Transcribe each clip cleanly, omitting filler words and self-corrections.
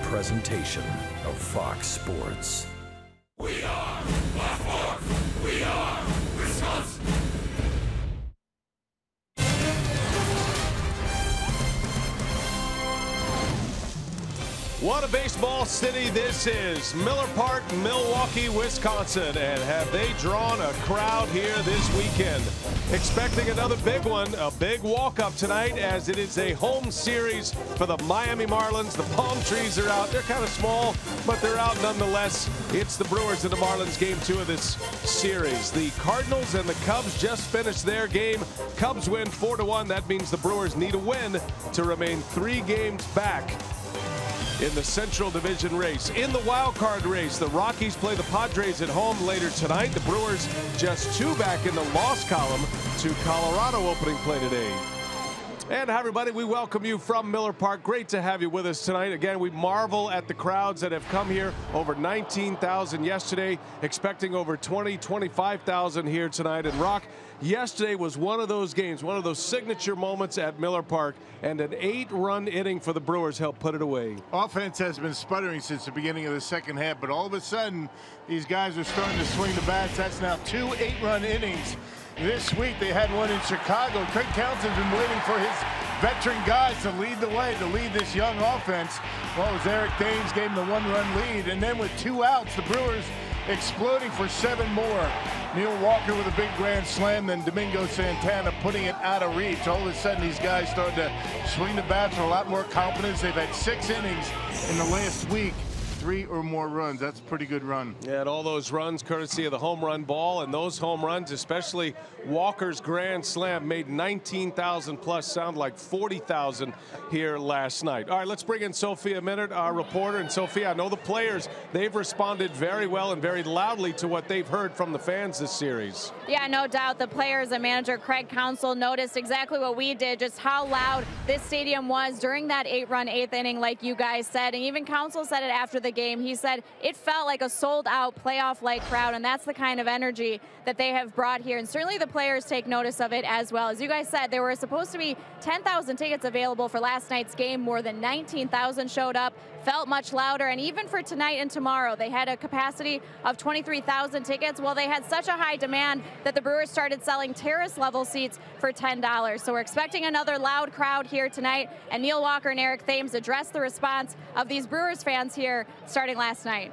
presentation of Fox Sports. We are Blackboard. We are Wisconsin. What a baseball city this is. Miller Park, Milwaukee, Wisconsin. And have they drawn a crowd here this weekend? Expecting another big one, a big walk-up tonight as it is a home series for the Miami Marlins. The palm trees are out. They're kind of small, but they're out nonetheless. It's the Brewers and the Marlins, game 2 of this series. The Cardinals and the Cubs just finished their game. Cubs win 4-1. That means the Brewers need a win to remain 3 games back in the Central Division race. In the wild card race, the Rockies play the Padres at home later tonight. The Brewers just 2 back in the loss column to Colorado opening play today. And hi everybody, we welcome you from Miller Park. Great to have you with us tonight. Again, we marvel at the crowds that have come here. Over 19,000 yesterday, expecting over 25,000 here tonight. And Rock, yesterday was one of those games, one of those signature moments at Miller Park, and an 8-run inning for the Brewers helped put it away. Offense has been sputtering since the beginning of the second half, but all of a sudden, these guys are starting to swing the bats. That's now 2 8-run innings. This week they had one in Chicago. Craig Counsell's been waiting for his veteran guys to lead the way, to lead this young offense. Well, it was Eric Dames gave him the 1-run lead, and then with 2 outs, the Brewers exploding for 7 more. Neil Walker with a big grand slam, then Domingo Santana putting it out of reach. All of a sudden, these guys started to swing the bats with a lot more confidence. They've had 6 innings in the last week. 3 or more runs. That's a pretty good run. Yeah, and all those runs courtesy of the home run ball, and those home runs, especially Walker's grand slam, made 19,000 plus sound like 40,000 here last night. All right, let's bring in Sophia Minard, our reporter. And Sophia, I know the players, they've responded very well and very loudly to what they've heard from the fans this series. Yeah, no doubt. The players and manager Craig Counsell noticed exactly what we did, just how loud this stadium was during that 8-run 8th inning, like you guys said. And even Counsell said it after the game. He said it felt like a sold-out playoff-like crowd, and that's the kind of energy that they have brought here. And certainly the players take notice of it as well. As you guys said, there were supposed to be 10,000 tickets available for last night's game. More than 19,000 showed up, felt much louder. And even for tonight and tomorrow, they had a capacity of 23,000 tickets. Well, they had such a high demand that the Brewers started selling terrace-level seats for $10. So we're expecting another loud crowd here tonight. And Neil Walker and Eric Thames addressed the response of these Brewers fans here starting last night.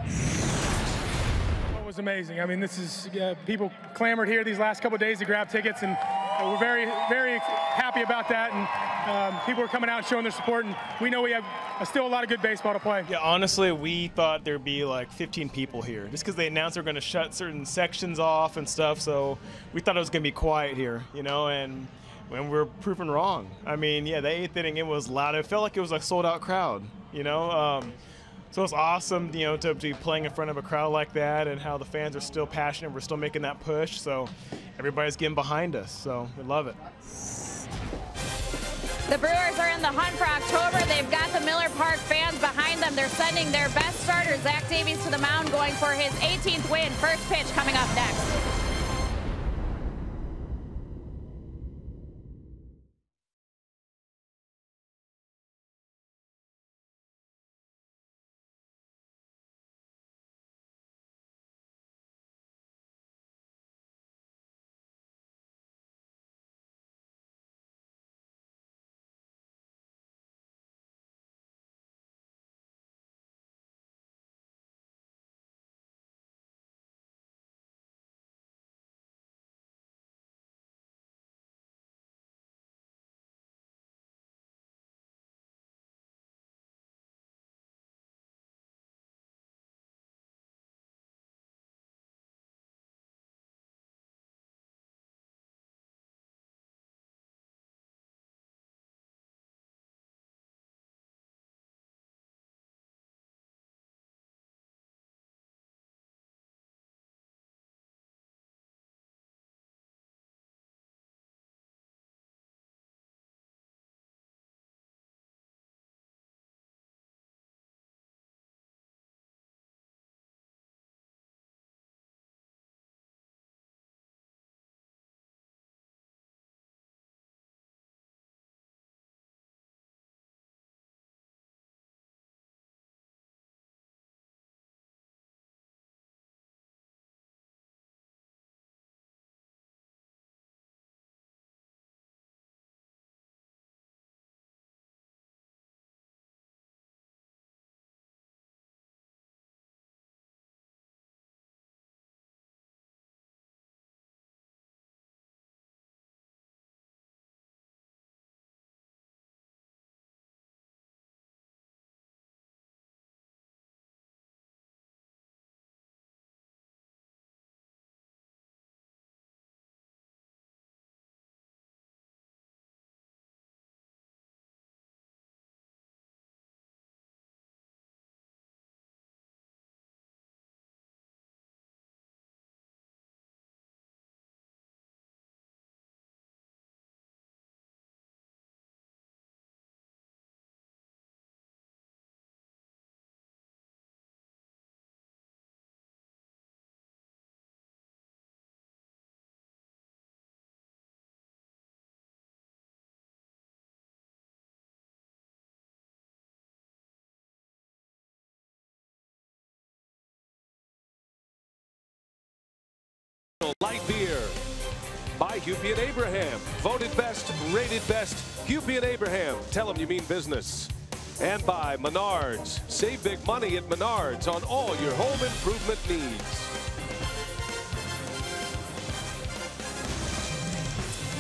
It was amazing. I mean, this is people clamored here these last couple of days to grab tickets, and we're very, very happy about that. And people are coming out and showing their support, and we know we have still a lot of good baseball to play. Yeah, honestly, we thought there'd be like 15 people here, just because they announced they're going to shut certain sections off and stuff. So we thought it was going to be quiet here, you know, and when we're proven wrong. I mean, yeah, the 8th inning, it was loud. It felt like it was a sold-out crowd, you know. So it's awesome, you know, to be playing in front of a crowd like that, and how the fans are still passionate. We're still making that push, so everybody's getting behind us. So we love it. The Brewers are in the hunt for October. They've got the Miller Park fans behind them. They're sending their best starter, Zach Davies, to the mound, going for his 18th win. First pitch coming up next. Light beer. By Hupy and Abraham. Voted best, rated best. Hupy and Abraham. Tell them you mean business. And by Menards. Save big money at Menards on all your home improvement needs.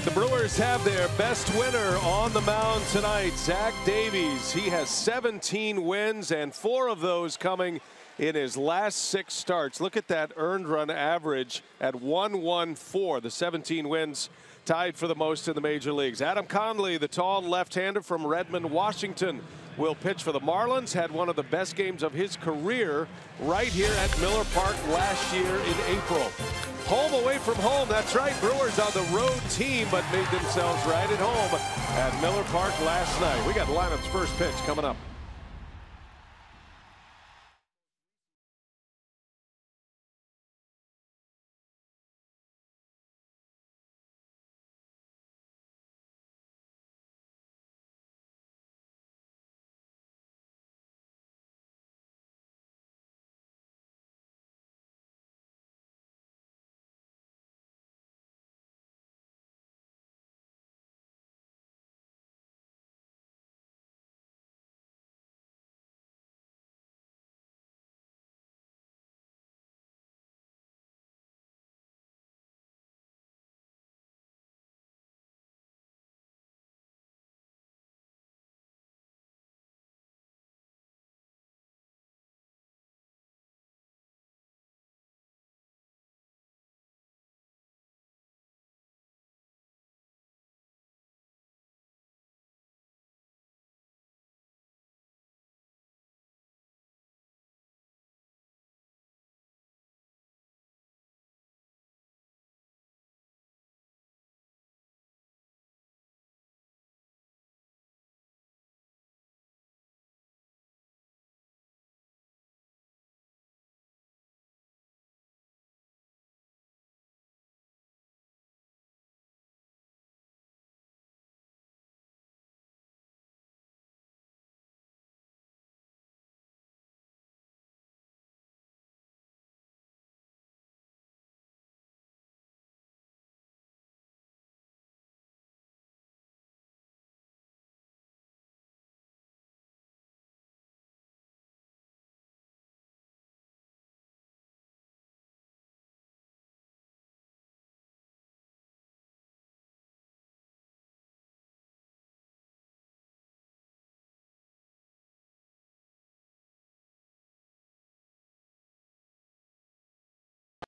The Brewers have their best winner on the mound tonight, Zach Davies. He has 17 wins, and 4 of those coming in his last 6 starts. Look at that earned run average at 114. The 17 wins tied for the most in the major leagues. Adam Conley, the tall left-hander from Redmond, Washington, will pitch for the Marlins. Had one of the best games of his career right here at Miller Park last year in April. Home away from home. That's right. Brewers on the road team, but made themselves right at home at Miller Park last night. We got lineup's first pitch coming up.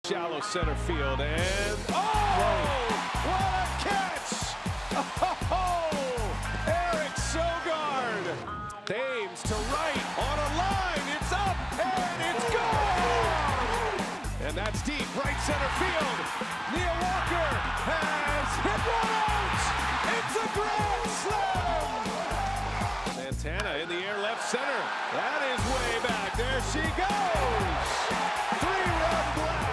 Shallow center field, and what a catch! Eric Sogard, Thames to right, on a line, it's up, and it's gone! And that's deep, right center field. Neil Walker has hit one out! It's a grand slam! Santana in the air, left center. That is way back, there she goes! 3-run blast!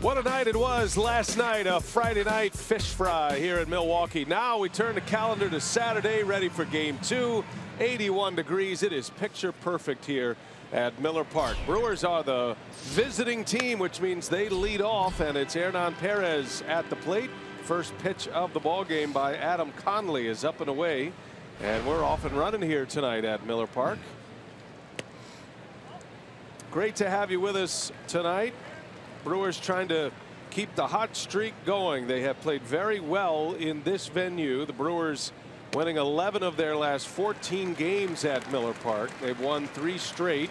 What a night it was last night, a Friday night fish fry here in Milwaukee. Now we turn the calendar to Saturday, ready for game 2. 81 degrees. It is picture perfect here at Miller Park. Brewers are the visiting team, which means they lead off, and it's Hernan Perez at the plate. First pitch of the ball game by Adam Conley is up and away, and we're off and running here tonight at Miller Park. Great to have you with us tonight. Brewers trying to keep the hot streak going. They have played very well in this venue. The Brewers winning 11 of their last 14 games at Miller Park. They've won 3 straight,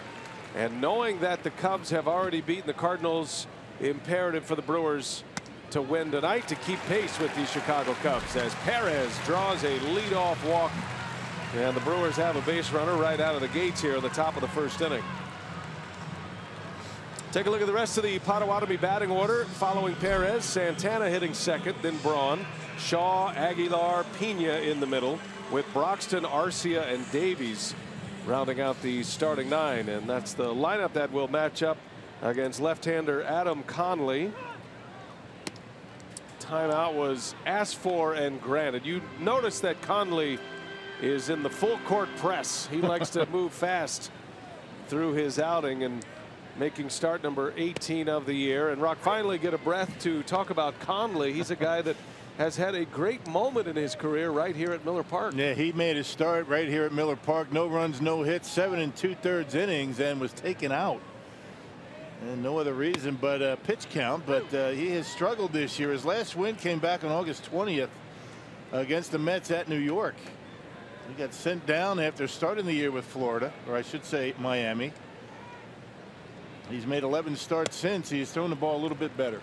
and knowing that the Cubs have already beaten the Cardinals, imperative for the Brewers to win tonight to keep pace with the Chicago Cubs, as Perez draws a leadoff walk, and the Brewers have a base runner right out of the gates here at the top of the first inning. Take a look at the rest of the Potawatomi batting order. Following Perez, Santana hitting second, then Braun, Shaw, Aguilar, Pena in the middle, with Broxton, Arcia, and Davies rounding out the starting 9. And that's the lineup that will match up against left-hander Adam Conley. Timeout was asked for and granted. You notice that Conley is in the full court press. He likes to move fast through his outing and making start number 18 of the year. And Rock, finally get a breath to talk about Conley. He's a guy that has had a great moment in his career right here at Miller Park. Yeah, he made his start right here at Miller Park. No runs, no hits, 7 2/3 innings, and was taken out. And no other reason but pitch count. But he has struggled this year. His last win came back on August 20th against the Mets at New York. He got sent down after starting the year with Florida, or I should say Miami. He's made 11 starts since. He's thrown the ball a little bit better.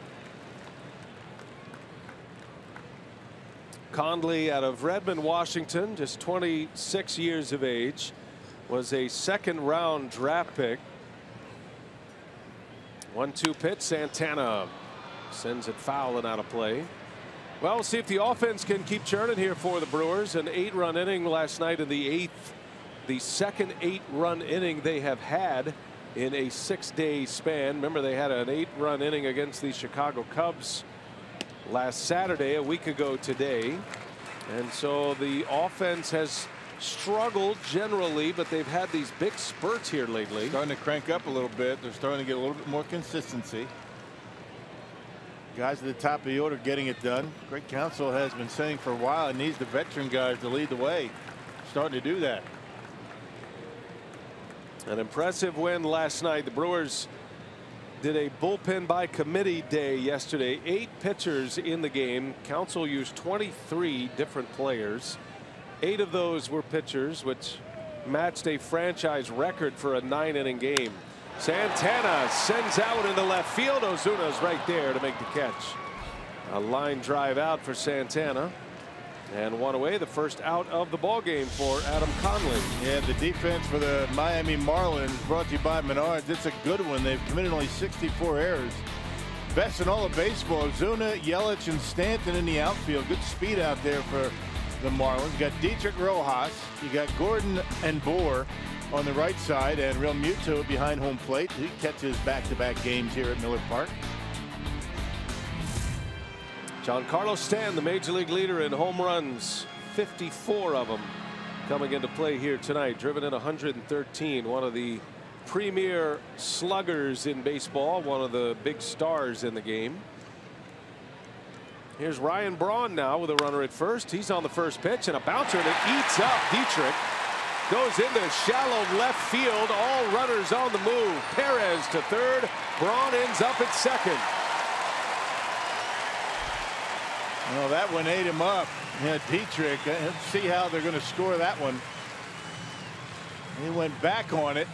Conley out of Redmond, Washington, just 26 years of age, was a second-round draft pick. 1-2 pitch. Santana sends it foul and out of play. Well, we'll see if the offense can keep churning here for the Brewers. An 8-run inning last night in the 8th. The second 8-run inning they have had in a 6-day span. Remember, they had an 8-run inning against the Chicago Cubs last Saturday, a week ago today. And so the offense has struggled generally, but they've had these big spurts here lately. Starting to crank up a little bit. They're starting to get a little bit more consistency. Guys at the top of the order getting it done. Greg Counsell has been saying for a while it needs the veteran guys to lead the way. Starting to do that. An impressive win last night. The Brewers did a bullpen by committee day yesterday. 8 pitchers in the game. Counsell used 23 different players. 8 of those were pitchers, which matched a franchise record for a 9-inning game. Santana sends out into left field. Ozuna's right there to make the catch. A line drive out for Santana. And one away, the first out of the ball game for Adam Conley. Yeah, the defense for the Miami Marlins, brought to you by Menards. It's a good one. They've committed only 64 errors. Best in all of baseball. Ozuna, Yelich, and Stanton in the outfield. Good speed out there for the Marlins. You got Dietrich Rojas. You got Gordon and Bohr on the right side, and Real Muto behind home plate. He catches back-to-back games here at Miller Park. Giancarlo Stanton, the major league leader in home runs, 54 of them coming into play here tonight. Driven in 113. One of the premier sluggers in baseball. One of the big stars in the game. Here's Ryan Braun now with a runner at first. He's on the first pitch and a bouncer that eats up Dietrich. Goes into shallow left field. All runners on the move. Perez to third. Braun ends up at second. Well, that one ate him up. Yeah, Dietrich. Let's see how they're going to score that one. He went back on it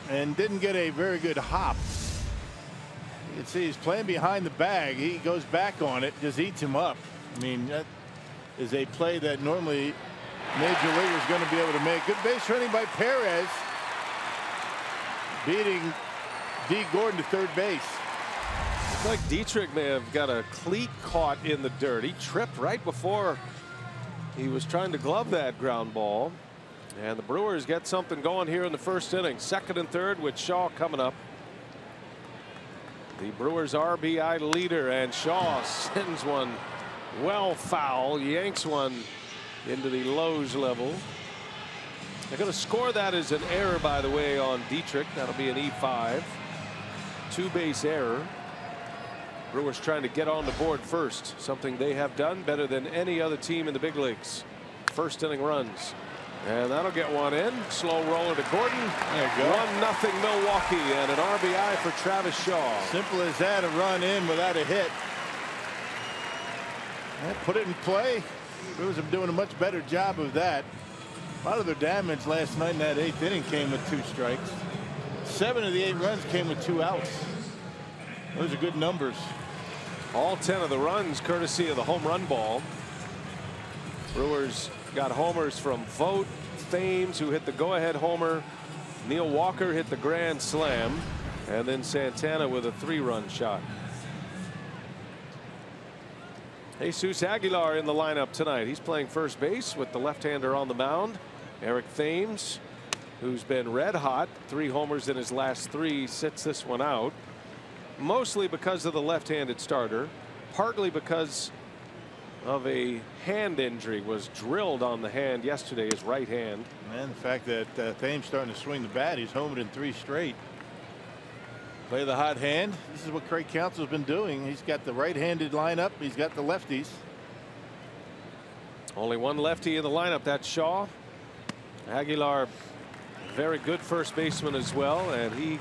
and didn't get a very good hop. You can see he's playing behind the bag. He goes back on it, just eats him up. I mean, that is a play that normally major leaguer is going to be able to make. Good base running by Perez, beating D. Gordon to third base. It's like Dietrich may have got a cleat caught in the dirt. He tripped right before he was trying to glove that ground ball. And the Brewers get something going here in the first inning. Second and third with Shaw coming up. The Brewers RBI leader, and Shaw sends one well foul, yanks one into the Lowe's level. They're going to score that as an error, by the way, on Dietrich. That'll be an E5. 2-base error. Brewers trying to get on the board first, something they have done better than any other team in the big leagues. First inning runs. And that'll get one in. Slow roller to Gordon. There you go. 1-0 Milwaukee, and an RBI for Travis Shaw. Simple as that, a run in without a hit. And put it in play. Brewers are doing a much better job of that. A lot of their damage last night in that 8th inning came with 2 strikes. 7 of the 8 runs came with 2 outs. Those are good numbers. All 10 of the runs courtesy of the home run ball. Brewers got homers from Vogt, Thames, who hit the go-ahead homer. Neil Walker hit the grand slam, and then Santana with a 3-run shot. Jesus Aguilar in the lineup tonight. He's playing first base with the left-hander on the mound. Eric Thames, who's been red hot, 3 homers in his last 3, sits this one out. Mostly because of the left-handed starter, partly because of a hand injury, was drilled on the hand yesterday, his right hand. And the fact that Thames starting to swing the bat, he's homered in 3 straight. Play the hot hand. This is what Craig Counsell's been doing. He's got the right-handed lineup. He's got the lefties. Only one lefty in the lineup. That's Shaw. Aguilar, very good first baseman as well, and he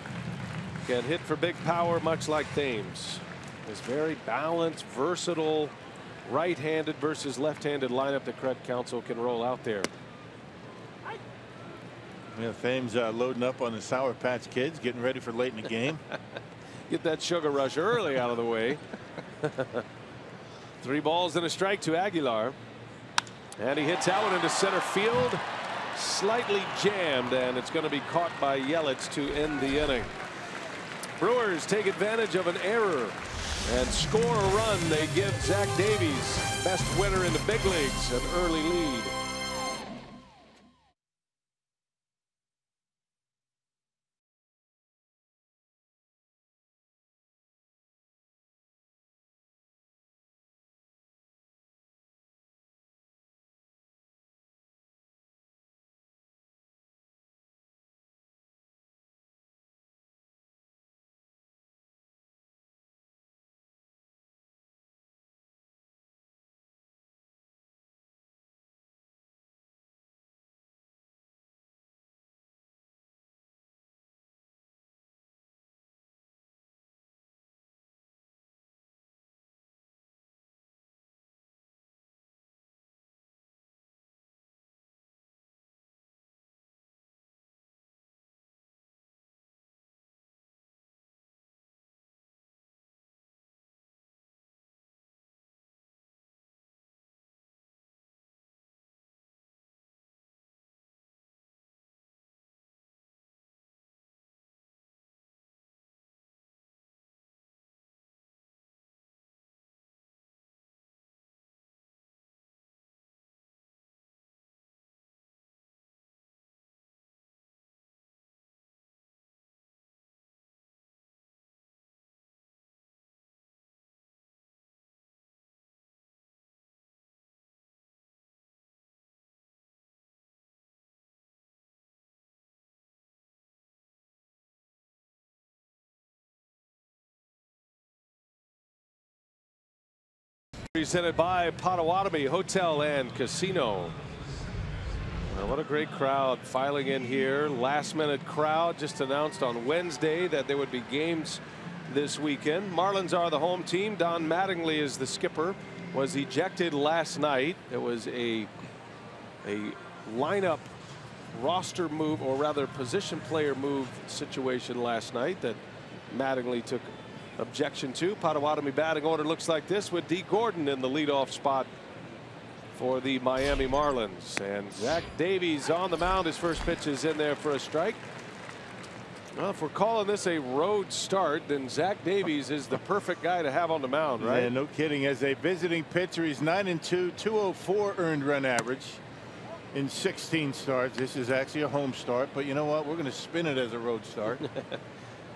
can hit for big power, much like Thames. This very balanced, versatile, right-handed versus left-handed lineup that Craig Counsell can roll out there. Yeah, Thames loading up on the Sour Patch Kids, getting ready for late in the game. Get that sugar rush early out of the way. 3 balls and a strike to Aguilar. And he hits that one into center field. Slightly jammed, and it's going to be caught by Yelich to end the inning. Brewers take advantage of an error and score a run. They give Zach Davies, best winner in the big leagues, an early lead. Presented by Potawatomi Hotel and Casino. Well, what a great crowd filing in here. Last minute crowd. Just announced on Wednesday that there would be games this weekend. Marlins are the home team. Don Mattingly is the skipper. Was ejected last night. It was a lineup roster move, or rather position player move situation last night that Mattingly took objection to. Potawatomi batting order looks like this, with D. Gordon in the leadoff spot for the Miami Marlins. And Zach Davies on the mound. His first pitch is in there for a strike. Well, if we're calling this a road start, then Zach Davies is the perfect guy to have on the mound, right? Yeah, no kidding. As a visiting pitcher, he's 9-2, 204 earned run average in 16 starts. This is actually a home start, but you know what? We're going to spin it as a road start.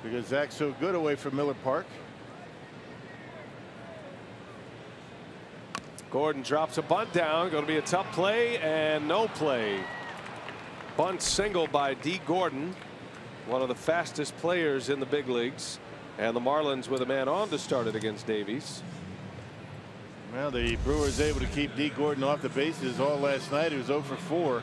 Because Zach's so good away from Miller Park. Gordon drops a bunt down. Going to be a tough play, and no play. Bunt single by D. Gordon, one of the fastest players in the big leagues, and the Marlins with a man on to start it against Davies. Well, the Brewers able to keep D. Gordon off the bases all last night. He was 0 for 4.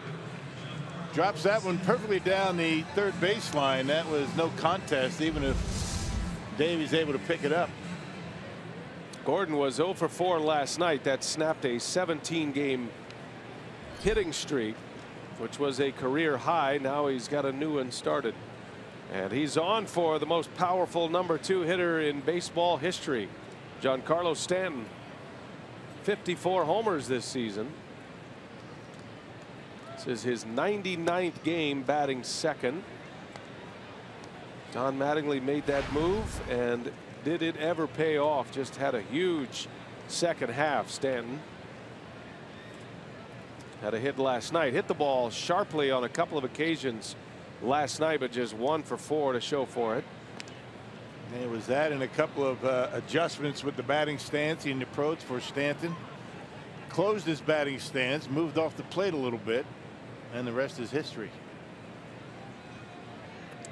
Drops that one perfectly down the third baseline. That was no contest, even if Davies able to pick it up. Gordon was 0 for 4 last night. That snapped a 17-game hitting streak, which was a career high. Now he's got a new one started. And he's on for the most powerful #2 hitter in baseball history, Giancarlo Stanton. 54 homers this season. This is his 99th game batting second. Don Mattingly made that move, and did it ever pay off? Just had a huge second half. Stanton had a hit last night. Hit the ball sharply on a couple of occasions last night, but just 1 for 4 to show for it. And it was that and a couple of adjustments with the batting stance and approach for Stanton. closed his batting stance, moved off the plate a little bit, and the rest is history.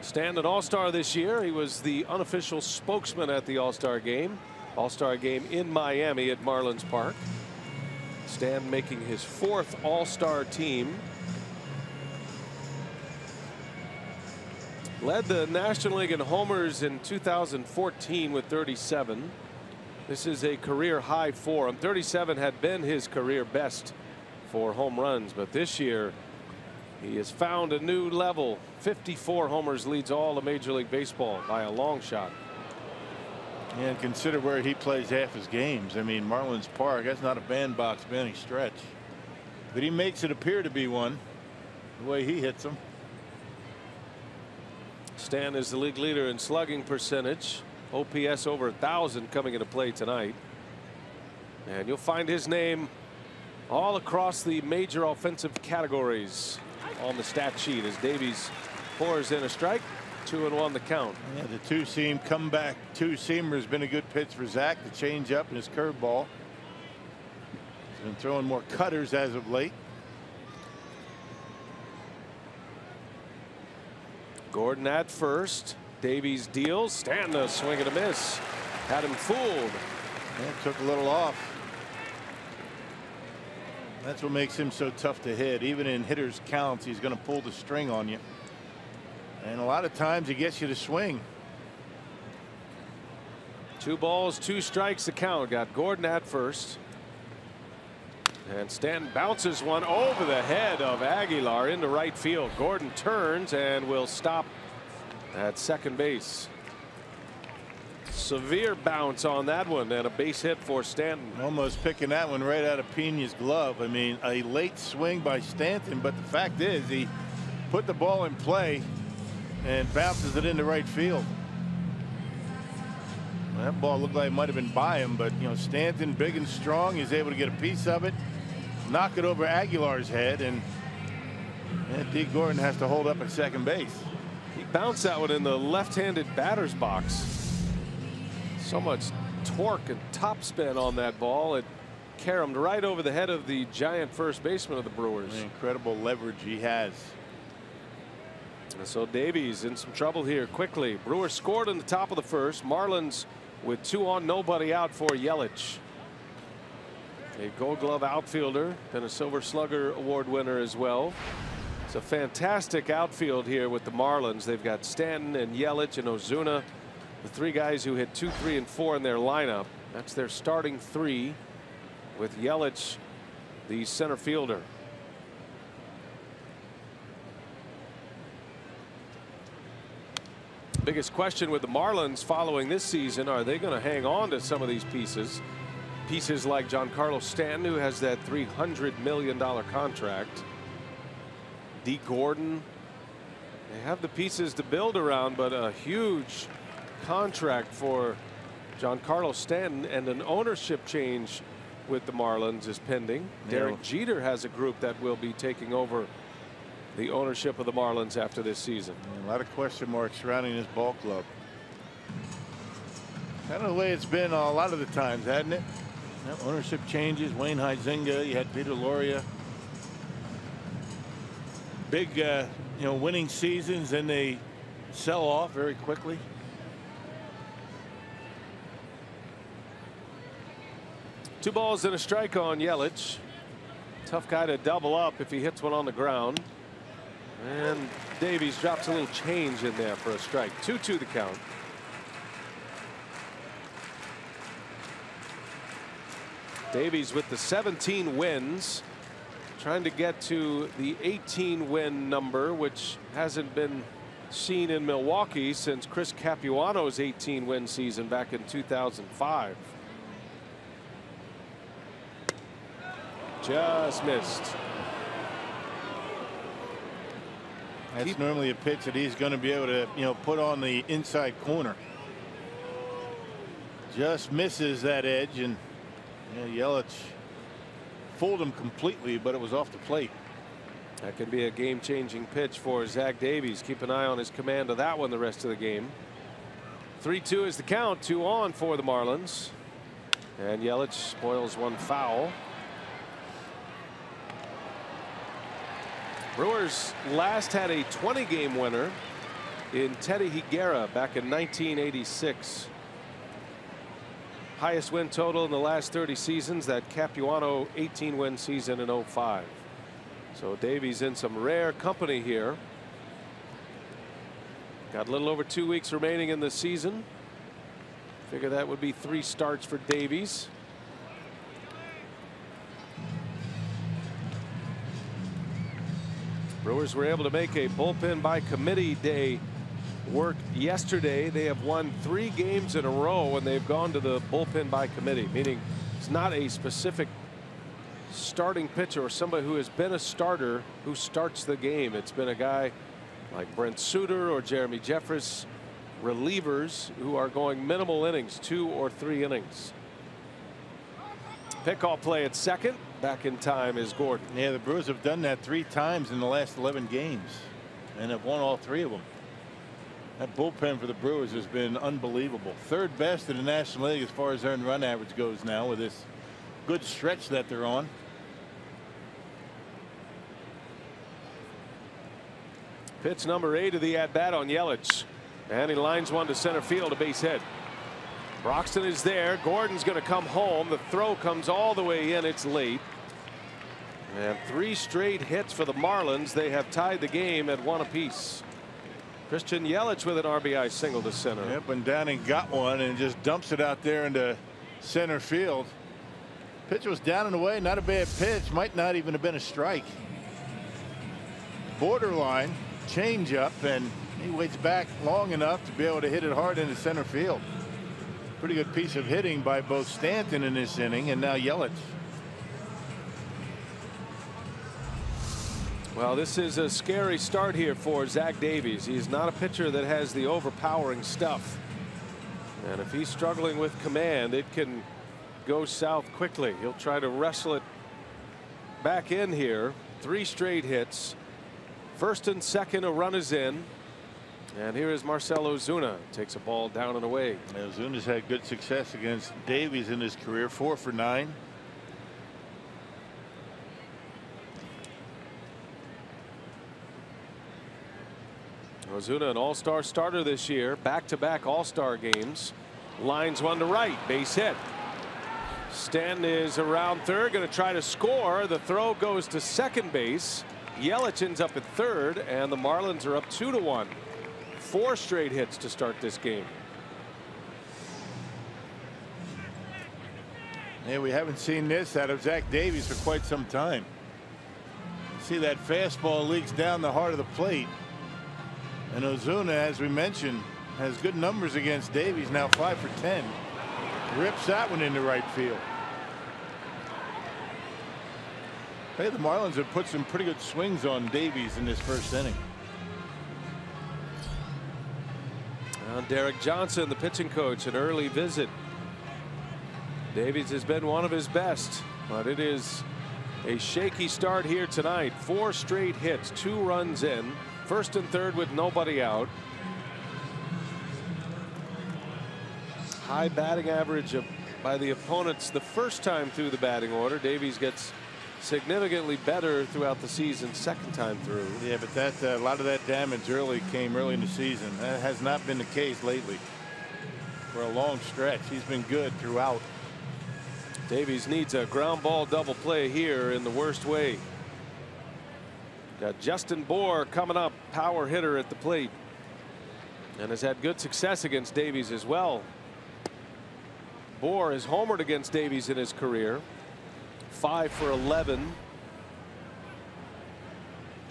Stan, an All-Star this year. He was the unofficial spokesman at the All-Star game. All-Star game in Miami at Marlins Park. Stan making his 4th All-Star team. Led the National League in homers in 2014 with 37. This is a career high for him. 37 had been his career best for home runs, but this year he has found a new level. 54 homers, leads all of Major League Baseball by a long shot. And consider where he plays half his games. I mean, Marlins Park, that's not a bandbox by any stretch. But he makes it appear to be one, the way he hits them. Stan is the league leader in slugging percentage. OPS over 1,000 coming into play tonight. And you'll find his name all across the major offensive categories on the stat sheet as Davies pours in a strike. 2-1 the count. Yeah, the two-seam comeback two-seamer has been a good pitch for Zach. The change-up and his curveball. He's been throwing more cutters as of late. Gordon at first. Davies deals. Stanton a swing and a miss. Had him fooled. Yeah, took a little off. That's what makes him so tough to hit. Even in hitters counts, he's going to pull the string on you. And a lot of times he gets you to swing. 2 balls, 2 strikes the count. Got Gordon at first. And Stanton bounces one over the head of Aguilar into right field. Gordon turns and will stop at second base. Severe bounce on that one and a base hit for Stanton. Almost picking that one right out of Pena's glove. I mean, a late swing by Stanton, but the fact is he put the ball in play and bounces it into right field. That ball looked like it might have been by him, but you know, Stanton, big and strong, he's able to get a piece of it, knock it over Aguilar's head, and D. Gordon has to hold up at second base. He bounced that one in the left-handed batter's box. So much torque and topspin on that ball. It caromed right over the head of the giant first baseman of the Brewers. The incredible leverage he has. And so Davies in some trouble here quickly. Brewers scored in the top of the first. Marlins with 2 on, nobody out for Yelich. A Gold Glove outfielder and a Silver Slugger Award winner as well. It's a fantastic outfield here with the Marlins. They've got Stanton and Yelich and Ozuna, the 3 guys who hit 2, 3, and 4 in their lineup. That's their starting 3 with Yelich, the center fielder. Biggest question with the Marlins following this season, are they going to hang on to some of these pieces? Pieces like Giancarlo Stanton, who has that $300 million contract. D. Gordon. They have the pieces to build around, but a huge contract for Giancarlo Stanton, and an ownership change with the Marlins is pending. Yeah. Derek Jeter has a group that will be taking over the ownership of the Marlins after this season. A lot of question marks surrounding this ball club. Kind of the way it's been a lot of the times, hasn't it? Ownership changes. Wayne Huizinga, you had Peter Loria. Big you know, winning seasons, then they sell off very quickly. Two balls and a strike on Yelich. Tough guy to double up if he hits one on the ground. And Davies drops a little change in there for a strike. 2-2 the count. Davies with the 17 wins, trying to get to the 18 win number, which hasn't been seen in Milwaukee since Chris Capuano's 18 win season back in 2005. Just missed. That's normally a pitch that he's going to be able to, you know, put on the inside corner. Just misses that edge, and Yelich fooled him completely, but it was off the plate. That could be a game-changing pitch for Zach Davies. Keep an eye on his command of that one the rest of the game. 3-2 is the count. 2 on for the Marlins, and Yelich spoils one foul. Brewers last had a 20-game winner in Teddy Higuera back in 1986. Highest win total in the last 30 seasons, that Capuano 18-win season in 05. So Davies in some rare company here. Got a little over 2 weeks remaining in the season. Figure that would be 3 starts for Davies. Brewers were able to make a bullpen by committee day work yesterday. They have won 3 games in a row and they've gone to the bullpen by committee, meaning it's not a specific starting pitcher or somebody who has been a starter who starts the game. It's been a guy like Brent Suter or Jeremy Jeffress, relievers who are going minimal innings, 2 or 3 innings. Pickoff play at second. Back in time is Gordon. Yeah, the Brewers have done that 3 times in the last 11 games and have won all 3 of them. That bullpen for the Brewers has been unbelievable. 3rd best in the National League as far as earned run average goes now with this good stretch that they're on. Pitch number 8 of the at bat on Yelich, and he lines one to center field, a base hit. Broxton is there. Gordon's going to come home. The throw comes all the way in. It's late. And 3 straight hits for the Marlins. They have tied the game at 1 apiece. Christian Yelich with an RBI single to center. Yep, and Downing got one and just dumps it out there into center field. Pitch was down and away. Not a bad pitch. Might not even have been a strike. Borderline changeup, and he waits back long enough to be able to hit it hard into center field. Pretty good piece of hitting by both Stanton in this inning and now Yelich. Well, this is a scary start here for Zach Davies. He's not a pitcher that has the overpowering stuff. And if he's struggling with command, it can go south quickly. He'll try to wrestle it back in here. 3 straight hits. 1st and 2nd, a run is in. And here is Marcell Ozuna. Takes a ball down and away. Ozuna's had good success against Davies in his career. 4 for 9. Ozuna, an all-star starter this year. Back-to-back all-star games. Lines one to right. Base hit. Stanton is around third. Going to try to score. The throw goes to second base. Yelich ends up at third. And the Marlins are up 2-1. 4 straight hits to start this game. Yeah, we haven't seen this out of Zach Davies for quite some time. See that fastball leaks down the heart of the plate. And Ozuna, as we mentioned, has good numbers against Davies, now 5 for 10. Rips that one into right field. Hey, the Marlins have put some pretty good swings on Davies in this 1st inning. Derek Johnson, the pitching coach, an early visit. Davies has been one of his best, but it is a shaky start here tonight. 4 straight hits, 2 runs in. 1st and 3rd with nobody out. High batting average by the opponents the first time through the batting order. Davies gets significantly better throughout the season 2nd time through. Yeah, but that a lot of that damage came early in the season. That has not been the case lately. For a long stretch, he's been good throughout. Davies needs a ground ball double play here in the worst way. Got Justin Bour coming up, power hitter at the plate, and has had good success against Davies as well. Bour has homered against Davies in his career. 5 for 11.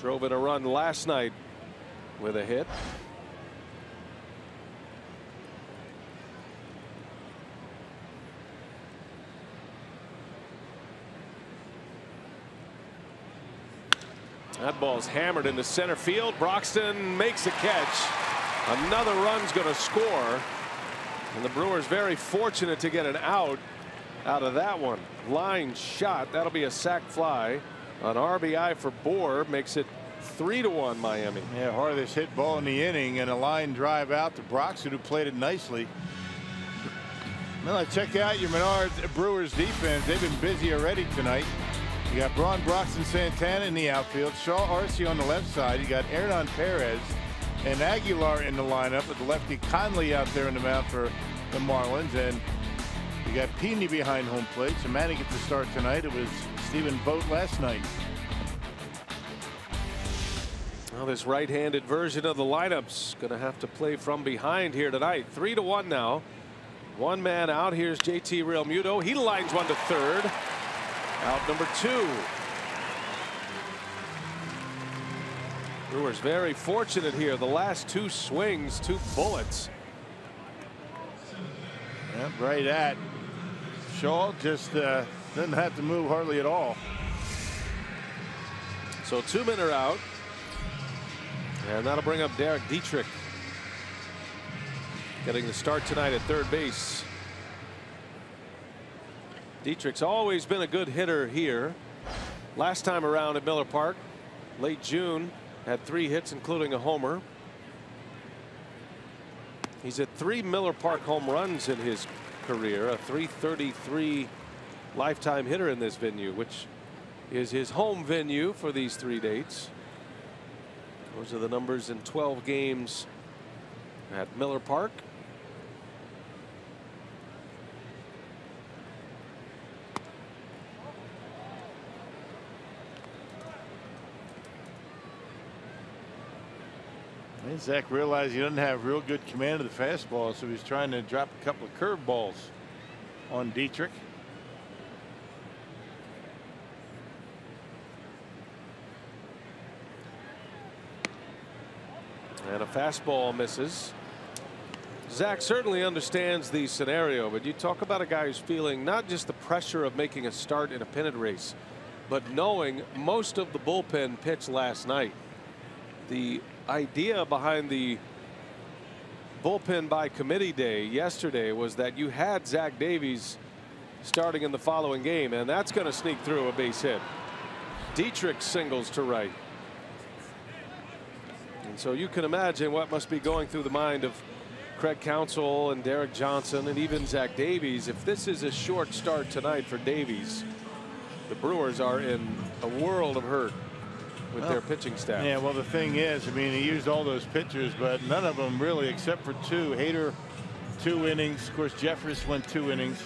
Drove in a run last night with a hit. That ball's hammered into center field. Broxton makes a catch. Another run's going to score. And the Brewers very fortunate to get an out of that one. Line shot. That'll be a sac fly. An RBI for Bour makes it 3-1 Miami. Yeah, hardest hit ball in the inning, and a line drive out to Broxton, who played it nicely. Well, check out your Menards Brewers defense. They've been busy already tonight. You got Braun Broxton Santana in the outfield, Shaw Arce on the left side. You got Hernan Perez and Aguilar in the lineup with the lefty Conley out there in the mound for the Marlins. And you got Pena behind home plate. So Manny gets the start tonight. It was Stephen Vogt last night. Well, this right-handed version of the lineup's going to have to play from behind here tonight. 3-1 now. One man out. Here's JT Realmuto. He lines one to third. Out number 2. Brewers very fortunate here. The last 2 swings, 2 bullets. Yep, right at Shaw. Just doesn't have to move hardly at all. So 2 men are out. And that'll bring up Derek Dietrich. Getting the start tonight at third base. Dietrich's always been a good hitter here. Last time around at Miller Park, late June, had 3 hits, including a homer. He's at 3 Miller Park home runs in his career, a .333 lifetime hitter in this venue, which is his home venue for these 3 dates. Those are the numbers in 12 games at Miller Park. And Zach realized he doesn't have real good command of the fastball, so he's trying to drop a couple of curveballs on Dietrich. And a fastball misses. Zach certainly understands the scenario, but you talk about a guy who's feeling not just the pressure of making a start in a pennant race, but knowing most of the bullpen pitched last night. The idea behind the bullpen by committee day yesterday was that you had Zach Davies starting in the following game, and that's going to sneak through a base hit. Dietrich singles to right. And so you can imagine what must be going through the mind of Craig Counsell and Derek Johnson and even Zach Davies. If this is a short start tonight for Davies, the Brewers are in a world of hurt with their pitching staff. Yeah, well, the thing is, I mean, he used all those pitchers, but none of them really, except for 2. Hader, 2 innings. Of course, Jeffress went 2 innings.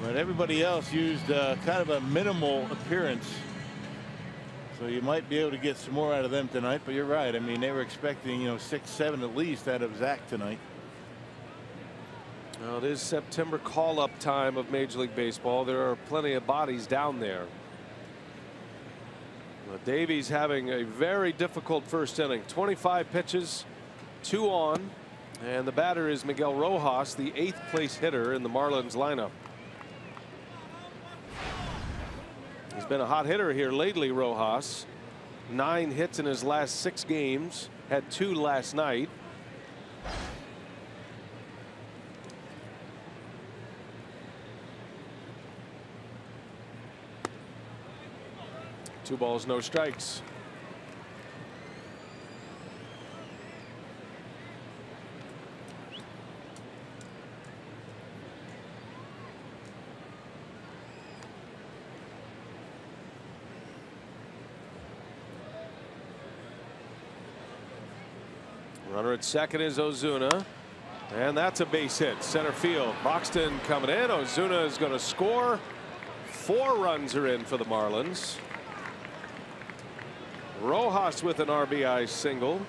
But everybody else used kind of a minimal appearance. So you might be able to get some more out of them tonight. But you're right. I mean, they were expecting, 6-7 at least out of Zach tonight. Well, it is September call-up time of Major League Baseball. There are plenty of bodies down there. Davies having a very difficult first inning. 25 pitches, 2 on, and the batter is Miguel Rojas, the 8th place hitter in the Marlins lineup. He's been a hot hitter here lately, Rojas. 9 hits in his last 6 games, had 2 last night. Two balls, no strikes. Runner at second is Ozuna, and that's a base hit. Center field. Broxton coming in. Ozuna is going to score. 4 runs are in for the Marlins. Rojas with an RBI single.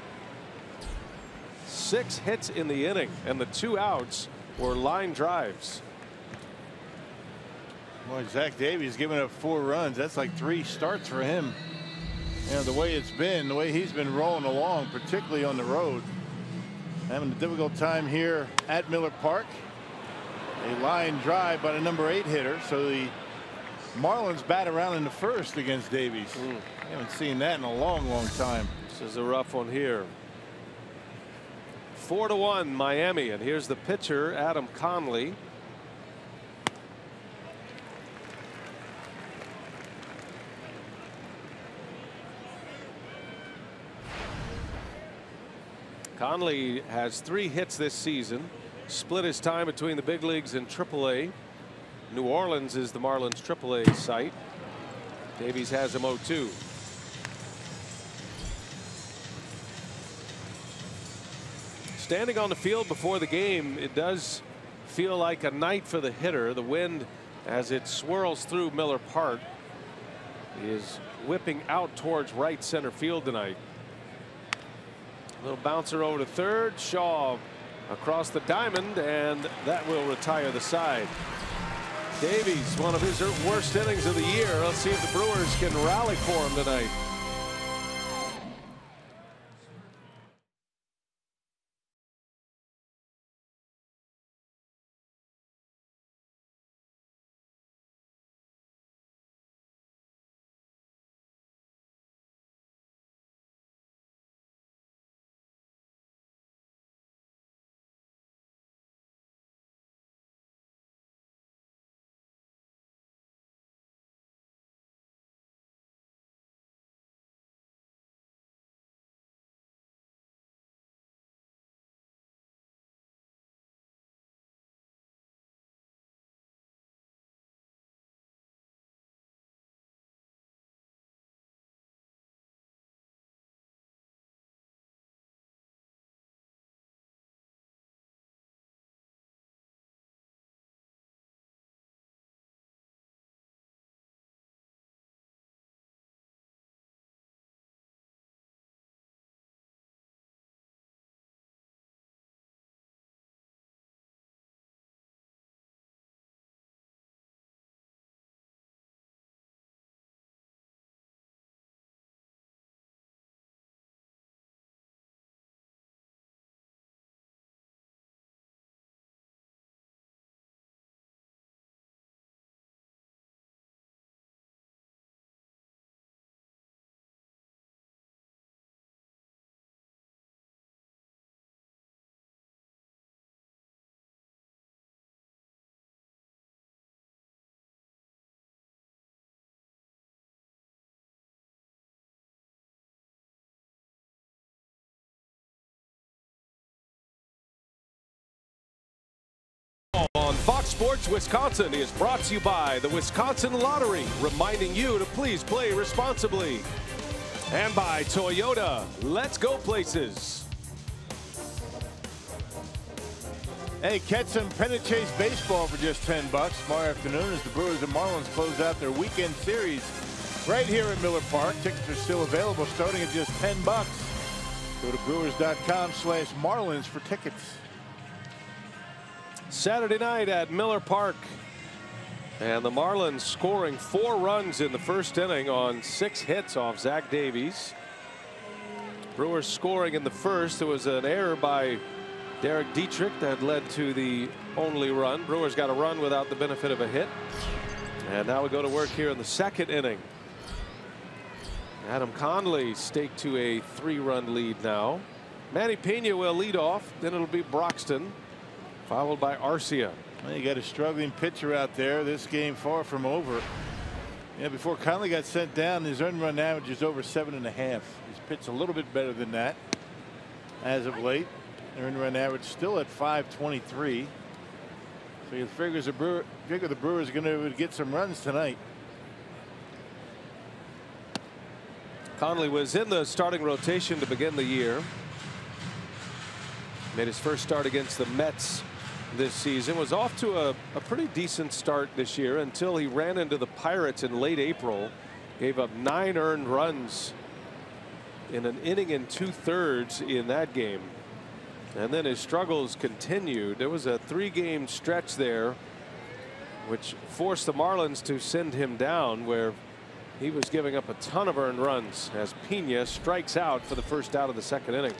6 hits in the inning, and the 2 outs were line drives. Boy, Zach Davies giving up 4 runs. That's like 3 starts for him. The way it's been, the way he's been rolling along, particularly on the road. Having a difficult time here at Miller Park. A line drive by the number 8 hitter. So the Marlins bat around in the first against Davies. Haven't seen that in a long, long time. This is a rough one here. 4-1 Miami, and here's the pitcher, Adam Conley. Conley has 3 hits this season, split his time between the big leagues and AAA. New Orleans is the Marlins AAA site. Davies has him 0-2. Standing on the field before the game, it does feel like a night for the hitter. The wind, as it swirls through Miller Park, is whipping out towards right center field tonight. Little bouncer over to third. Shaw across the diamond, and that will retire the side. Davies, one of his worst innings of the year. Let's see if the Brewers can rally for him tonight. On Fox Sports Wisconsin is brought to you by the Wisconsin Lottery, reminding you to please play responsibly. And by Toyota. Let's go places. Hey, catch some Pennant Chase baseball for just $10 tomorrow afternoon as the Brewers and Marlins close out their weekend series right here at Miller Park. Tickets are still available starting at just $10. Go to brewers.com/Marlins for tickets. Saturday night at Miller Park, and the Marlins scoring 4 runs in the first inning on 6 hits off Zach Davies. Brewers scoring in the first. There was an error by Derek Dietrich that led to the only run. Brewers got a run without the benefit of a hit, and now we go to work here in the second inning. Adam Conley staked to a 3-run lead now. Manny Pena will lead off, then it'll be Broxton, followed by Arcia. Well, you got a struggling pitcher out there. This game far from over. Yeah, before Conley got sent down, his earned run average is over 7.5. He's pitched a little bit better than that as of late. Earned run average still at 523. So he figures the Brewers are going to get some runs tonight. Conley was in the starting rotation to begin the year. Made his first start against the Mets this season. Was off to a pretty decent start this year until he ran into the Pirates in late April. Gave up 9 earned runs in an inning and 2/3 in that game. And then his struggles continued. There was a 3-game stretch there which forced the Marlins to send him down, where he was giving up a ton of earned runs as Pena strikes out for the first out of the second inning.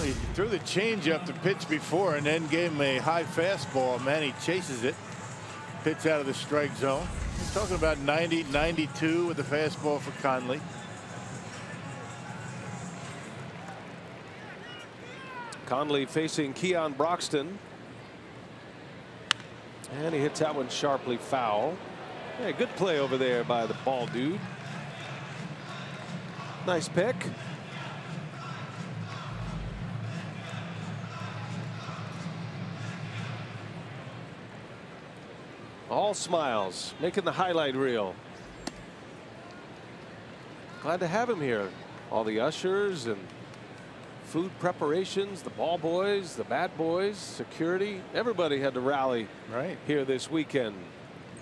He threw the changeup to pitch before and then gave him a high fastball. Manny chases it. Pitch out of the strike zone. He's talking about 90, 92 with the fastball for Conley. Conley facing Keon Broxton. And he hits that one sharply foul. Yeah, good play over there by the ball dude. Nice pick. All smiles, making the highlight reel. Glad to have him here. All the ushers and food preparations, the ball boys, the bat boys, security, everybody had to rally here this weekend.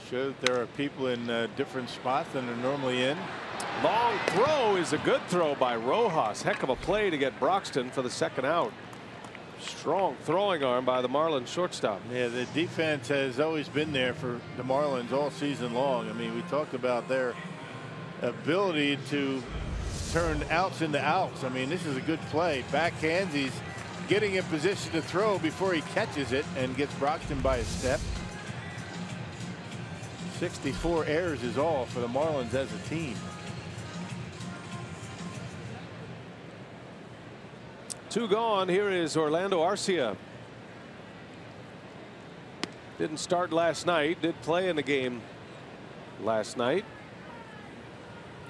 Shows there are people in different spots than they're normally in. Long throw is a good throw by Rojas. Heck of a play to get Broxton for the second out. Strong throwing arm by the Marlins shortstop. Yeah, the defense has always been there for the Marlins all season long. I mean, we talked about their ability to turn outs into outs. I mean, this is a good play. Backhands, he's getting in position to throw before he catches it and gets Broxton by a step. 64 errors is all for the Marlins as a team. 2 gone. Here is Orlando Arcia. Didn't start last night, did play in the game last night.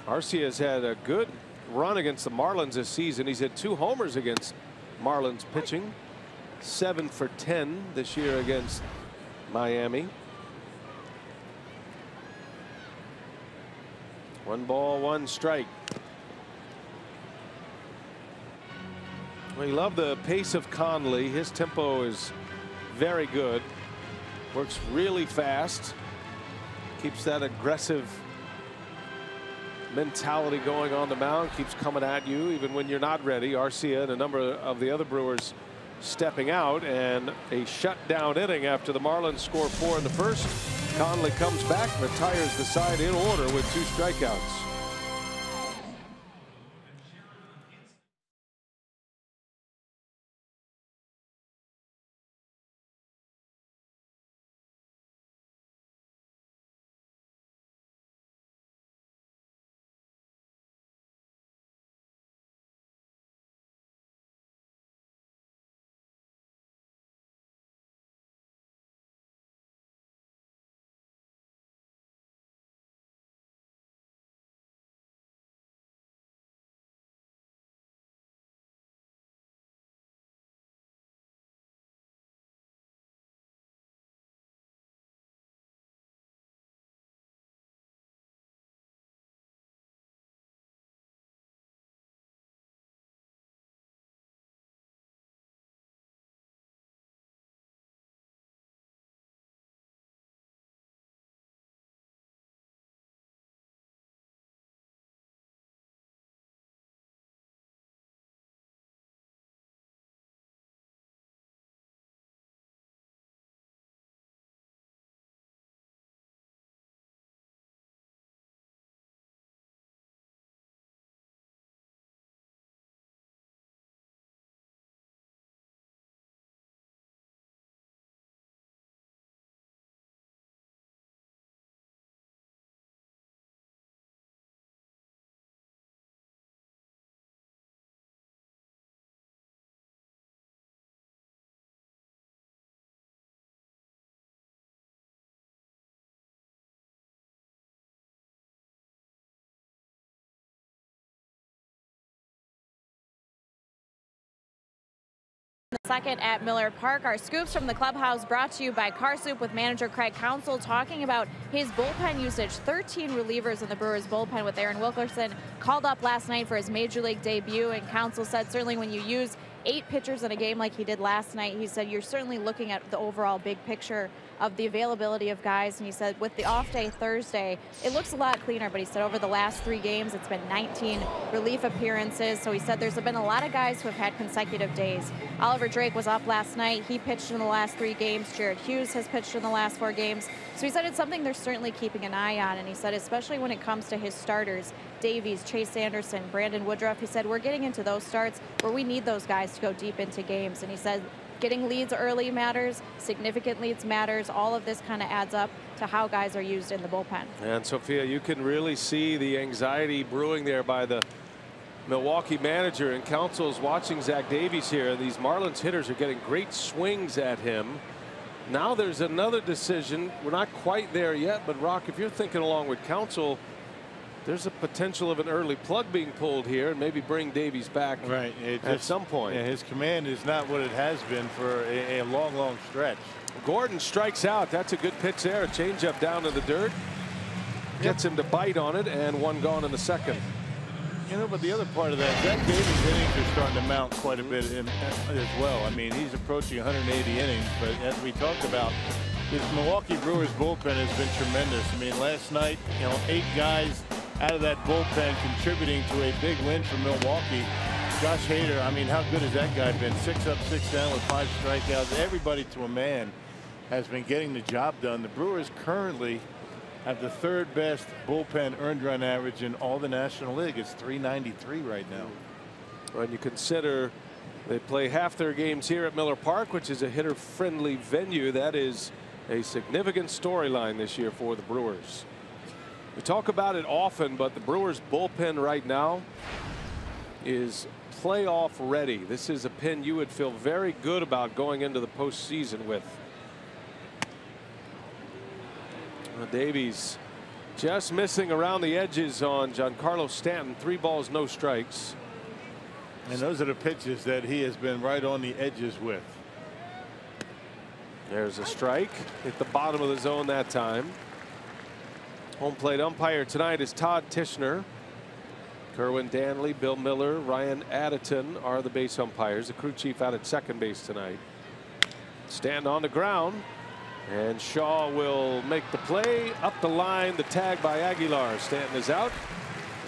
Arcia has had a good run against the Marlins this season. He's had 2 homers against Marlins pitching. 7 for 10 this year against Miami. 1 ball, 1 strike. We love the pace of Conley. His tempo is very good. Works really fast. Keeps that aggressive mentality going on the mound. Keeps coming at you even when you're not ready. Arcia and a number of the other Brewers stepping out, and a shutdown inning after the Marlins score 4 in the first. Conley comes back, retires the side in order with 2 strikeouts. Second at Miller Park. Our scoops from the clubhouse brought to you by Car Soup with manager Craig Counsell, talking about his bullpen usage. 13 relievers in the Brewers bullpen, with Aaron Wilkerson called up last night for his major league debut, and Counsell said certainly when you use 8 pitchers in a game like he did last night, he said you're certainly looking at the overall big picture of the availability of guys. And he said with the off day Thursday, it looks a lot cleaner, but he said over the last 3 games, it's been 19 relief appearances. So he said there's been a lot of guys who have had consecutive days. Oliver Drake was up last night. He pitched in the last 3 games. Jared Hughes has pitched in the last 4 games. So he said it's something they're certainly keeping an eye on. And he said especially when it comes to his starters, Davies, Chase Anderson, Brandon Woodruff, he said we're getting into those starts where we need those guys to go deep into games. And he said getting leads early matters, significant leads matters. All of this kind of adds up to how guys are used in the bullpen. And Sophia, you can really see the anxiety brewing there by the Milwaukee manager, and Counsell's watching Zach Davies here. These Marlins hitters are getting great swings at him. Now there's another decision. We're not quite there yet, but Rock, if you're thinking along with Counsell, there's a potential of an early plug being pulled here and maybe bring Davies back at some point. Yeah, his command is not what it has been for a long stretch. Gordon strikes out. That's a good pitch there. A changeup down to the dirt. Gets him to bite on it, and one gone in the second. You know, but the other part of that, Zach Davies' innings are starting to mount quite a bit as well. I mean, he's approaching 180 innings, but as we talked about, this Milwaukee Brewers bullpen has been tremendous. I mean, last night, you know, 8 guys out of that bullpen contributing to a big win for Milwaukee. Josh Hader, I mean, how good has that guy been? 6 up, 6 down with 5 strikeouts. Everybody to a man has been getting the job done. The Brewers currently have the 3rd best bullpen earned run average in all the National League. It's .393 right now. When you consider they play half their games here at Miller Park, which is a hitter-friendly venue, that is a significant storyline this year for the Brewers. We talk about it often, but the Brewers bullpen right now is playoff ready. This is a pen you would feel very good about going into the postseason with. Davies just missing around the edges on Giancarlo Stanton. 3 balls, no strikes. And those are the pitches that he has been right on the edges with. There's a strike at the bottom of the zone that time. Home plate umpire tonight is Todd Tishner. Kerwin Danley, Bill Miller, Ryan Addison are the base umpires. The crew chief out at second base tonight. Stanton on the ground. And Shaw will make the play up the line. The tag by Aguilar. Stanton is out.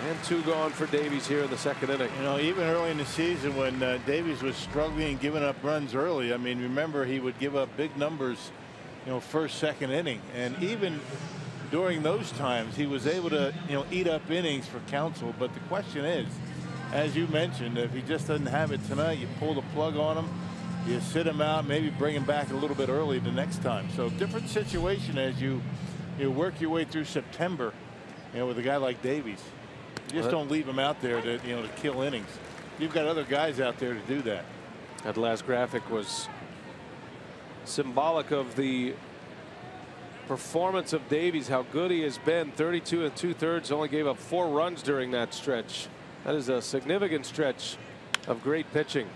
And 2 gone for Davies here in the second inning. You know, even early in the season when Davies was struggling and giving up runs early, I mean, remember he would give up big numbers, you know, first, second inning. And even during those times, he was able to, you know, eat up innings for Counsell. But the question is, as you mentioned, if he just doesn't have it tonight, you pull the plug on him. You sit him out, maybe bring him back a little bit early the next time. So different situation as you work your way through September, you know, with a guy like Davies. You just don't leave him out there to, you know, to kill innings. You've got other guys out there to do that. That last graphic was symbolic of the performance of Davies, how good he has been. 32 2/3, only gave up 4 runs during that stretch. That is a significant stretch of great pitching.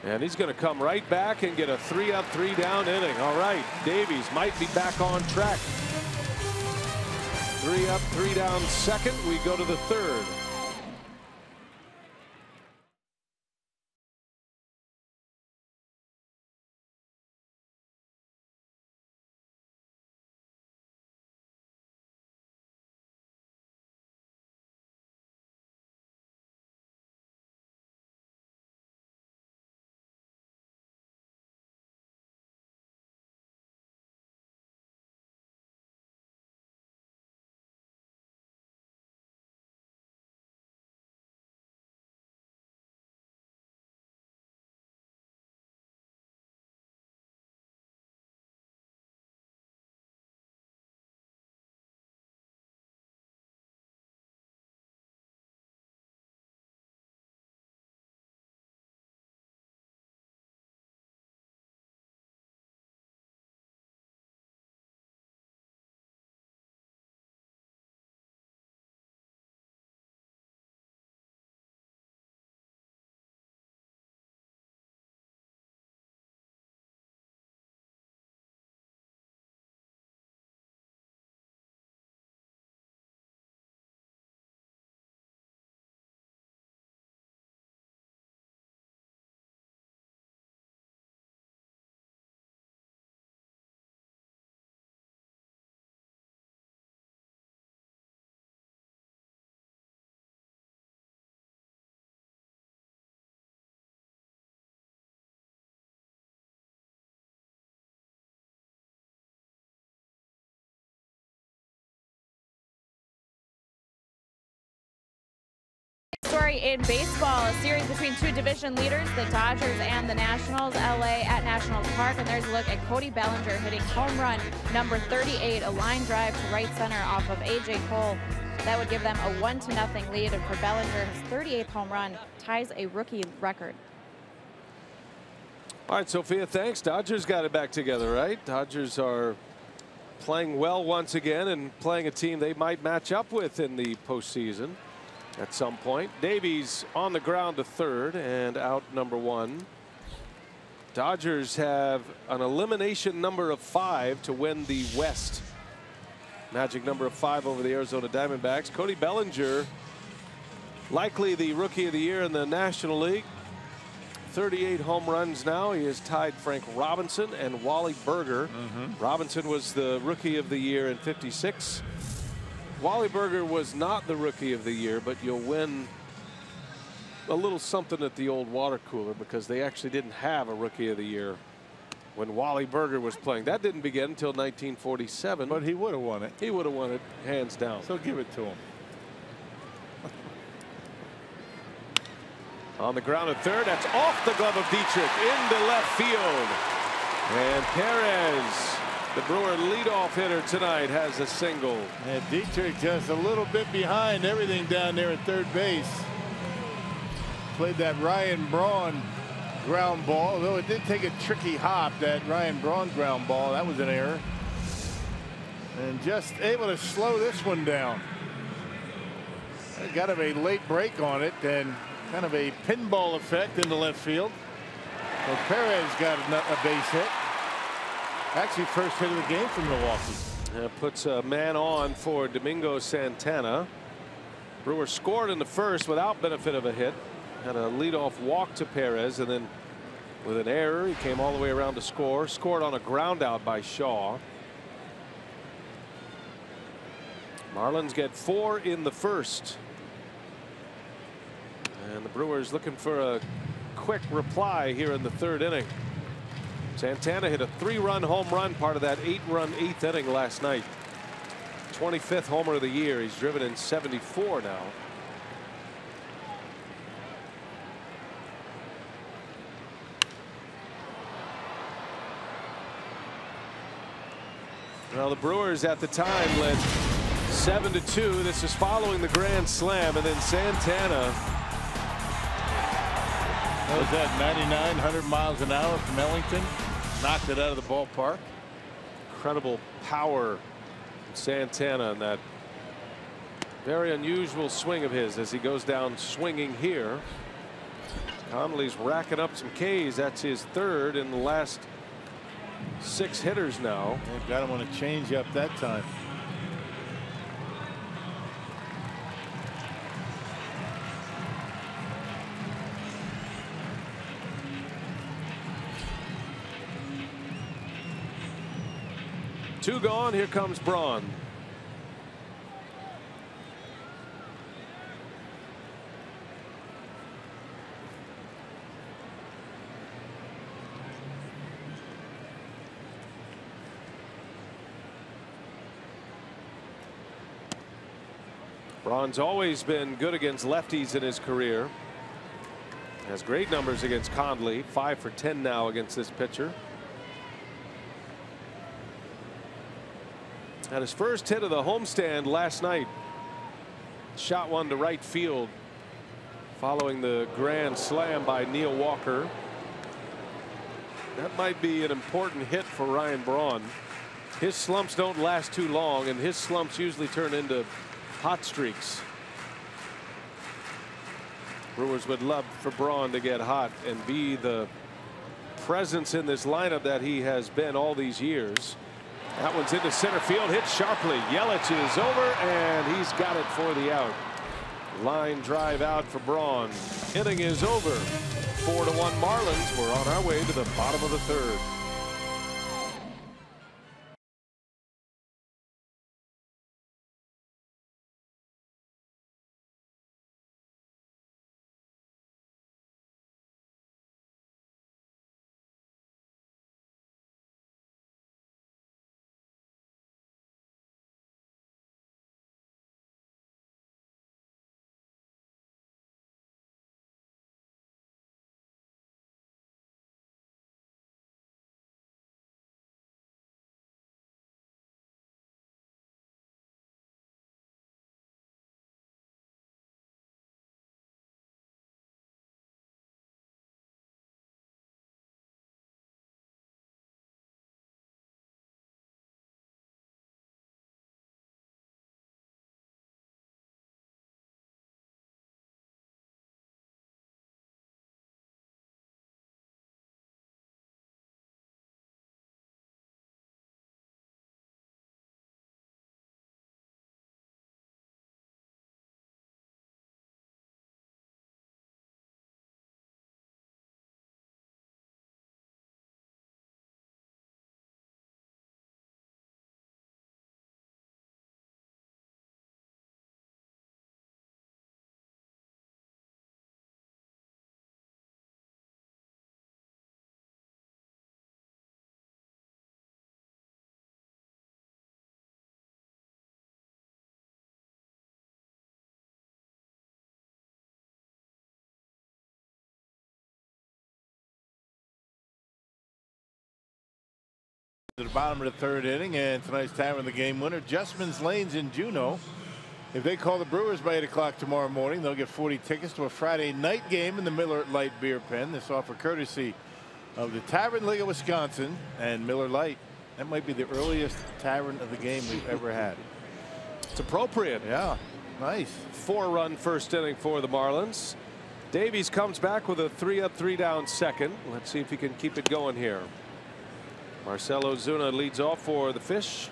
And he's going to come right back and get a 3 up, 3 down inning. All right, Davies might be back on track. 3 up, 3 down second. We go to the 3rd. Story in baseball, a series between 2 division leaders, the Dodgers and the Nationals. LA at Nationals Park, and there's a look at Cody Bellinger hitting home run number 38, a line drive to right center off of AJ Cole. That would give them a 1-0 lead, and for Bellinger, his 38th home run ties a rookie record. All right, Sophia, thanks. Dodgers got it back together, right? Dodgers are playing well once again and playing a team they might match up with in the postseason at some point. Davies on the ground to 3rd and out number 1. Dodgers have an elimination number of 5 to win the West. Magic number of 5 over the Arizona Diamondbacks. Cody Bellinger, likely the Rookie of the Year in the National League. 38 home runs now. He has tied Frank Robinson and Wally Berger. Robinson was the Rookie of the Year in '56. Wally Berger was not the Rookie of the Year, but you'll win a little something at the old water cooler because they actually didn't have a Rookie of the Year when Wally Berger was playing. That didn't begin until 1947. But he would have won it. He would have won it hands down. So give it to him. On the ground at third, that's off the glove of Dietrich into left field. And Perez, the Brewer leadoff hitter tonight, has a single. And Dietrich just a little bit behind everything down there at third base. Played that Ryan Braun ground ball, although it did take a tricky hop. That Ryan Braun ground ball, that was an error. And just able to slow this one down. Got a late break on it and kind of a pinball effect in the left field. So Perez got a base hit. Actually, first hit of the game for Milwaukee. Puts a man on for Domingo Santana. Brewer scored in the first without benefit of a hit. Had a leadoff walk to Perez, and then with an error, he came all the way around to score. Scored on a ground out by Shaw. Marlins get 4 in the first. And the Brewers looking for a quick reply here in the third inning. Santana hit a 3-run home run, part of that 8-run 8th inning last night. 25th homer of the year. He's driven in 74 now. Well, the Brewers at the time led 7-2. This is following the grand slam, and then Santana. What was that, 99, 100 miles an hour from Ellington? Knocked it out of the ballpark. Incredible power from Santana, and that very unusual swing of his as he goes down swinging here. Conley's racking up some Ks. That's his 3rd in the last 6 hitters now. They got him on a changeup that time. Two gone. Here comes Braun. Braun's always been good against lefties in his career. Has great numbers against Conley. 5 for 10 now against this pitcher. Had his first hit of the homestand last night. Shot one to right field following the grand slam by Neil Walker. That might be an important hit for Ryan Braun. His slumps don't last too long, and his slumps usually turn into hot streaks. Brewers would love for Braun to get hot and be the presence in this lineup that he has been all these years. That one's into center field, hit sharply. Yelich is over, and he's got it for the out. Line drive out for Braun. Inning is over. 4-1 Marlins. We're on our way to the bottom of the 3rd. to the bottom of the third inning, and tonight's Tavern the game winner, Justman's Lanes in Juneau. If they call the Brewers by 8 o'clock tomorrow morning, they'll get 40 tickets to a Friday night game in the Miller Lite Beer Pen. This offer courtesy of the Tavern League of Wisconsin and Miller Lite. That might be the earliest Tavern of the game we've ever had. It's appropriate. Yeah, nice. 4-run first inning for the Marlins. Davies comes back with a 3-up, 3-down second. Let's see if he can keep it going here. Marcell Ozuna leads off for the Fish.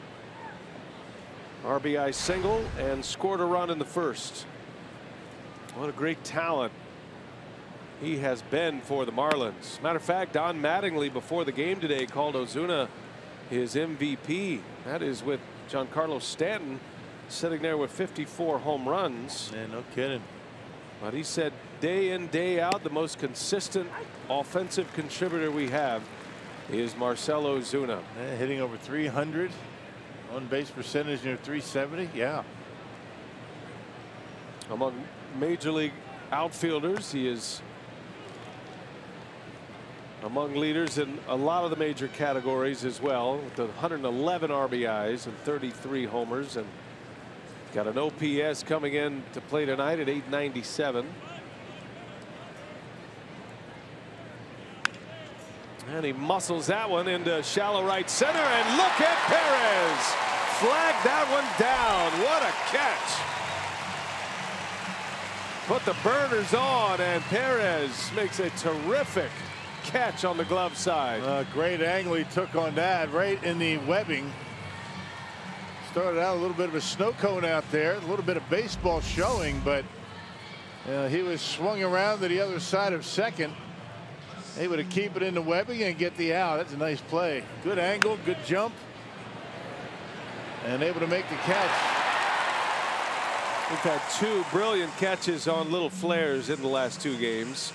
RBI single and scored a run in the first. What a great talent he has been for the Marlins. Matter of fact, Don Mattingly before the game today called Ozuna his MVP. That is with Giancarlo Stanton sitting there with 54 home runs. Yeah, no kidding. But he said day in, day out, the most consistent offensive contributor we have is Marcell Ozuna. Yeah, hitting over 300. On base percentage near 370. Yeah. Among major league outfielders, he is among leaders in a lot of the major categories as well, with the 111 RBIs and 33 homers, and got an OPS coming in to play tonight at 897. And he muscles that one into shallow right center, and look at Perez. Flag that one down. What a catch. Put the burners on, and Perez makes a terrific catch on the glove side. Great angle he took on that, right in the webbing. Started out a little bit of a snow cone out there, a little bit of baseball showing, but he was swung around to the other side of second. Able to keep it in the webbing and get the out. That's a nice play. Good angle, good jump, and able to make the catch. We've had 2 brilliant catches on little flares in the last 2 games.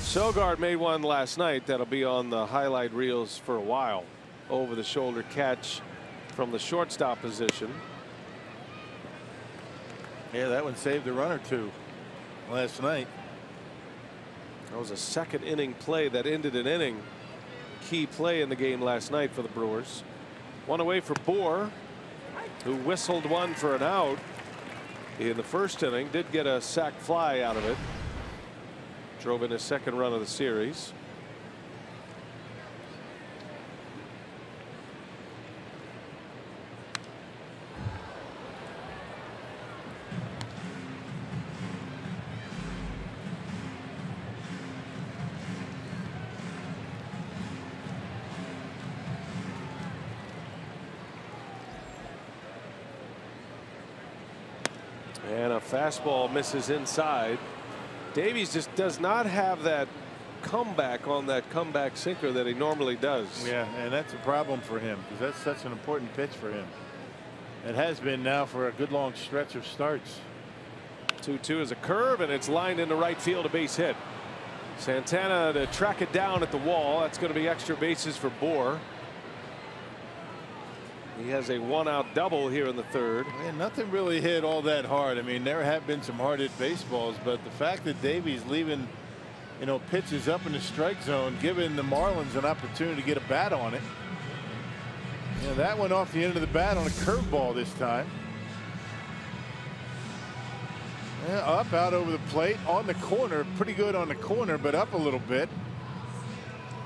Sogard made one last night that'll be on the highlight reels for a while. Over the shoulder catch from the shortstop position. Yeah, that one saved a run or 2 last night. That was a second inning play that ended an inning. Key play in the game last night for the Brewers. One away for Bohr, who whistled one for an out in the first inning. Did get a sac fly out of it. Drove in his second run of the series. And a fastball misses inside. Davies just does not have that comeback on that comeback sinker that he normally does. Yeah, and that's a problem for him because that's such an important pitch for him. It has been now for a good long stretch of starts. 2-2 is a curve, and it's lined into right field, a base hit. Santana to track it down at the wall. That's going to be extra bases for Bohr. He has a 1-out double here in the third. And nothing really hit all that hard. I mean, there have been some hard hit baseballs, but the fact that Davies leaving, pitches up in the strike zone, giving the Marlins an opportunity to get a bat on it. That went off the end of the bat on a curveball this time. Up, out over the plate, on the corner, pretty good on the corner, but up a little bit.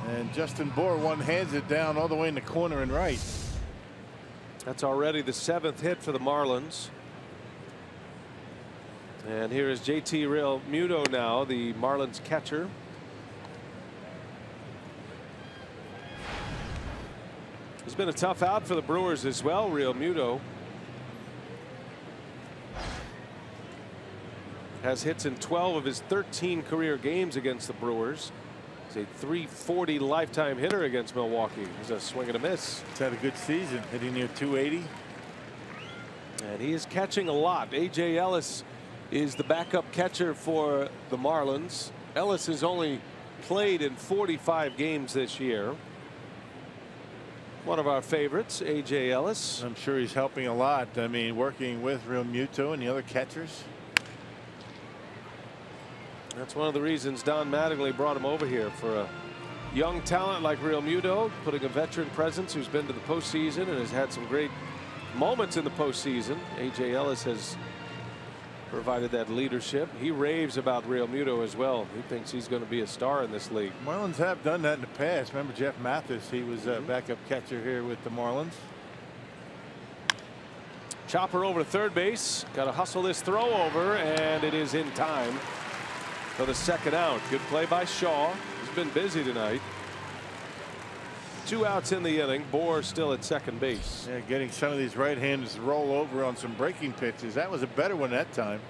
And Justin Bohr one-hands it down all the way in the corner and right. That's already the 7th hit for the Marlins. And here is JT Realmuto now, the Marlins catcher. It's been a tough out for the Brewers as well. Realmuto has hits in 12 of his 13 career games against the Brewers. He's a .340 lifetime hitter against Milwaukee. He's a swing and a miss. He's had a good season, hitting near 280. And he is catching a lot. A.J. Ellis is the backup catcher for the Marlins. Ellis has only played in 45 games this year. One of our favorites, A.J. Ellis. I'm sure he's helping a lot. I mean, working with Realmuto and the other catchers. That's one of the reasons Don Mattingly brought him over here for a young talent like Real Muto, putting a veteran presence who's been to the postseason and has had some great moments in the postseason. A.J. Ellis has provided that leadership. He raves about Real Muto as well. He thinks he's going to be a star in this league. Marlins have done that in the past. Remember Jeff Mathis? He was a backup catcher here with the Marlins. Chopper over to third base. Got to hustle this throw over, and it is in time for the second out. Good play by Shaw. He's been busy tonight. 2 outs in the inning. Bohr still at second base. Yeah, getting some of these right-handers to roll over on some breaking pitches. That was a better one that time.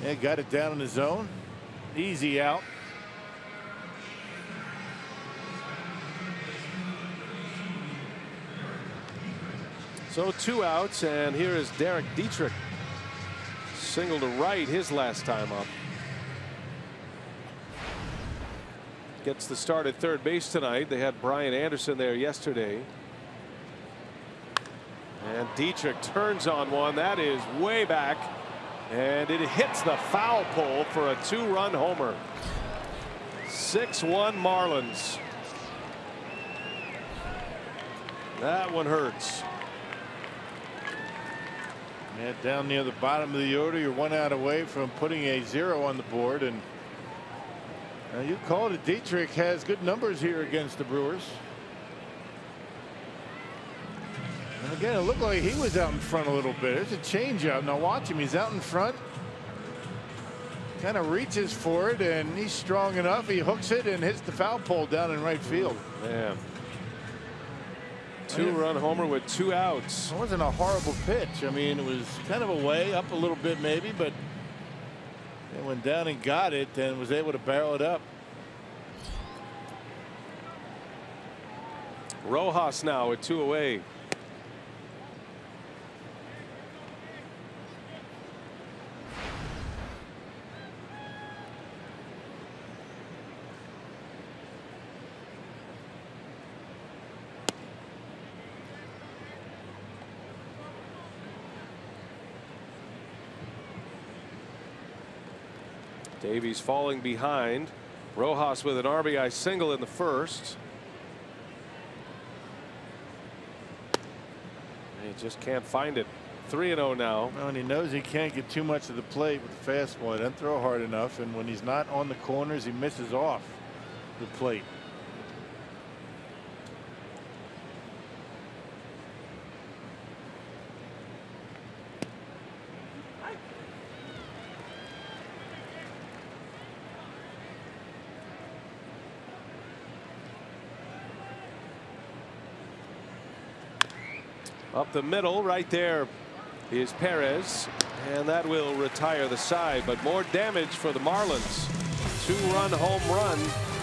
Yeah, got it down in the zone. Easy out. So 2 outs, and here is Derek Dietrich. Single to right his last time up. Gets the start at third base tonight. They had Brian Anderson there yesterday. And Dietrich turns on one. That is way back. And it hits the foul pole for a 2-run homer. 6-1 Marlins. That one hurts. Yeah, down near the bottom of the order. You're 1 out away from putting a 0 on the board. And you called it. Dietrich has good numbers here against the Brewers. And again, it looked like he was out in front a little bit. There's a changeup. Now watch him. He's out in front. Kind of reaches for it, and he's strong enough. He hooks it and hits the foul pole down in right field. Man. 2-run homer with 2 outs. It wasn't a horrible pitch. I mean, it was kind of away, up a little bit maybe, but they went down and got it and was able to barrel it up. Rojas now with 2 away. Davies falling behind. Rojas with an RBI single in the first. He just can't find it. 3-0 now. Well, and he knows he can't get too much of the plate with the fastball. He doesn't throw hard enough, and when he's not on the corners, he misses off the plate. Up the middle, right there is Perez, and that will retire the side. But more damage for the Marlins. 2-run home run.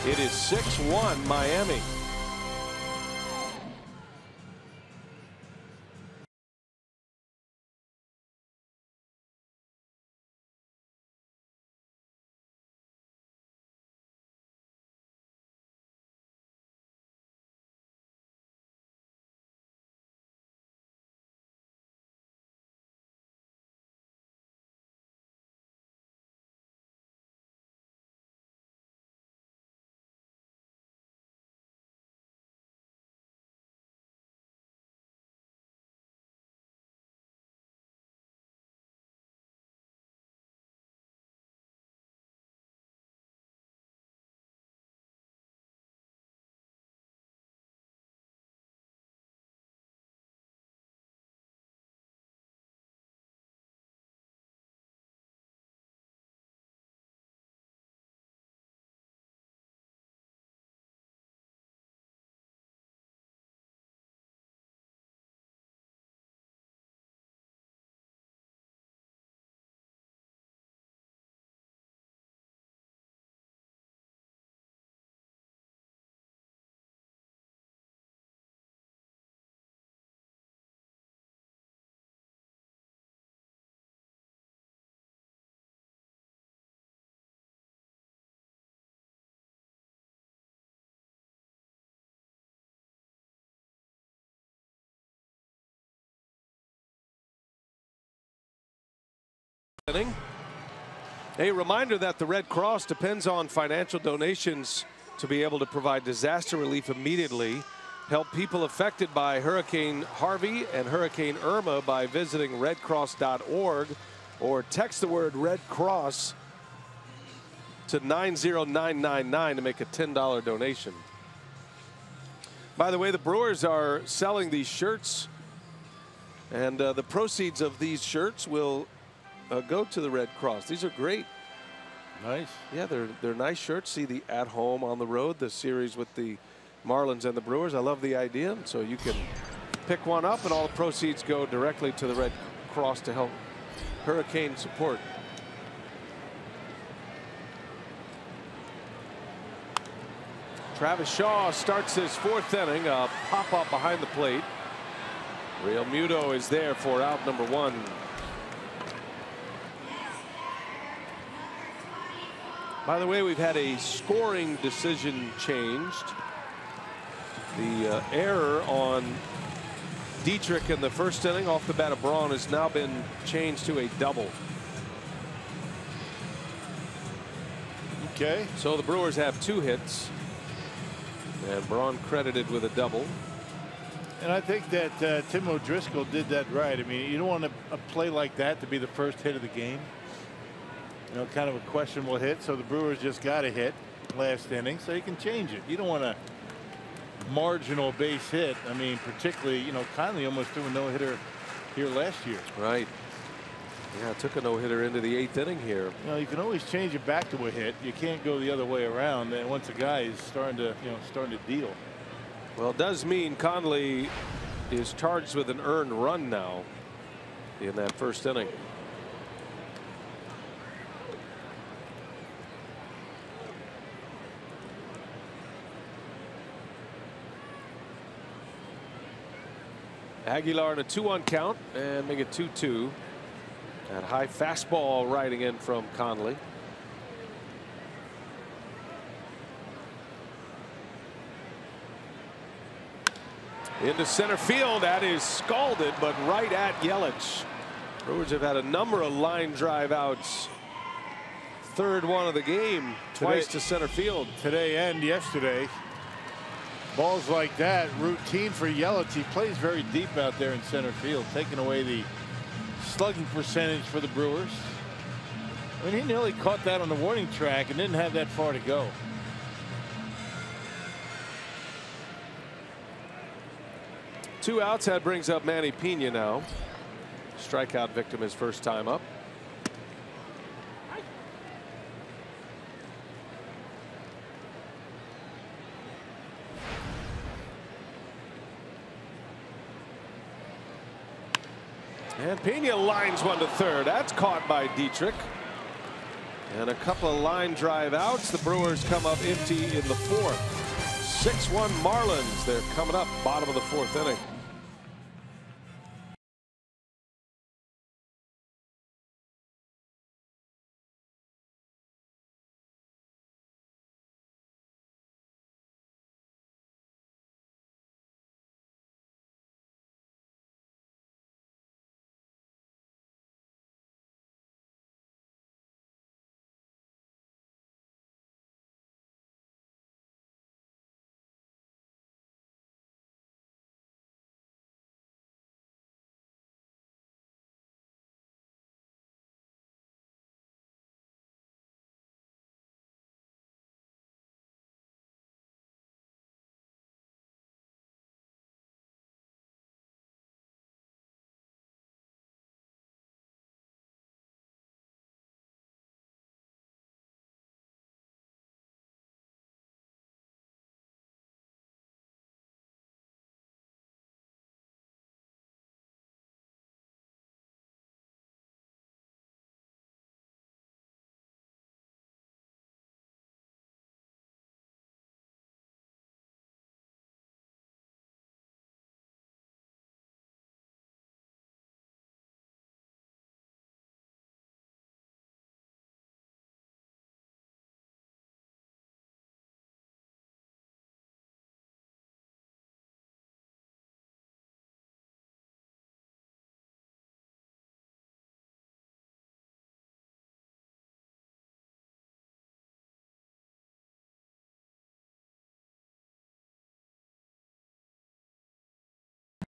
It is 6-1 Miami. A reminder that the Red Cross depends on financial donations to be able to provide disaster relief immediately. Help people affected by Hurricane Harvey and Hurricane Irma by visiting redcross.org or text the word Red Cross to 90999 to make a $10 donation. By the way, the Brewers are selling these shirts, and the proceeds of these shirts will go to the Red Cross. These are great. Nice. Yeah, they're nice shirts. See the At Home on the Road, the series with the Marlins and the Brewers. I love the idea. So you can pick one up, and all the proceeds go directly to the Red Cross to help hurricane support. Travis Shaw starts his 4th inning. A pop-up behind the plate. Real Muto is there for out number 1. By the way, we've had a scoring decision changed. The error on Dietrich in the 1st inning off the bat of Braun has now been changed to a double. Okay. So the Brewers have 2 hits. And Braun credited with a double. And I think that Tim O'Driscoll did that right. I mean, you don't want a play like that to be the first hit of the game. You know, kind of a questionable hit. So the Brewers just got a hit last inning, so you can change it. You don't want a marginal base hit. I mean, particularly, you know, Conley almost threw a no-hitter here last year. Right. Yeah, took a no-hitter into the 8th inning here. You know, you can always change it back to a hit. You can't go the other way around. And once a guy is starting to deal. Well, it does mean Conley is charged with an earned run now in that 1st inning. Aguilar in a 2-1 count and make it 2-2. That high fastball riding in from Conley. Into center field. That is scalded, but right at Yelich. Brewers have had a number of line drive outs. 3rd one of the game, twice to center field. Today and yesterday. Balls like that, routine for Yelich. He plays very deep out there in center field, taking away the slugging percentage for the Brewers. I mean, he nearly caught that on the warning track and didn't have that far to go. Two outs. That brings up Manny Pena now. Strikeout victim his first time up. And Pena lines one to third. That's caught by Dietrich. And a couple of line drive outs. The Brewers come up empty in the 4th. 6-1 Marlins. They're coming up bottom of the 4th inning.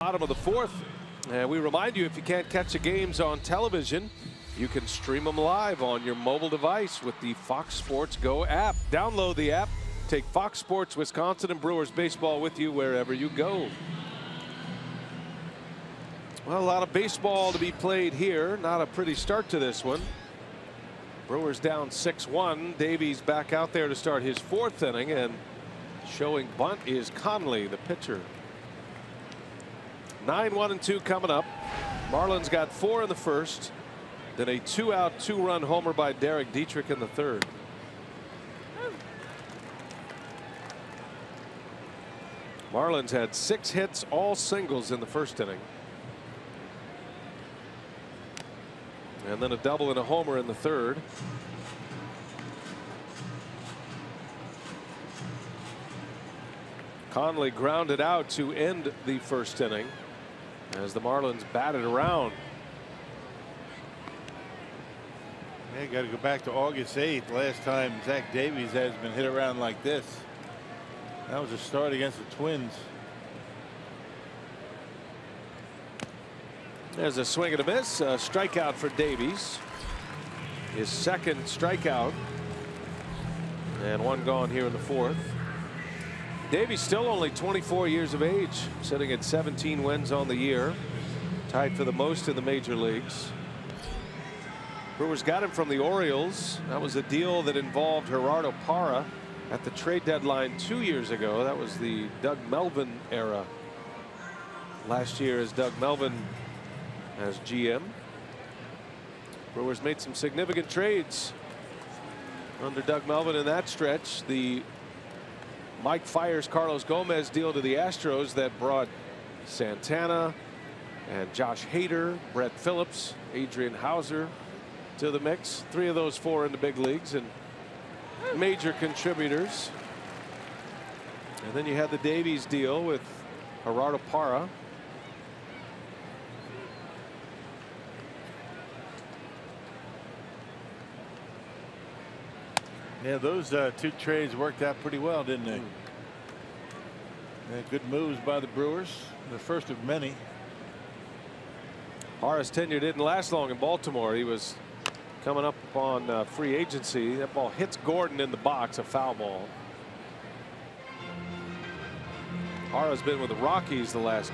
Bottom of the fourth, and we remind you, if you can't catch the games on television, you can stream them live on your mobile device with the Fox Sports Go app. Download the app, take Fox Sports Wisconsin and Brewers baseball with you wherever you go. Well, a lot of baseball to be played here. Not a pretty start to this one. Brewers down 6-1. Davies back out there to start his fourth inning, and showing bunt is Conley, the pitcher. 9-1-2 coming up. Marlins got 4 in the first, then a 2-out 2-run homer by Derek Dietrich in the third. Marlins had 6 hits, all singles in the first inning. And then a double and a homer in the third. Conley grounded out to end the first inning as the Marlins batted around. Yeah, got to go back to August 8th. Last time Zach Davies has been hit around like this. That was a start against the Twins. There's a swing and a miss, a strikeout for Davies. His second strikeout. And one gone here in the fourth. Davies still only 24 years of age, sitting at 17 wins on the year. Tied for the most in the major leagues. Brewers got him from the Orioles. That was a deal that involved Gerardo Parra at the trade deadline 2 years ago. That was the Doug Melvin era. Last year as Doug Melvin as GM. Brewers made some significant trades under Doug Melvin in that stretch. The Mike Fiers Carlos Gomez deal to the Astros that brought Santana and Josh Hader, Brett Phillips, Adrian Hauser to the mix. 3 of those 4 in the big leagues and major contributors. And then you had the Davies deal with Gerardo Parra. Yeah, those 2 trades worked out pretty well, didn't they? Yeah, good moves by the Brewers. The first of many. Parra's tenure didn't last long in Baltimore. He was coming up on free agency. That ball hits Gordon in the box, a foul ball. Parra's been with the Rockies the last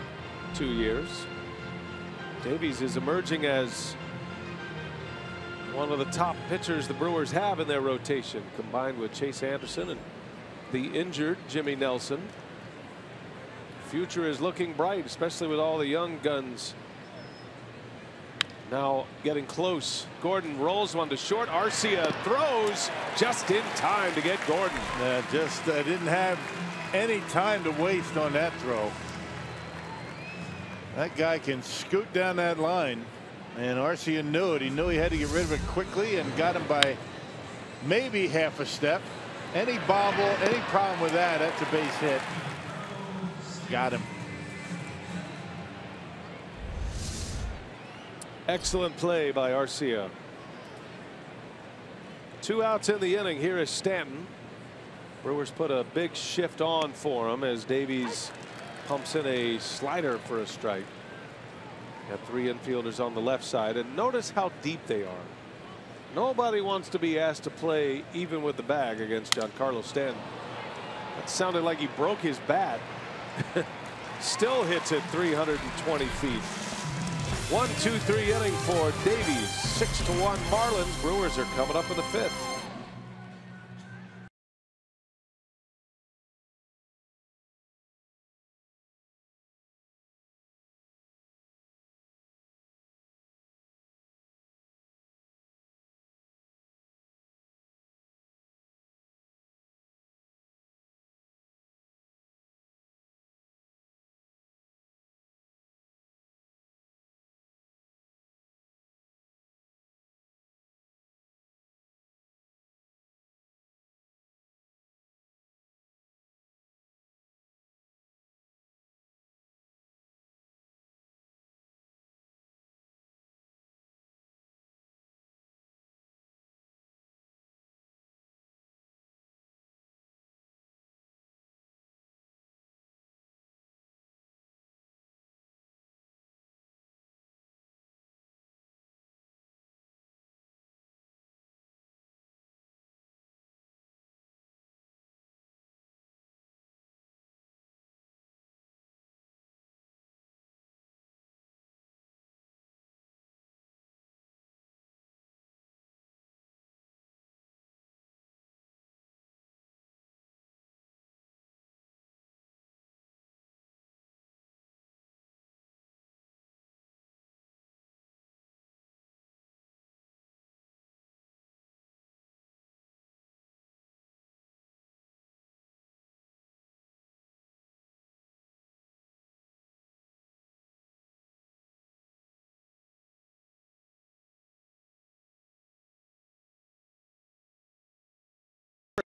2 years. Davies is emerging as one of the top pitchers the Brewers have in their rotation, combined with Chase Anderson and the injured Jimmy Nelson. Future is looking bright, especially with all the young guns now getting close. Gordon rolls one to short. Arcia throws just in time to get Gordon. Just didn't have any time to waste on that throw. That guy can scoot down that line. And Arcia knew it. He knew he had to get rid of it quickly and got him by maybe half a step. Any bobble, any problem with that, that's a base hit. Got him. Excellent play by Arcia. 2 outs in the inning. Here is Stanton. Brewers put a big shift on for him as Davies pumps in a slider for a strike. Got 3 infielders on the left side, and notice how deep they are. Nobody wants to be asked to play even with the bag against Giancarlo Stanton. That sounded like he broke his bat. Still hits it 320 feet. 1-2-3 inning for Davies. 6-1 Marlins. Brewers are coming up in the 5th.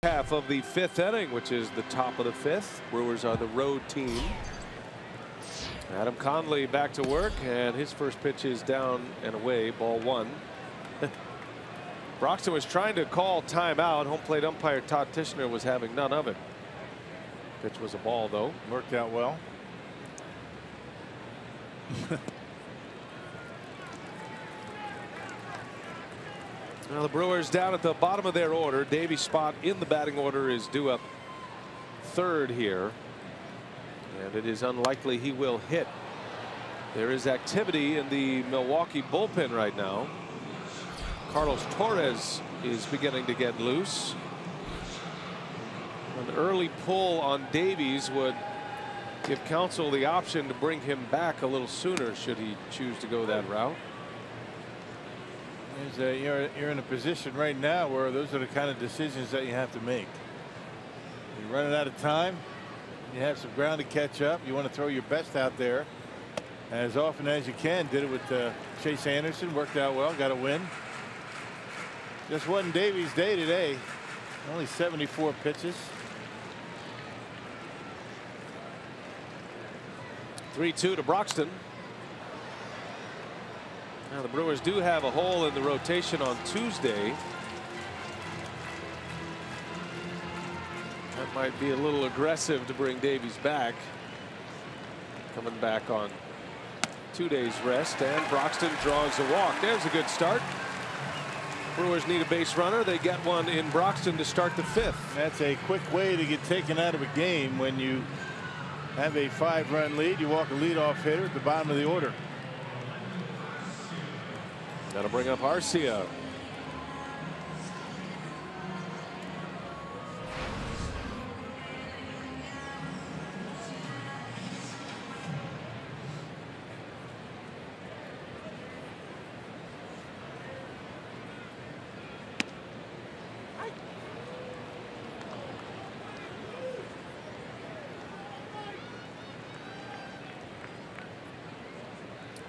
Half of the 5th inning, which is the top of the 5th. Brewers are the road team. Adam Conley back to work, and his first pitch is down and away, ball 1. Broxton was trying to call timeout. Home plate umpire Todd Tishner was having none of it. Pitch was a ball, though. Worked out well. Now the Brewers down at the bottom of their order. Davy's spot in the batting order is due up 3rd here, and it is unlikely he will hit. There is activity in the Milwaukee bullpen right now. Carlos Torres is beginning to get loose. An early pull on Davies would give Counsell the option to bring him back a little sooner should he choose to go that route. You're in a position right now where those are the kind of decisions that you have to make. You're running out of time. You have some ground to catch up. You want to throw your best out there as often as you can. Did it with Chase Anderson. Worked out well. Got a win. Just wasn't Davies' day today. Only 74 pitches. 3-2 to Broxton. Now the Brewers do have a hole in the rotation on Tuesday. That might be a little aggressive to bring Davies back. Coming back on 2 days rest, and Broxton draws a walk. There's a good start. Brewers need a base runner. They get one in Broxton to start the 5th. That's a quick way to get taken out of a game when you have a 5-run lead. You walk a leadoff hitter at the bottom of the order. That'll bring up Arcia.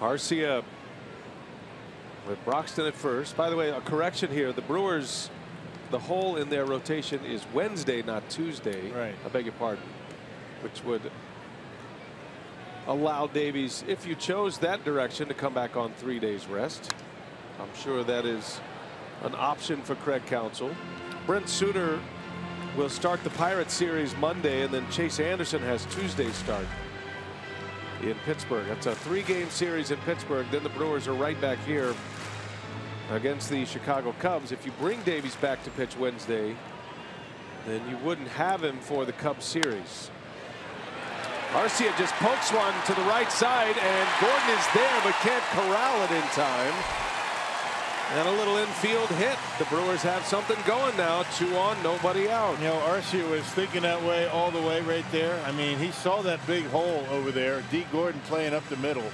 Arcia with Broxton at first. By the way, a correction here. The Brewers, the hole in their rotation is Wednesday, not Tuesday. Right. I beg your pardon. Which would allow Davies, if you chose that direction, to come back on 3 days rest. I'm sure that is an option for Craig Counsell. Brent Suter will start the Pirates series Monday, and then Chase Anderson has Tuesday's start in Pittsburgh. That's a 3-game series in Pittsburgh. Then the Brewers are right back here against the Chicago Cubs. If you bring Davies back to pitch Wednesday, then you wouldn't have him for the Cubs series. Arcia just pokes one to the right side, and Gordon is there but can't corral it in time. And a little infield hit. The Brewers have something going now. 2 on, nobody out. You know, Arcia was thinking that way all the way right there. I mean, he saw that big hole over there. D. Gordon playing up the middle.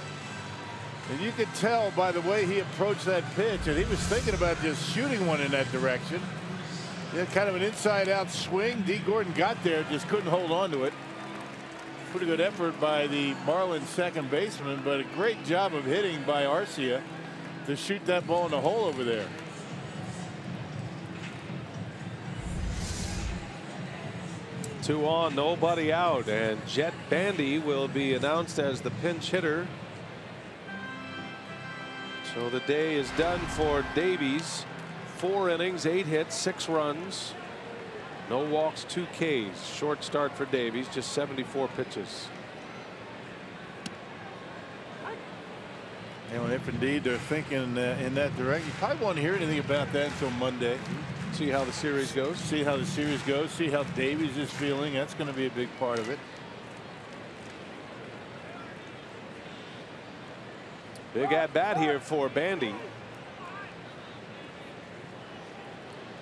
And you could tell by the way he approached that pitch that he was thinking about just shooting one in that direction. He had kind of an inside-out swing. D. Gordon got there, just couldn't hold on to it. Pretty good effort by the Marlins second baseman, but a great job of hitting by Arcia to shoot that ball in the hole over there. Two on, nobody out, and Jet Bandy will be announced as the pinch hitter. So the day is done for Davies. 4 innings, 8 hits, 6 runs, no walks, 2 Ks. Short start for Davies, just 74 pitches. And if indeed they're thinking in that direction, you probably won't hear anything about that until Monday. See how the series goes. See how the series goes. See how Davies is feeling. That's going to be a big part of it. Big at bat here for Bandy.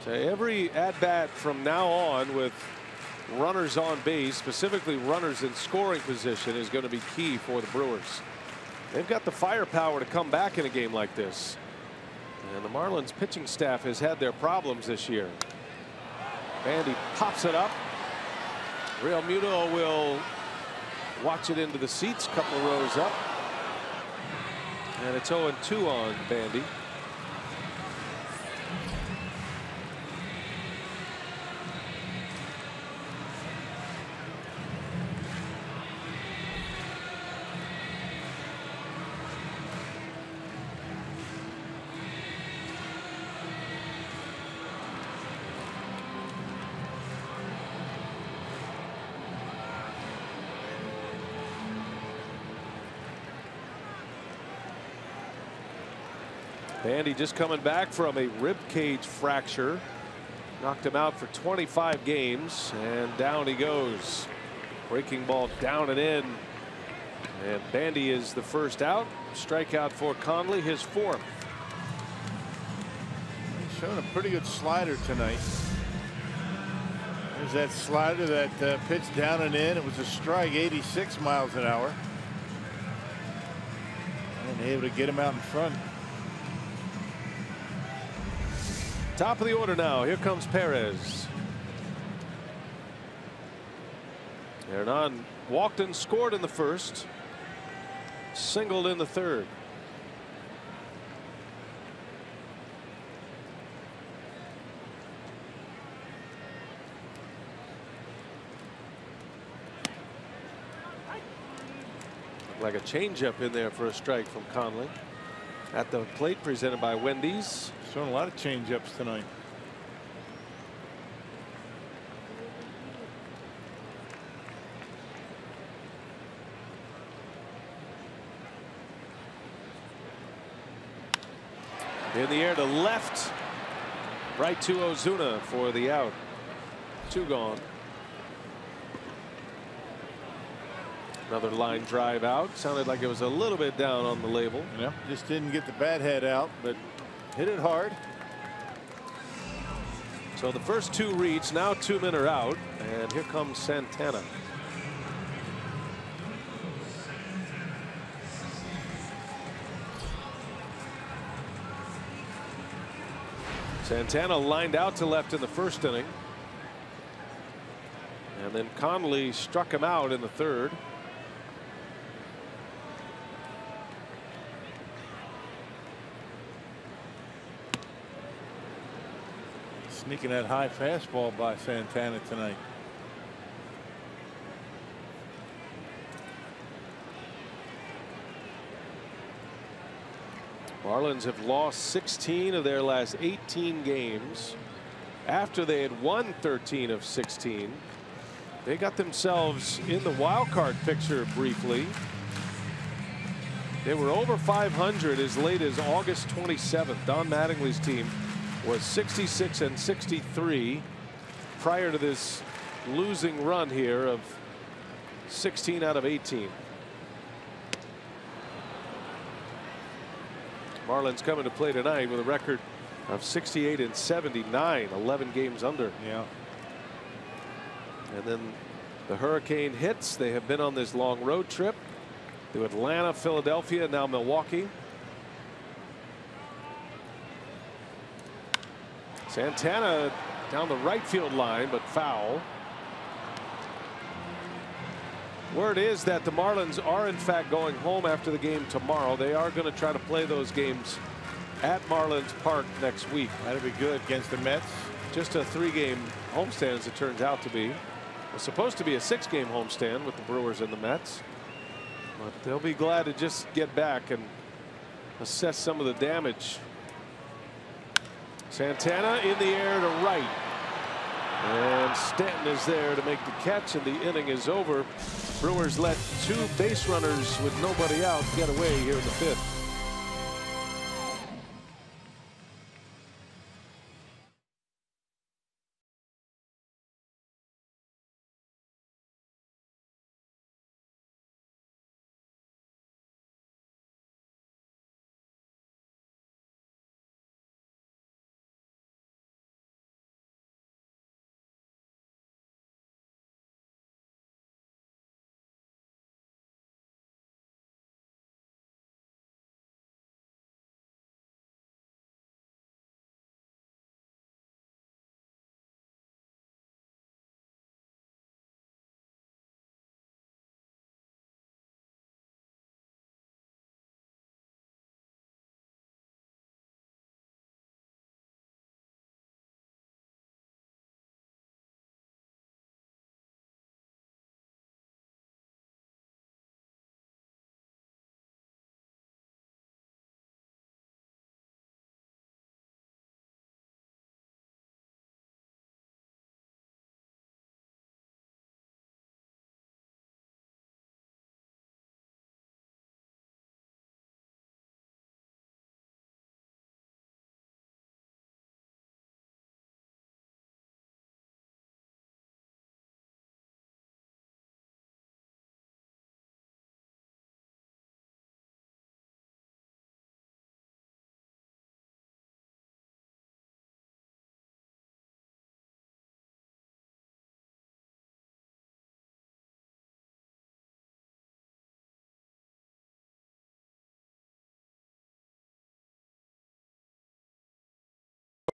So every at bat from now on with runners on base, specifically runners in scoring position, is going to be key for the Brewers. They've got the firepower to come back in a game like this. And the Marlins pitching staff has had their problems this year. Bandy pops it up. Real Muto will watch it into the seats, couple of rows up. And it's 0-2 on Bandy. Bandy just coming back from a rib cage fracture. Knocked him out for 25 games, and down he goes. Breaking ball down and in. And Bandy is the first out. Strikeout for Conley, his 4th. He's showing a pretty good slider tonight. There's that slider that pitched down and in. It was a strike, 86 miles an hour. And able to get him out in front. Top of the order now. Here comes Perez. Hernan walked and scored in the first. Singled in the third. Like a changeup in there for a strike from Conley. At the plate, presented by Wendy's. Showing a lot of changeups tonight. In the air to left. Right to Ozuna for the out. 2 gone. Another line drive out. Sounded like it was a little bit down on the label. Yeah, just didn't get the bat head out, but hit it hard. So the first 2 reads. Now 2 men are out, and here comes Santana. Santana lined out to left in the first inning, and then Conley struck him out in the third. Sneaking that high fastball by Santana tonight. Marlins have lost 16 of their last 18 games. After they had won 13 of 16, they got themselves in the wild card picture briefly. They were over 500 as late as August 27th. Don Mattingly's team was 66 and 63 prior to this losing run here of 16 out of 18. Marlins coming to play tonight with a record of 68 and 79, 11 games under. Yeah. And then the hurricane hits. They have been on this long road trip to Atlanta, Philadelphia, now Milwaukee. Santana down the right field line, but foul. Word is that the Marlins are in fact going home after the game tomorrow. They are going to try to play those games at Marlins Park next week. That'd be good against the Mets. Just a 3-game homestand, as it turns out to be. It was supposed to be a 6-game homestand with the Brewers and the Mets, but they'll be glad to just get back and assess some of the damage. Santana in the air to right, and Stanton is there to make the catch, and the inning is over. Brewers let 2 base runners with nobody out get away here in the 5th.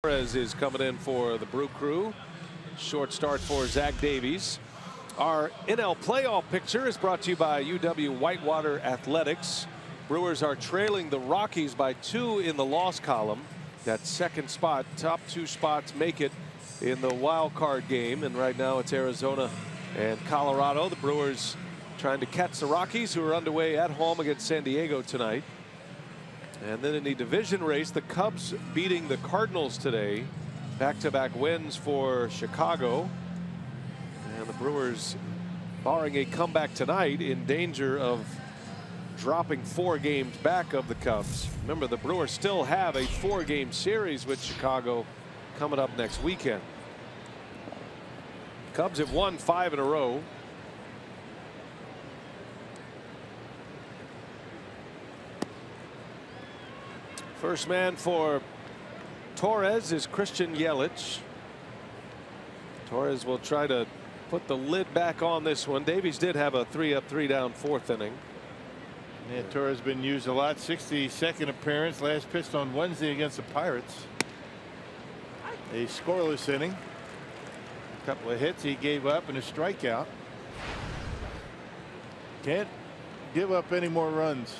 Torres is coming in for the Brew Crew. Short start for Zach Davies. Our NL playoff picture is brought to you by UW Whitewater Athletics. Brewers are trailing the Rockies by 2 in the loss column. That second spot, top 2 spots make it in the wild card game, and right now it's Arizona and Colorado. The Brewers trying to catch the Rockies, who are underway at home against San Diego tonight. And then in the division race, the Cubs beating the Cardinals today. Back-to-back wins for Chicago. And the Brewers, barring a comeback tonight, in danger of dropping 4 games back of the Cubs. Remember, the Brewers still have a 4-game series with Chicago coming up next weekend. Cubs have won 5 in a row. First man for Torres is Christian Yelich. Torres will try to put the lid back on this one. Davies did have a 3-up, 3-down 4th inning. Yeah, Torres been used a lot. 62nd appearance, last pitched on Wednesday against the Pirates. A scoreless inning. A couple of hits he gave up and a strikeout. Can't give up any more runs.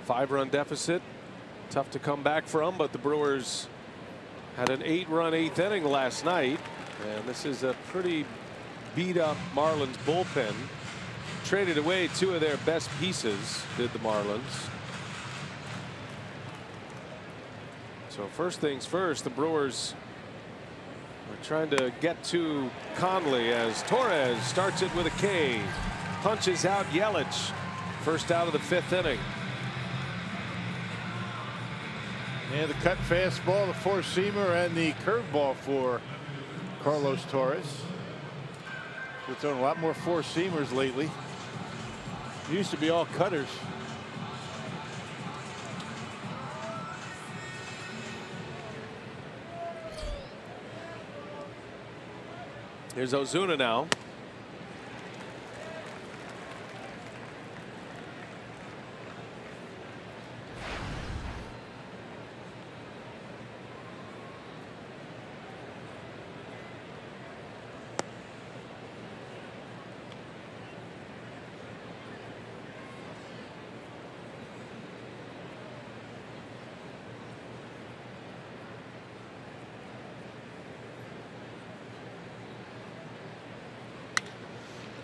5-run deficit. Tough to come back from, but the Brewers had an 8-run 8th inning last night, and this is a pretty beat up Marlins bullpen. Traded away 2 of their best pieces, did the Marlins. So first things first, the Brewers are trying to get to Conley as Torres starts it with a K. Punches out Yelich. First out of the 5th inning. Yeah, the cut fastball, the 4-seamer, and the curveball for Carlos Torres. We're throwing a lot more 4-seamers lately. It used to be all cutters. Here's Ozuna now.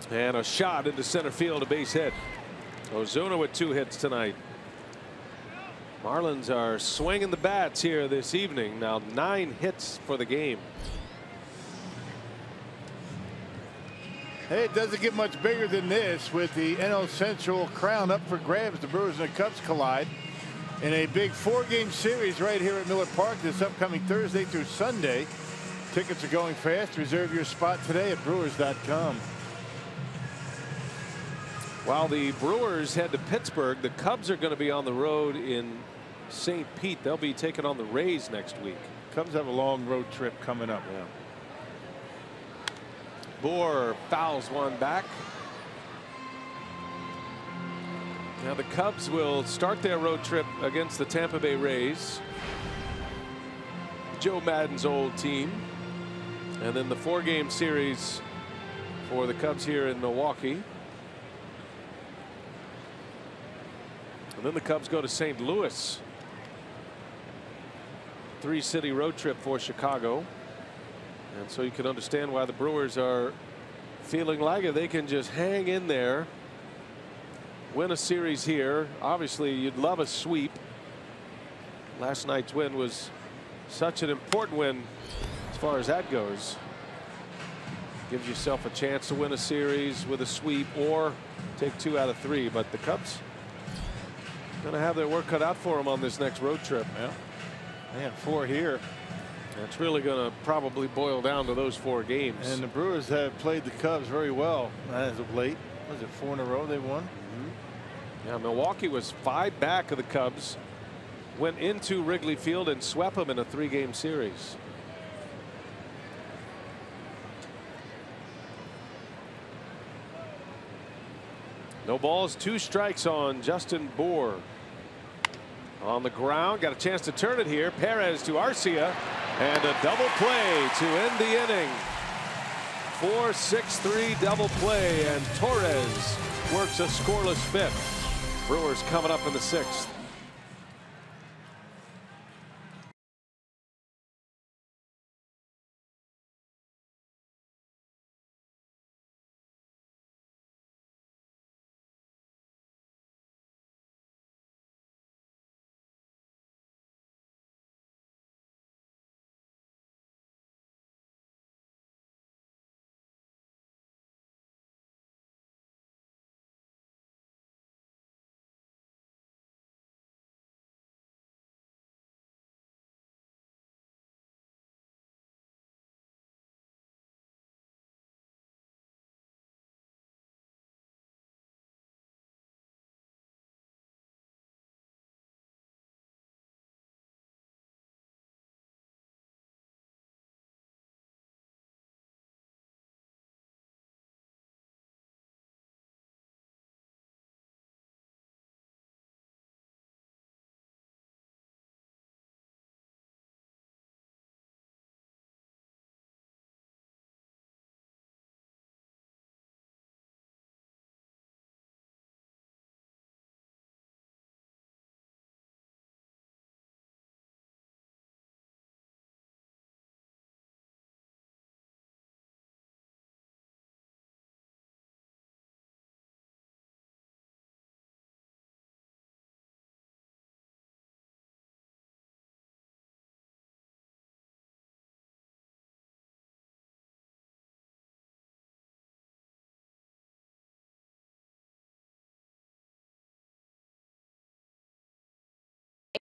And a shot into center field, a base hit. Ozuna with 2 hits tonight. Marlins are swinging the bats here this evening. Now 9 hits for the game. Hey, it doesn't get much bigger than this with the NL Central crown up for grabs. The Brewers and the Cubs collide in a big 4-game series right here at Miller Park this upcoming Thursday through Sunday. Tickets are going fast. Reserve your spot today at Brewers.com. While the Brewers head to Pittsburgh, the Cubs are going to be on the road in St. Pete. They'll be taking on the Rays next week. Cubs have a long road trip coming up. Yeah. Bohr fouls one back. Now the Cubs will start their road trip against the Tampa Bay Rays, Joe Madden's old team, and then the 4-game series for the Cubs here in Milwaukee. And then the Cubs go to St. Louis. 3-city road trip for Chicago. And so you can understand why the Brewers are feeling like if they can just hang in there, win a series here. Obviously, you'd love a sweep. Last night's win was such an important win as far as that goes. Gives yourself a chance to win a series with a sweep or take 2 out of 3. But the Cubs going to have their work cut out for them on this next road trip. Yeah. They had 4 here. It's really going to probably boil down to those 4 games. And the Brewers have played the Cubs very well as of late. Was it 4 in a row they won? Mm-hmm. Yeah, Milwaukee was 5 back of the Cubs. Went into Wrigley Field and swept them in a 3-game series. No balls, 2 strikes on Justin Bohr. On the ground, got a chance to turn it here. Perez to Arcia, and a double play to end the inning. 4-6-3 double play, and Torres works a scoreless fifth. Brewers coming up in the 6th.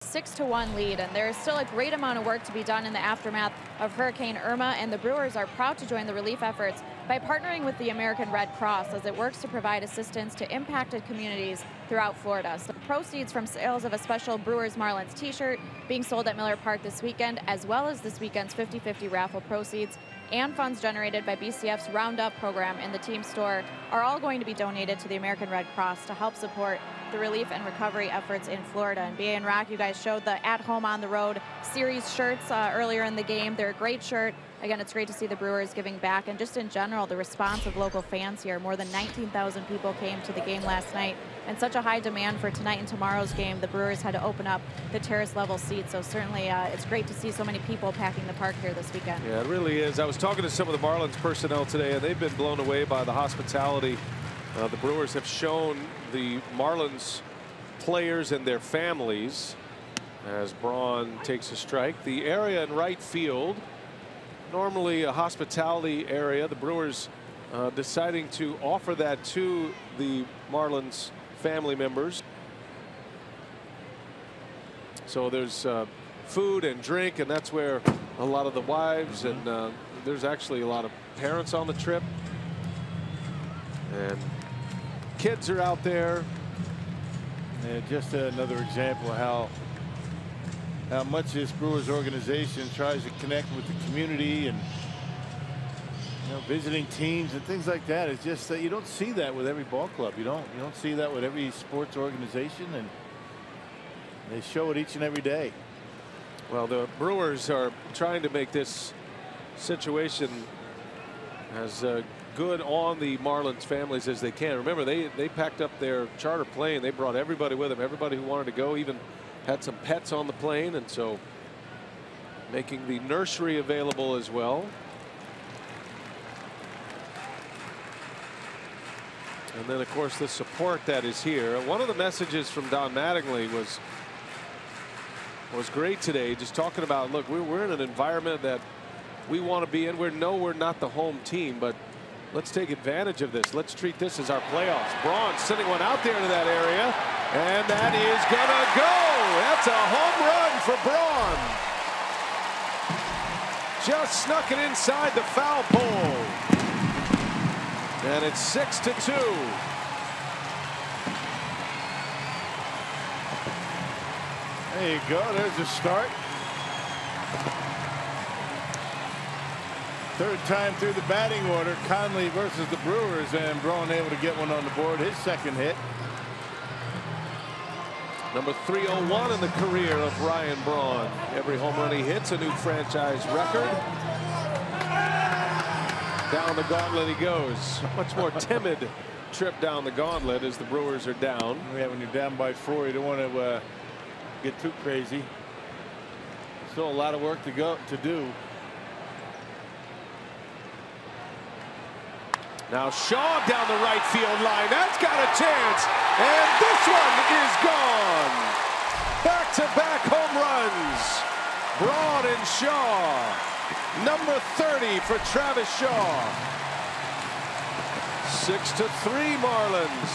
A 6-1 lead, and there is still a great amount of work to be done in the aftermath of Hurricane Irma, and the Brewers are proud to join the relief efforts by partnering with the American Red Cross as it works to provide assistance to impacted communities throughout Florida. So proceeds from sales of a special Brewers Marlins t-shirt being sold at Miller Park this weekend, as well as this weekend's 50-50 raffle proceeds and funds generated by BCF's Roundup program in the team store are all going to be donated to the American Red Cross to help support the relief and recovery efforts in Florida. And BA and Rock, you guys showed the At Home on the Road series shirts earlier in the game. They're a great shirt. Again, it's great to see the Brewers giving back, and just in general, the response of local fans here. More than 19,000 people came to the game last night, and such a high demand for tonight and tomorrow's game. The Brewers had to open up the terrace level seats, so certainly it's great to see so many people packing the park here this weekend. Yeah, it really is. I was talking to some of the Marlins personnel today, and they've been blown away by the hospitality the Brewers have shown the Marlins players and their families. As Braun takes a strike, the area in right field, normally a hospitality area, the Brewers deciding to offer that to the Marlins family members. So there's food and drink, and that's where a lot of the wives and there's actually a lot of parents on the trip, and kids are out there. And just another example of how much this Brewers organization tries to connect with the community, and visiting teams and things like that. It's just that you don't see that with every ball club. You don't see that with every sports organization, and they show it each and every day. Well, the Brewers are trying to make this situation as good on the Marlins families as they can. Remember, they packed up their charter plane. They brought everybody with them, everybody who wanted to go, even had some pets on the plane, and so making the nursery available as well. And then, of course, the support that is here. One of the messages from Don Mattingly was great today, just talking about, look, we're in an environment that we want to be in. We're not the home team, but let's take advantage of this. Let's treat this as our playoffs. Braun sending one out there to that area, and that is gonna go. That's a home run for Braun. Just snuck it inside the foul pole, and it's 6-2. There you go. There's the start. Third time through the batting order, Conley versus the Brewers, and Braun able to get one on the board, his second hit. Number 301 in the career of Ryan Braun. Every home run he hits, a new franchise record. Down the gauntlet he goes. Much more timid trip down the gauntlet as the Brewers are down. Yeah, when you're down by 4, you don't want to get too crazy. Still a lot of work to do. Now Shaw down the right field line. That's got a chance. And this one is gone. Back-to-back home runs. Braun and Shaw. Number 30 for Travis Shaw. 6-3 Marlins.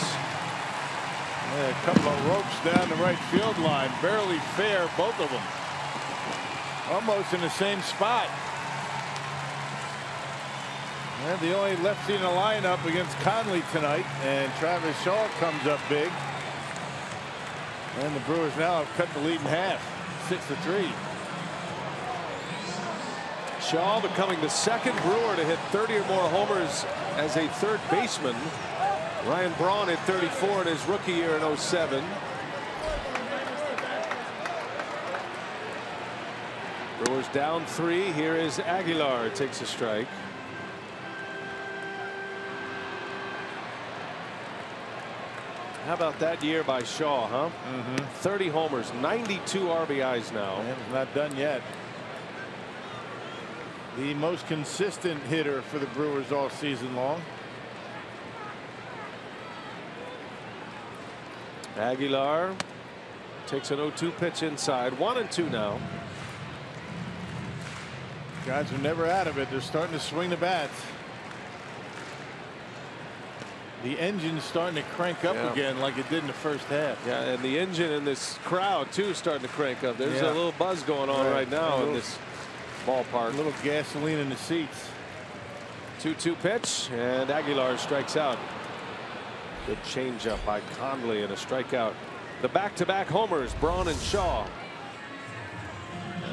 Yeah, a couple of ropes down the right field line. Barely fair, both of them. Almost in the same spot. And the only lefty in the lineup against Conley tonight, and Travis Shaw comes up big. And the Brewers now have cut the lead in half, 6-3. Shaw becoming the second Brewer to hit 30 or more homers as a third baseman. Ryan Braun hit 34 in his rookie year in 07. Brewers down 3. Here is Aguilar. Takes a strike. How about that year by Shaw, huh? 30 homers, 92 RBIs now. And it's not done yet. The most consistent hitter for the Brewers all season long. Aguilar takes an 0-2 pitch inside. 1-2 now. Guys are never out of it. They're starting to swing the bats. The engine's starting to crank up again like it did in the first half. Yeah, and the engine in this crowd too is starting to crank up. There's a little buzz going on right now in this ballpark. A little gasoline in the seats. 2-2 pitch, and Aguilar strikes out. Good changeup by Conley and a strikeout. The back-to-back homers, Braun and Shaw.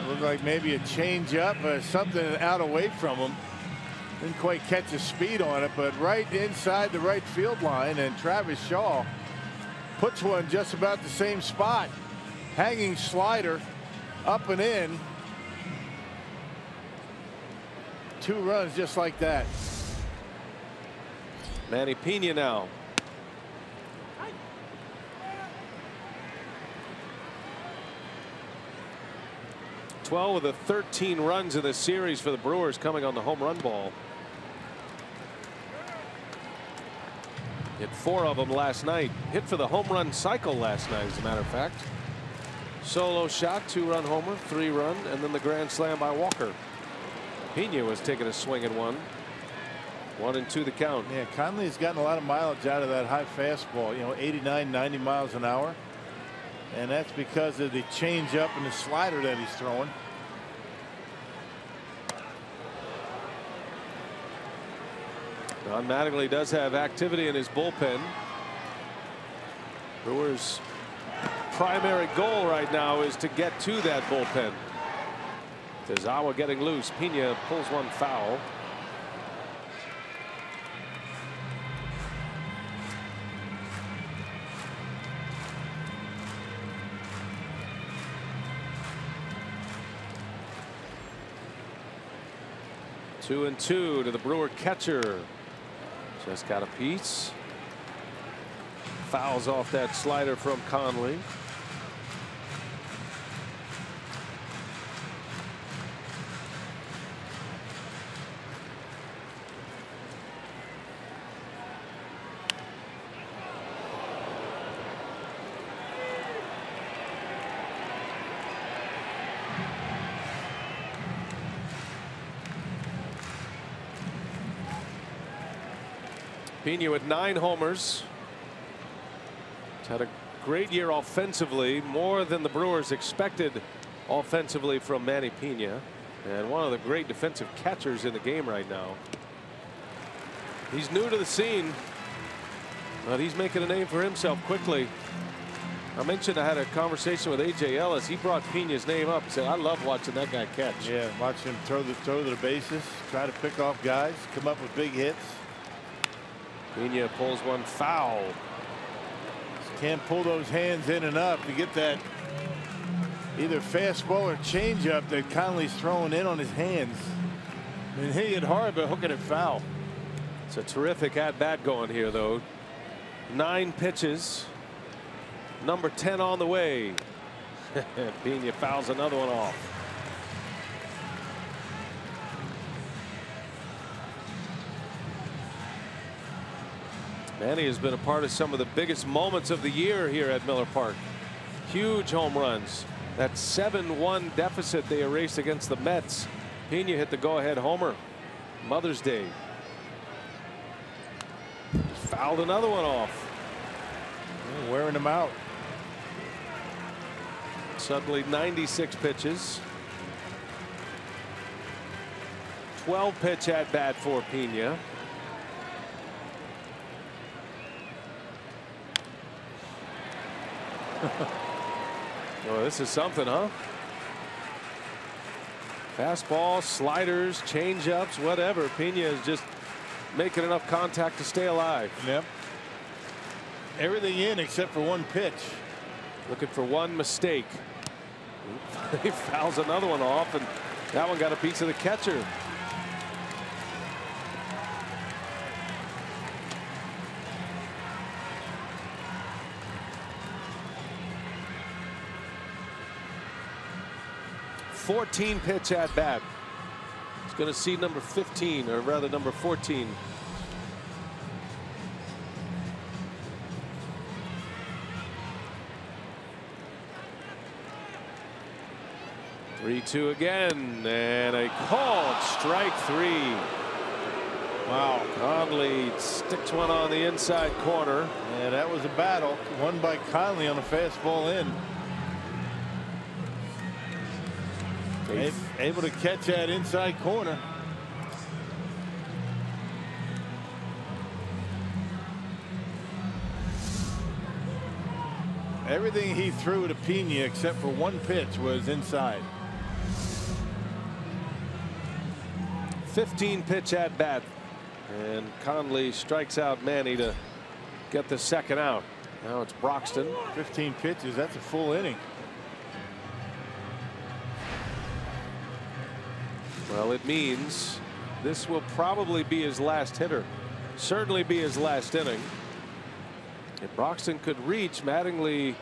Looked like maybe a changeup or something out away from him. Didn't quite catch the speed on it, but right inside the right field line, and Travis Shaw puts one just about the same spot. Hanging slider up and in. 2 runs just like that. Manny Pena now. Twelve of the 13 runs in the series for the Brewers coming on the home run ball. Hit 4 of them last night. Hit for the home run cycle last night, as a matter of fact. Solo shot, 2-run homer, 3-run, and then the grand slam by Walker. Pena was taking a swing at one. 1-2 the count. Yeah, Conley's gotten a lot of mileage out of that high fastball. You know, 89, 90 miles an hour. And that's because of the changeup and the slider that he's throwing. Don Mattingly does have activity in his bullpen. Brewers' primary goal right now is to get to that bullpen. Tazawa getting loose. Pena pulls one foul. Two and 2 to the Brewer catcher. Just got a piece. Fouls off that slider from Conley. Pena with 9 homers. He's had a great year offensively, more than the Brewers expected offensively from Manny Pena, and one of the great defensive catchers in the game right now. He's new to the scene, but he's making a name for himself quickly. I mentioned I had a conversation with A.J. Ellis. He brought Pena's name up and said, I love watching that guy catch. Yeah, watch him throw to the bases, try to pick off guys, come up with big hits. Pena pulls one foul. Can't pull those hands in enough to get that either fastball or changeup that Conley's throwing in on his hands. I mean, hitting it hard, but hooking it foul. It's a terrific at-bat going here, though. 9 pitches. Number 10 on the way. Pena fouls another one off. Manny has been a part of some of the biggest moments of the year here at Miller Park. Huge home runs. That 7-1 deficit they erased against the Mets. Pena hit the go-ahead homer. Mother's Day. Just fouled another one off. Wearing them out. Suddenly 96 pitches. 12 pitch at bat for Pena. Oh, this is something, huh? Fastball, sliders, changeups, whatever. Pena is just making enough contact to stay alive. Yep. Everything in except for one pitch. Looking for one mistake. He fouls another one off, and that one got a piece of the catcher. .14 pitch at bat. It's going to see number 15, or rather number 14. Three-two again, and a called strike 3. Wow. Conley sticks one on the inside corner. Yeah, that was a battle won by Conley on a fastball in. Able to catch that inside corner. Everything he threw to Pena except for one pitch was inside. 15 pitch at bat, and Conley strikes out Manny to get the second out. Now it's Broxton. 15 pitches, that's a full inning. Well, it means this will probably be his last hitter. Certainly be his last inning. If Broxton could reach, Mattingly,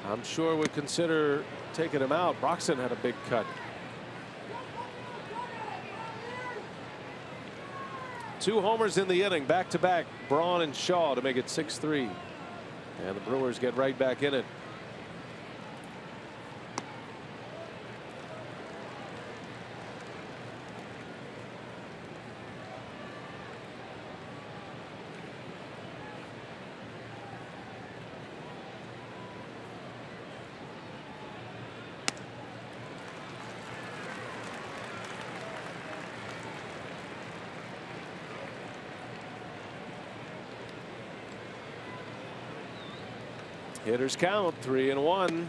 I'm sure, would consider taking him out. Broxton had a big cut. 2 homers in the inning, back-to-back, Braun and Shaw, to make it 6-3. And the Brewers get right back in it. Hitters count 3-1.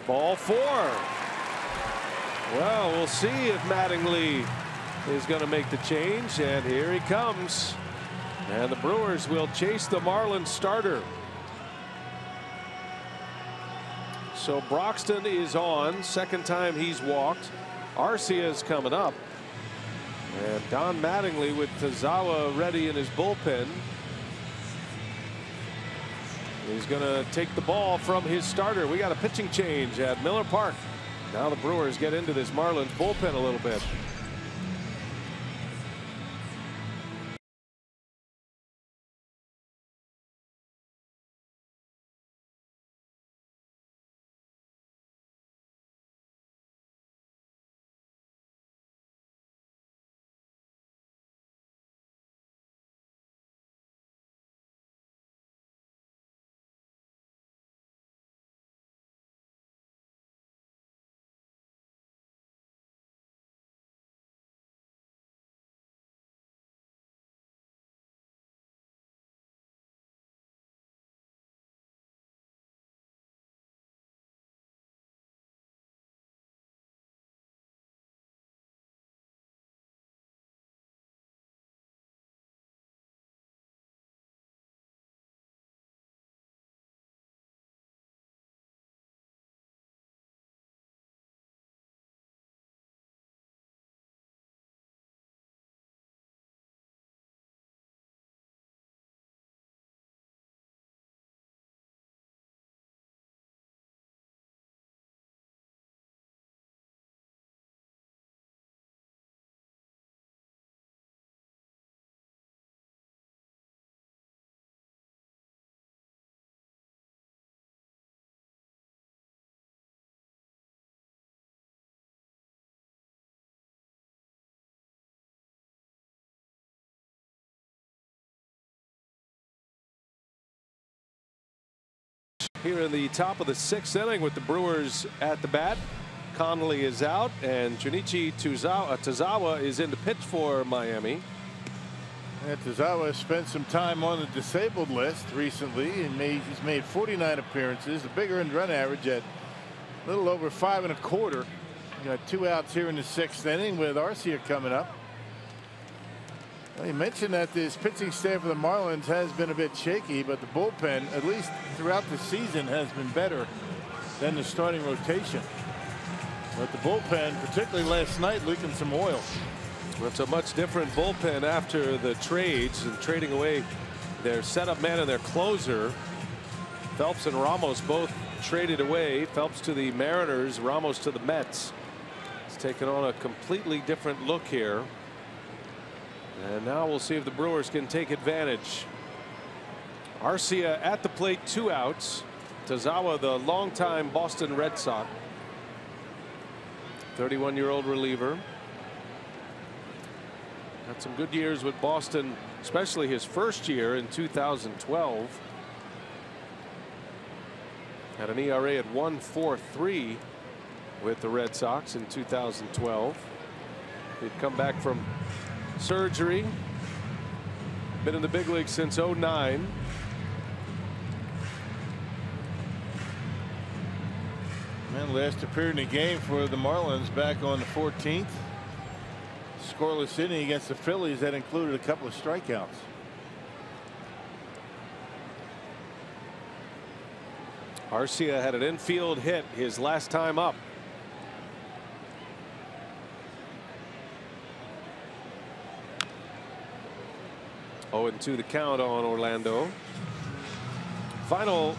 Ball 4. Well, we'll see if Mattingly is going to make the change, and here he comes. And the Brewers will chase the Marlins starter. So Broxton is on. Second time he's walked. Arcia is coming up. And Don Mattingly with Tazawa ready in his bullpen. He's going to take the ball from his starter. We got a pitching change at Miller Park. Now the Brewers get into this Marlins bullpen a little bit. Here in the top of the 6th inning with the Brewers at the bat. Connolly is out and Junichi Tozawa is in to pitch for Miami. And Tozawa spent some time on the disabled list recently and he's made 49 appearances, a big earned run average at a little over 5 1/4. Got 2 outs here in the 6th inning with Arcia coming up. Well, you mentioned that this pitching staff of the Marlins has been a bit shaky, but the bullpen, at least throughout the season, has been better than the starting rotation. But the bullpen, particularly last night, leaking some oil. It's a much different bullpen after the trades and trading away their setup man and their closer. Phelps and Ramos both traded away. Phelps to the Mariners, Ramos to the Mets. It's taken on a completely different look here. And now we'll see if the Brewers can take advantage. Arcia at the plate, 2 outs. Tozawa, the longtime Boston Red Sox, 31-year-old reliever. Had some good years with Boston, especially his first year in 2012. Had an ERA at 1.43 with the Red Sox in 2012. He'd come back from surgery. Been in the big league since 2009. And last appeared in a game for the Marlins back on the 14th. Scoreless inning against the Phillies that included a couple of strikeouts. Arcia had an infield hit his last time up. Oh, 2 the count on Orlando. Final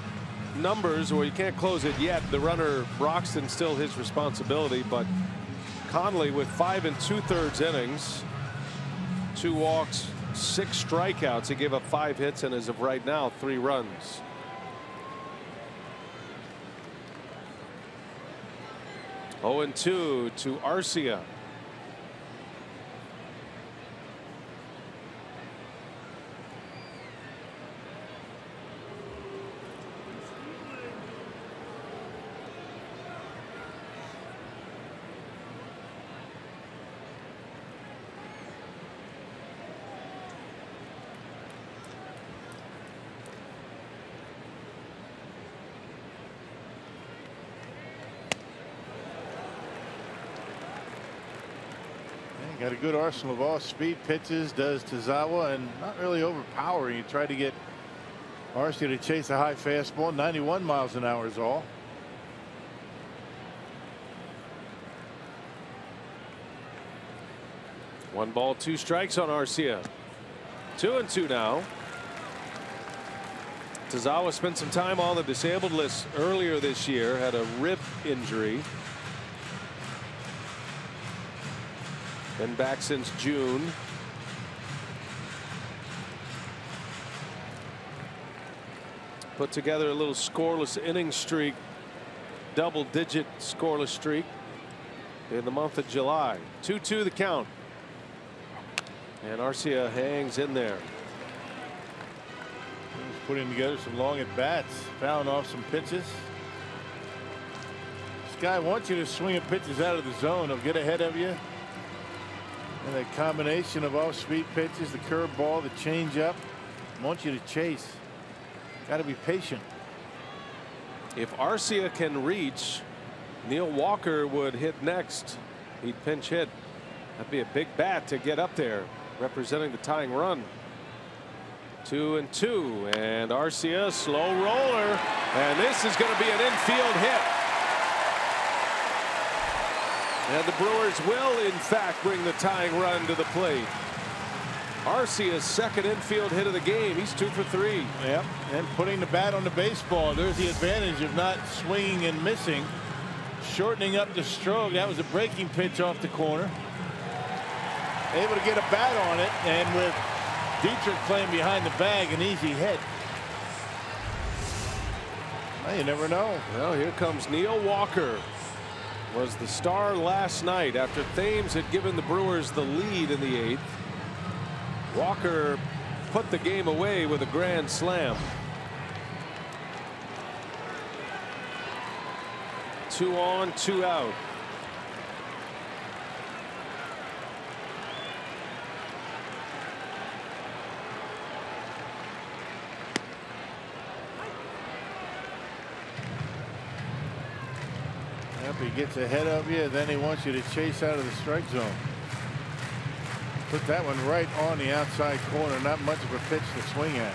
numbers, or you can't close it yet. The runner Broxton still his responsibility, but Connolly with 5 2/3 innings, 2 walks, 6 strikeouts. He gave up 5 hits and as of right now 3 runs. Oh, 2 to Arcia. Got a good arsenal of off-speed pitches, does Tozawa, and not really overpowering. He tried to get Arcia to chase a high fastball. 91 miles an hour is all. One ball, 2 strikes on Arcia. 2-2 now. Tozawa spent some time on the disabled list earlier this year, had a rib injury. Been back since June. Put together a little scoreless inning streak, double-digit scoreless streak in the month of July. 2-2 the count. And Arcia hangs in there. He's putting together some long at-bats, fouling off some pitches. This guy wants you to swing at pitches out of the zone. He'll get ahead of you. And that combination of off-speed pitches, the curveball, the changeup, wants you to chase. Got to be patient. If Arcia can reach, Neil Walker would hit next. He'd pinch hit. That'd be a big bat to get up there, representing the tying run. 2-2, and Arcia, slow roller, and this is going to be an infield hit. And the Brewers will, in fact, bring the tying run to the plate. Arcia's second infield hit of the game. He's 2 for 3. Yep, and putting the bat on the baseball. There's the advantage of not swinging and missing. Shortening up the stroke. That was a breaking pitch off the corner. Able to get a bat on it, and with Dietrich playing behind the bag, an easy hit. Well, you never know. Well, here comes Neil Walker. Was the star last night after Thames had given the Brewers the lead in the 8th. Walker put the game away with a grand slam. 2 on, 2 out. He gets ahead of you, then he wants you to chase out of the strike zone. Put that one right on the outside corner. Not much of a pitch to swing at.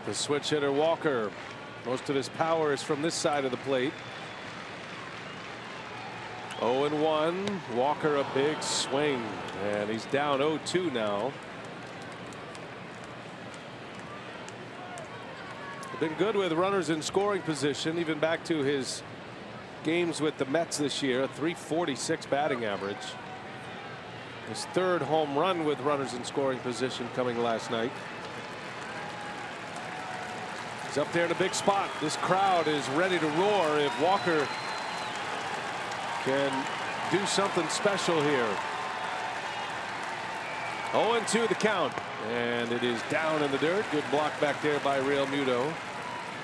The switch hitter Walker. Most of his power is from this side of the plate. 0-1. Walker a big swing, and he's down 0-2 now. Been good with runners in scoring position, even back to his games with the Mets this year. A .346 batting average. His 3rd home run with runners in scoring position coming last night. He's up there in a big spot. This crowd is ready to roar if Walker can do something special here. 0-2 the count, and it is down in the dirt. Good block back there by Real Muto.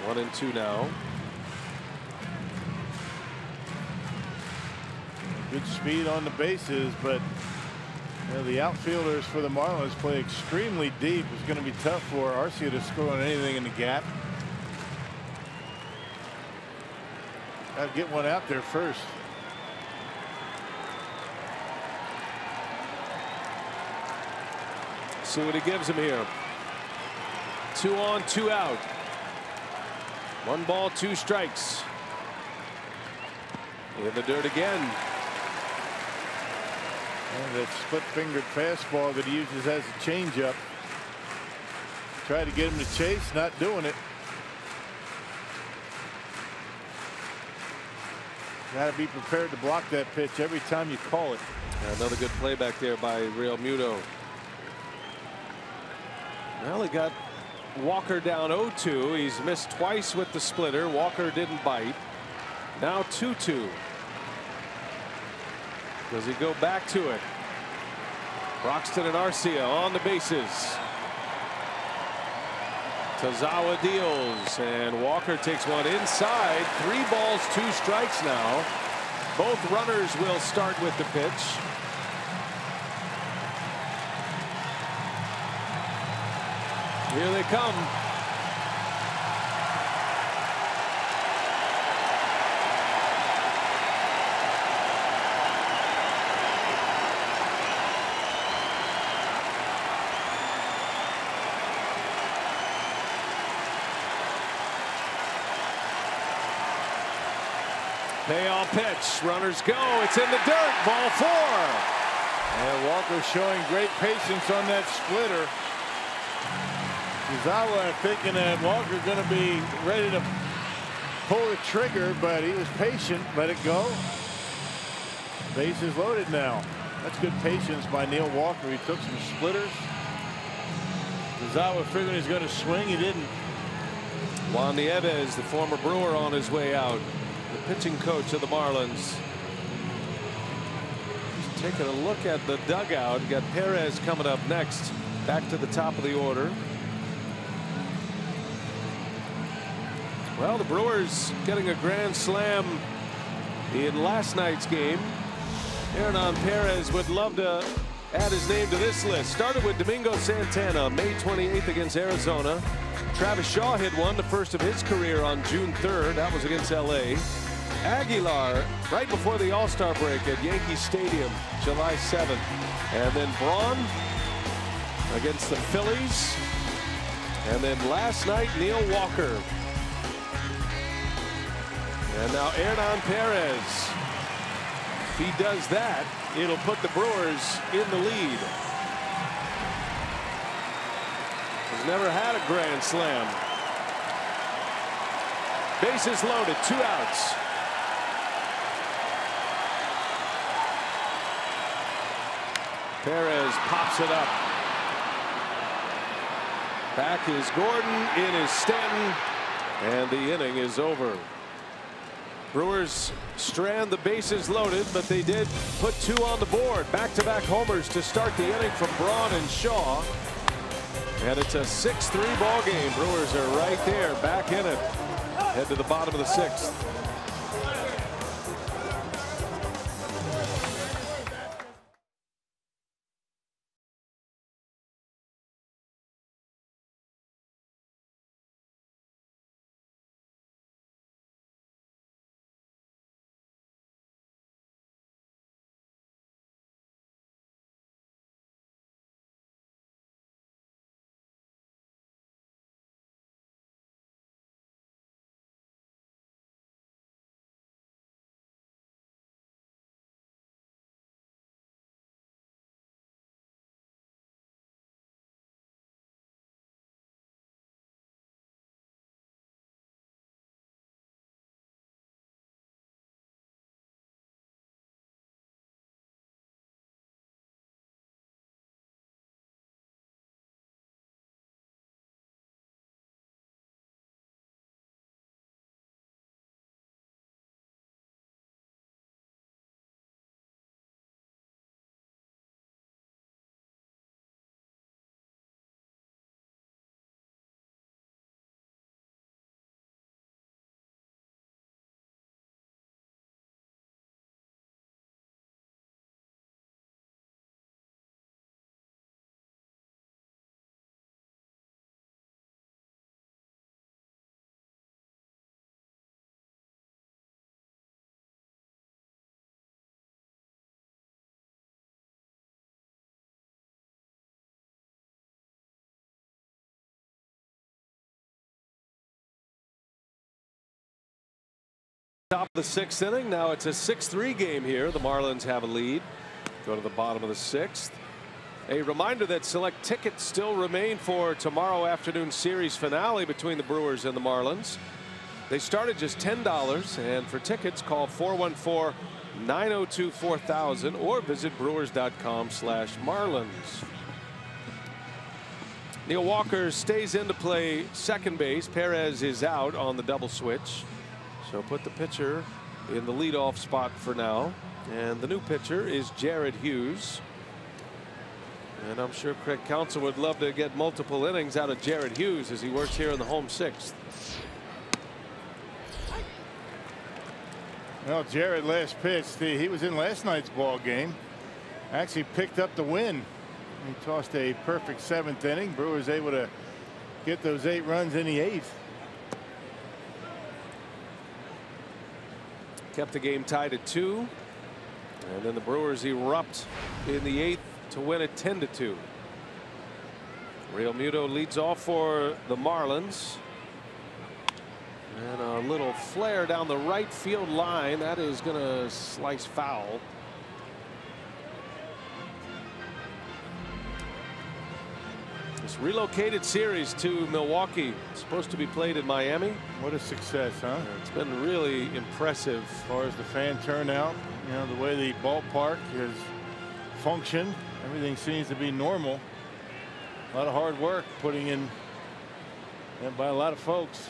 1-2 now. Good speed on the bases, but you know, the outfielders for the Marlins play extremely deep. It's going to be tough for Arcia to score on anything in the gap. Got to get one out there first. See what he gives him here. 2 on, 2 out. 1 ball, 2 strikes. In the dirt again. And that split-fingered fastball that he uses as a changeup. Try to get him to chase, not doing it. Got to be prepared to block that pitch every time you call it. Another good play back there by Real Muto. Well, he got Walker down 0-2. He's missed twice with the splitter. Walker didn't bite. Now 2-2. Does he go back to it? Broxton and Arcia on the bases. Tazawa deals, and Walker takes one inside. 3 balls, 2 strikes now. Both runners will start with the pitch. Here they come. Payoff pitch. Runners go. It's in the dirt. Ball 4. And Walker showing great patience on that splitter. Tazawa thinking that Walker going to be ready to pull the trigger, but he was patient. Let it go. Bases loaded now. That's good patience by Neil Walker. He took some splitters. Tazawa figuring he's going to swing. He didn't. Juan Nieves, the former Brewer, on his way out. The pitching coach of the Marlins. Just taking a look at the dugout. Got Perez coming up next. Back to the top of the order. Well, the Brewers getting a grand slam in last night's game. Hernan Perez would love to add his name to this list. Started with Domingo Santana May 28th against Arizona. Travis Shaw hit one, the first of his career, on June 3rd. That was against LA. Aguilar right before the All-Star break at Yankee Stadium, July 7th. And then Braun against the Phillies. And then last night, Neil Walker. And now Hernan Perez. If he does that, it'll put the Brewers in the lead. He's never had a grand slam. Bases loaded, 2 outs. Perez pops it up. Back is Gordon, in is Stanton, and the inning is over. Brewers strand the bases loaded, but they did put 2 on the board. Back-to-back homers to start the inning from Braun and Shaw. And it's a 6-3 ball game. Brewers are right there, back in it. Head to the bottom of the 6th. Top of the 6th inning. Now it's a 6-3 game here. The Marlins have a lead. Go to the bottom of the 6th. A reminder that select tickets still remain for tomorrow afternoon's series finale between the Brewers and the Marlins. They start at just $10, and for tickets call 414-902-4000 or visit brewers.com/Marlins. Neil Walker stays in to play second base. Perez is out on the double switch. So put the pitcher in the leadoff spot for now. And the new pitcher is Jared Hughes. And I'm sure Craig Counsell would love to get multiple innings out of Jared Hughes as he works here in the home 6th. Well, Jared last pitch, he was in last night's ball game. Actually picked up the win. He tossed a perfect 7th inning. Brewers able to get those 8 runs in the 8th. Kept the game tied at 2. And then the Brewers erupt in the 8th to win it 10-2. Real Muto leads off for the Marlins. And a little flare down the right field line. That is going to slice foul. This relocated series to Milwaukee, supposed to be played in Miami. What a success, huh? It's been really impressive. As far as the fan turnout, you know, the way the ballpark has functioned, everything seems to be normal. A lot of hard work putting in by a lot of folks.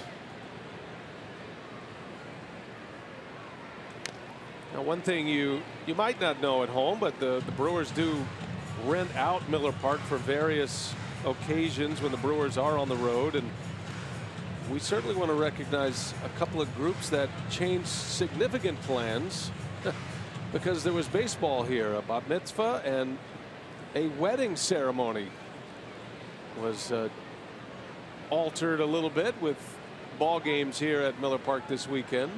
Now, one thing you might not know at home, but the Brewers do rent out Miller Park for various occasions when the Brewers are on the road, and we certainly want to recognize a couple of groups that changed significant plans because there was baseball here. A bat mitzvah and a wedding ceremony was altered a little bit with ball games here at Miller Park this weekend.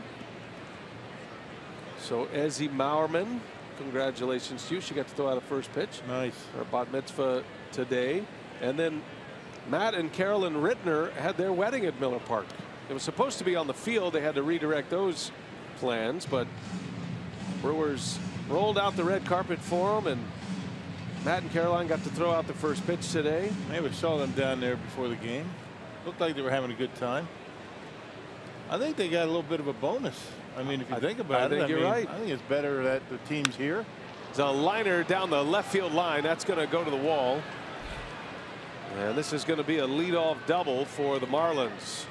So Ezzy Maurman, congratulations to you. She got to throw out a first pitch. Nice. Her bat mitzvah today. And then Matt and Carolyn Rittner had their wedding at Miller Park. It was supposed to be on the field. They had to redirect those plans, but Brewers rolled out the red carpet for them, and Matt and Caroline got to throw out the first pitch today. I never saw them down there before the game. Looked like they were having a good time. I think they got a little bit of a bonus. I mean, if you think about it, I think you're right. I think it's better that the team's here. It's a liner down the left field line. That's going to go to the wall. And this is going to be a leadoff double for the Marlins.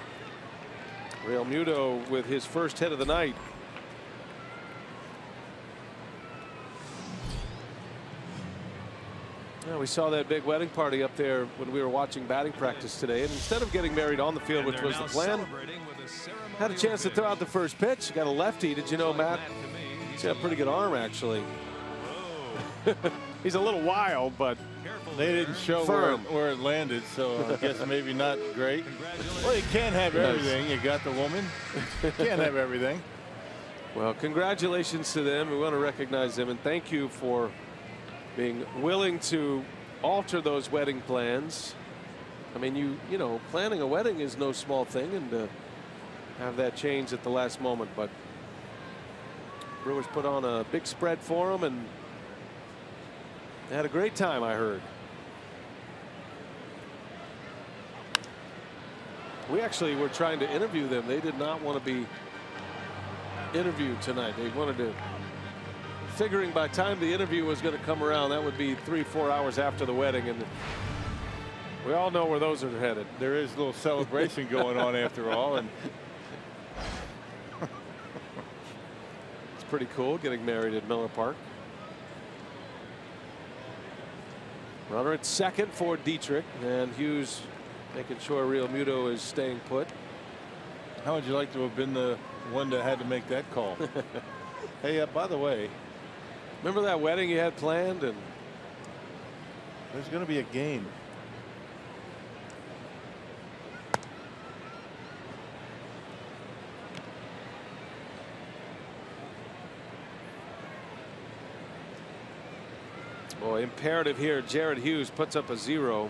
Real Muto with his first hit of the night. Now we saw that big wedding party up there when we were watching batting practice today, and instead of getting married on the field, which was the plan, had a chance to throw out the first pitch. Got a lefty. Did you know, Matt? He's got a pretty good arm, actually. He's a little wild, but they didn't show where it landed, so I guess maybe not great. Well, you can't have everything. You got the woman. You can't have everything. Well, congratulations to them. We want to recognize them and thank you for being willing to alter those wedding plans. I mean, you know, planning a wedding is no small thing, and to have that change at the last moment. But Brewers put on a big spread for them, and they had a great time, I heard. We actually were trying to interview them. They did not want to be interviewed tonight. They wanted to, figuring by the time the interview was going to come around, that would be 3-4 hours after the wedding, and we all know where those are headed. There is a little celebration going on after all, and it's pretty cool getting married at Miller Park. Runner at second for Dietrich, and Hughes making sure Real Muto is staying put. How would you like to have been the one that had to make that call? Hey, by the way, remember that wedding you had planned? And there's going to be a game. Boy, imperative here. Jared Hughes puts up a 0.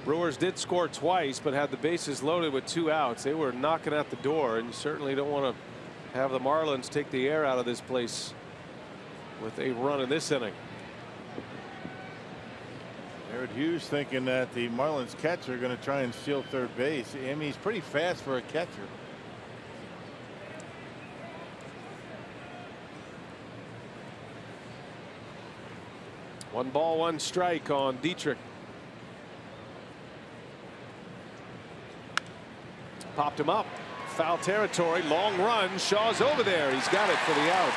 Brewers did score twice, but had the bases loaded with 2 outs. They were knocking at the door, and you certainly don't want to have the Marlins take the air out of this place with a run in this inning. Jared Hughes thinking that the Marlins catcher are going to try and steal third base. I mean, he's pretty fast for a catcher. One ball, one strike on Dietrich. Popped him up. Foul territory. Long run. Shaw's over there. He's got it for the out.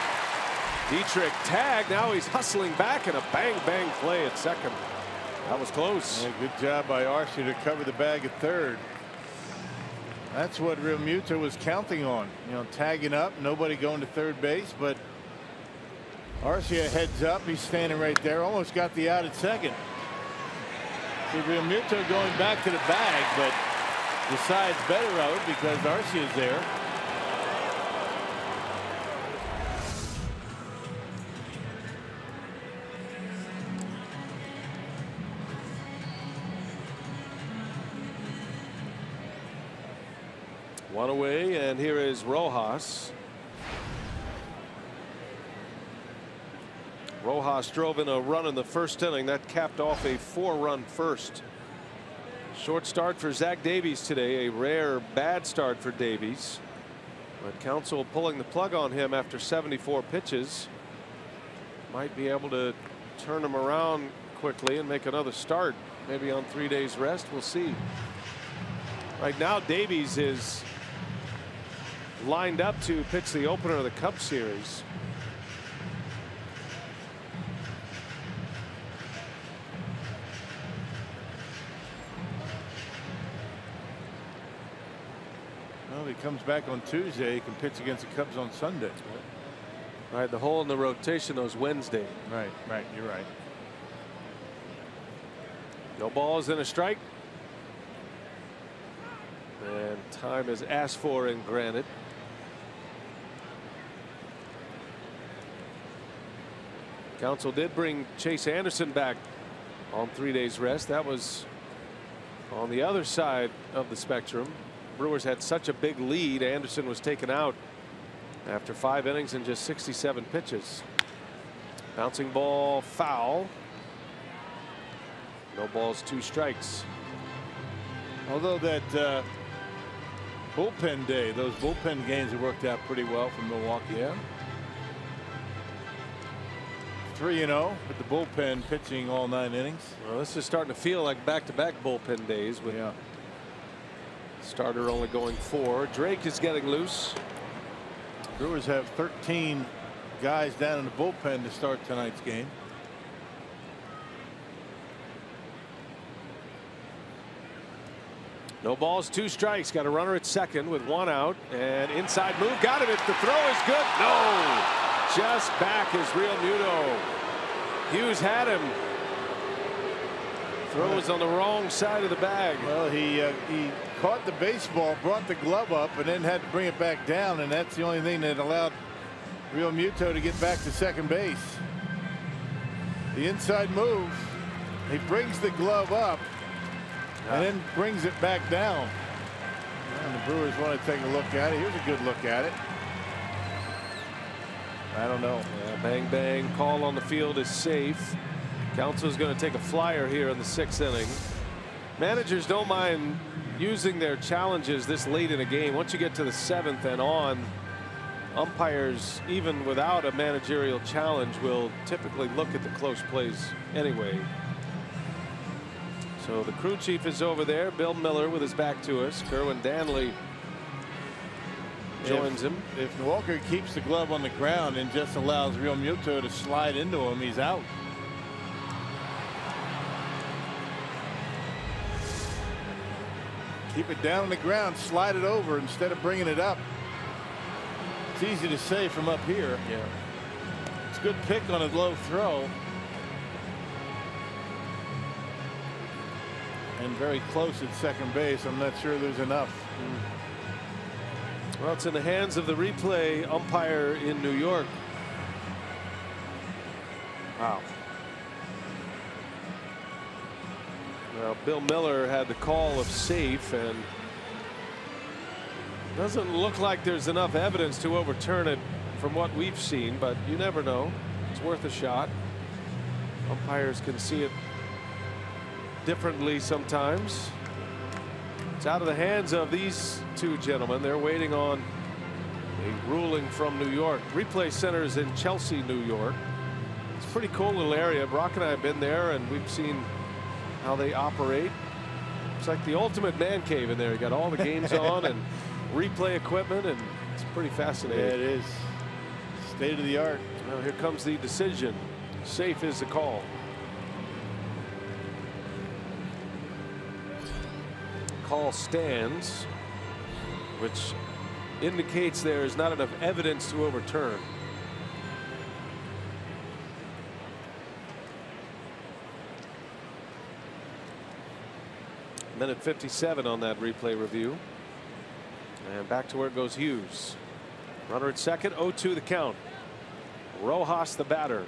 Dietrich tagged. Now he's hustling back, and a bang bang play at second. That was close. Yeah, good job by Arcia to cover the bag at third. That's what Real Muto was counting on. You know, tagging up, nobody going to third base, but Arcia heads up. He's standing right there. Almost got the out at second. See, Real Muto going back to the bag, but decides better of it because Arcia is there. One away, and here is Rojas. Rojas drove in a run in the first inning that capped off a 4-run first. Short start for Zach Davies today, a rare bad start for Davies, but Counsell pulling the plug on him after 74 pitches. Might be able to turn him around quickly and make another start, maybe on 3 days rest. We'll see. Right now Davies is lined up to pitch the opener of the Cubs series. Well, he comes back on Tuesday. He can pitch against the Cubs on Sunday. Right, the hole in the rotation was Wednesday. Right, you're right. No balls and a strike. And time is asked for and granted. Counsell did bring Chase Anderson back on 3 days rest. That was on the other side of the spectrum. Brewers had such a big lead. Anderson was taken out after 5 innings and just 67 pitches. Bouncing ball foul. No balls, 2 strikes. Although that bullpen day, those bullpen games have worked out pretty well for Milwaukee. Yeah. 3-0 with the bullpen pitching all 9 innings. Well, this is starting to feel like back-to-back bullpen days with starter only going 4. Drake is getting loose. Brewers have 13 guys down in the bullpen to start tonight's game. No balls, 2 strikes. Got a runner at second with 1 out, and inside move. Got him. The throw is good. No, just back is Real Muto. Hughes had him. Throw was on the wrong side of the bag. Well, he caught the baseball, brought the glove up, and then had to bring it back down, and that's the only thing that allowed Real Muto to get back to second base. The inside move. He brings the glove up and then brings it back down. And the Brewers want to take a look at it. Here's a good look at it. I don't know. Yeah, bang bang. Call on the field is safe. Counsell's going to take a flyer here in the 6th inning. Managers don't mind using their challenges this late in a game. Once you get to the 7th and on, umpires, even without a managerial challenge, will typically look at the close plays anyway. So the crew chief is over there. Bill Miller with his back to us. Kerwin Danley joins him. If Walker keeps the glove on the ground and just allows Real Muto to slide into him, he's out. Keep it down on the ground, slide it over instead of bringing it up. It's easy to say from up here. Yeah. It's a good pick on a low throw. And very close at second base. I'm not sure there's enough. Well, it's in the hands of the replay umpire in New York. Wow. Well, Bill Miller had the call of safe, and doesn't look like there's enough evidence to overturn it from what we've seen, but you never know. It's worth a shot. Umpires can see it differently sometimes. It's out of the hands of these 2 gentlemen. They're waiting on a ruling from New York. Replay centers in Chelsea, New York. It's a pretty cool little area. Brock and I have been there, and we've seen how they operate. It's like the ultimate man cave in there. You got all the games on and replay equipment, and it's pretty fascinating. Yeah, it is. State of the art. Well, here comes the decision. Safe is the call. Call stands, which indicates there is not enough evidence to overturn. Minute 57 on that replay review. And back to where it goes Hughes. Runner at second, 0-2 the count. Rojas the batter.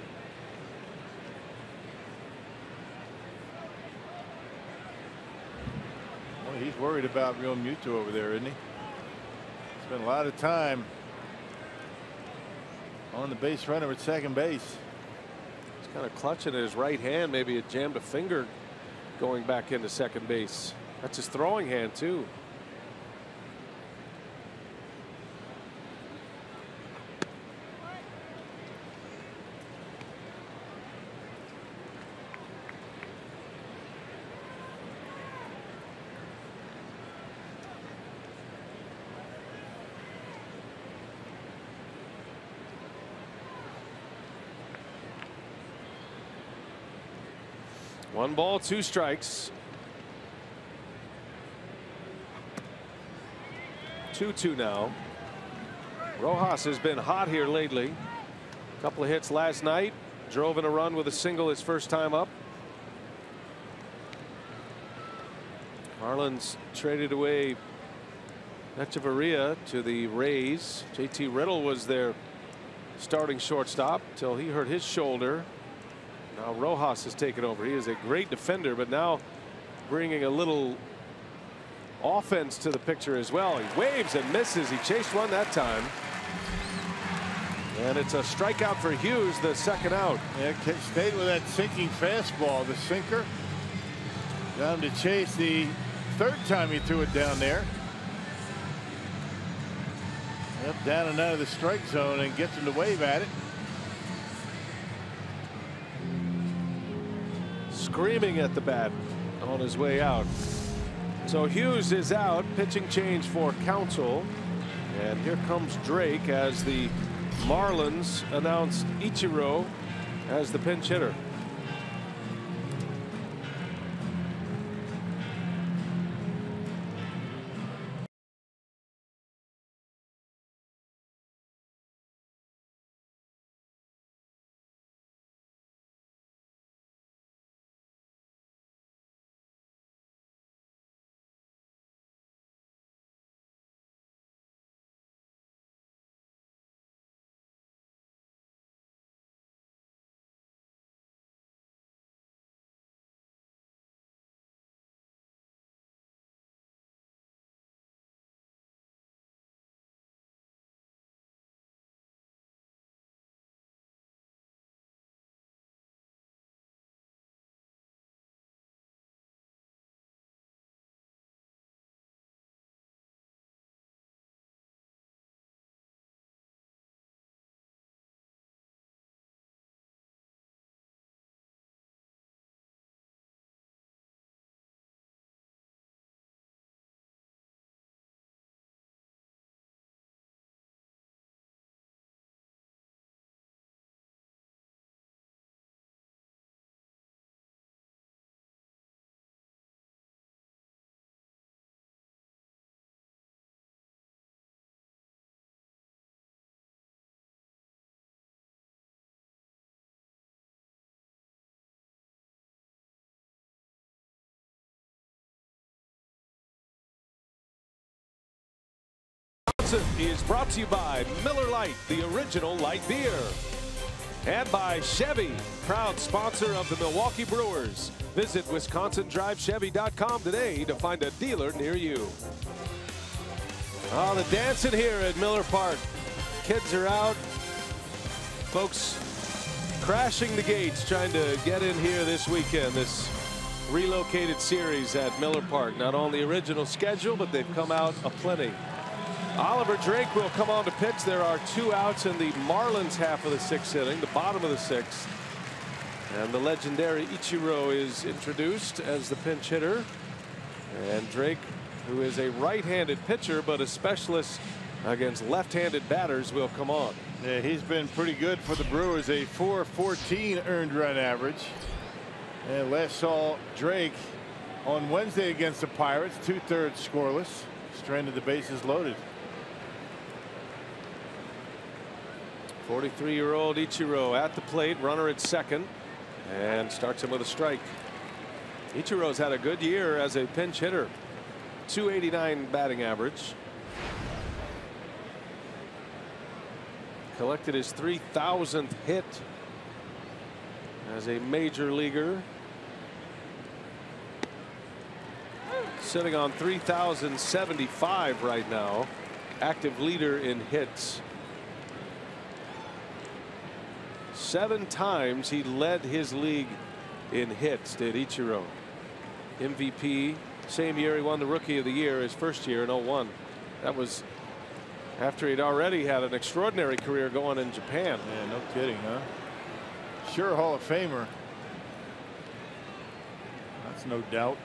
Well, he's worried about Real Muto over there, isn't he? Spent a lot of time on the base runner at second base. He's kind of clutching at his right hand. Maybe it jammed a finger going back into second base. That's his throwing hand too. One ball, 2 strikes. 2-2 now. Rojas has been hot here lately. A couple of hits last night. Drove in a run with a single his first time up. Marlins traded away Echeverria to the Rays. JT Riddle was their starting shortstop till he hurt his shoulder. Now Rojas has taken over. He is a great defender, but now bringing a little offense to the picture as well. He waves and misses. He chased one that time. And it's a strikeout for Hughes, the second out. Yeah, stayed with that sinking fastball, the sinker. Got him to chase the third time he threw it down there. Yep, down and out of the strike zone and gets him to wave at it. Screaming at the bat on his way out. So Hughes is out. Pitching change for Counsell. And here comes Drake as the Marlins announce Ichiro as the pinch hitter. Wisconsin is brought to you by Miller Lite, the original light beer. And by Chevy, proud sponsor of the Milwaukee Brewers. Visit WisconsinDriveChevy.com today to find a dealer near you. Oh, the dancing here at Miller Park. Kids are out. Folks crashing the gates trying to get in here this weekend. This relocated series at Miller Park. Not on the original schedule, but they've come out aplenty. Oliver Drake will come on to pitch. There are 2 outs in the Marlins half of the 6th inning, the bottom of the 6th. And the legendary Ichiro is introduced as the pinch hitter. And Drake, who is a right-handed pitcher but a specialist against left-handed batters, will come on. Yeah, he's been pretty good for the Brewers, a .414 earned run average. And last saw Drake on Wednesday against the Pirates, 2/3 scoreless, stranded the bases loaded. 43-year-old Ichiro at the plate, runner at second, and starts him with a strike. Ichiro's had a good year as a pinch hitter. .289 batting average. Collected his 3,000th hit as a major leaguer. Sitting on 3,075 right now. Active leader in hits. 7 times he led his league in hits, did Ichiro. MVP. Same year he won the Rookie of the Year, his first year in '01. That was after he'd already had an extraordinary career going in Japan. Yeah, no kidding, huh? Sure, Hall of Famer. That's no doubt.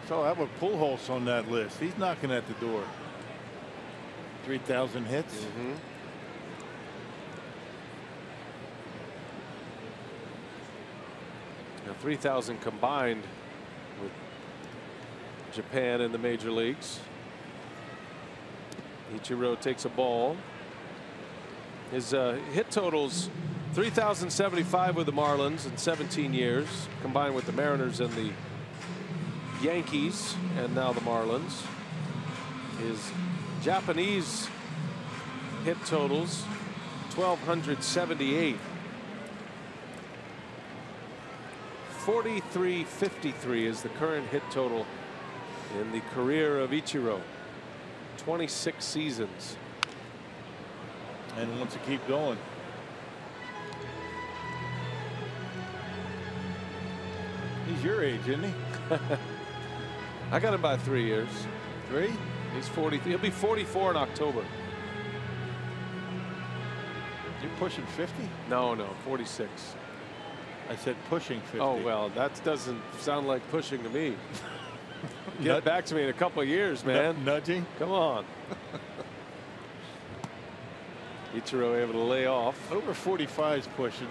So how about Pujols on that list? He's knocking at the door. 3,000 hits. Mm-hmm. Now 3,000 combined with Japan in the major leagues. Ichiro takes a ball. His hit totals 3,075 with the Marlins in 17 years, combined with the Mariners and the Yankees, and now the Marlins. His Japanese hit totals 1,278. 4,353 is the current hit total in the career of Ichiro. 26 seasons. And wants to keep going. He's your age, isn't he? I got him by 3 years. 3? He's 40. He'll be 44 in October. You're pushing 50? No, 46. I said pushing 50. Oh, well, that doesn't sound like pushing to me. Get back to me in a couple of years, man. Nudging? Come on. Ichiro able to lay off. Over 45 is pushing.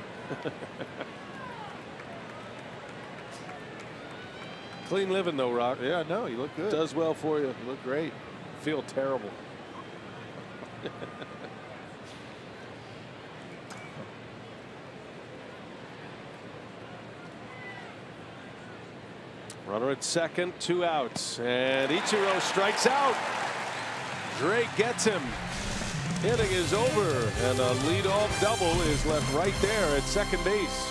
Clean living, though, Rock. Yeah, no, you look good. Does well for you. You look great. Feel terrible. Runner at second, 2 outs, and Ichiro strikes out. Drake gets him. Inning is over, and a leadoff double is left right there at second base.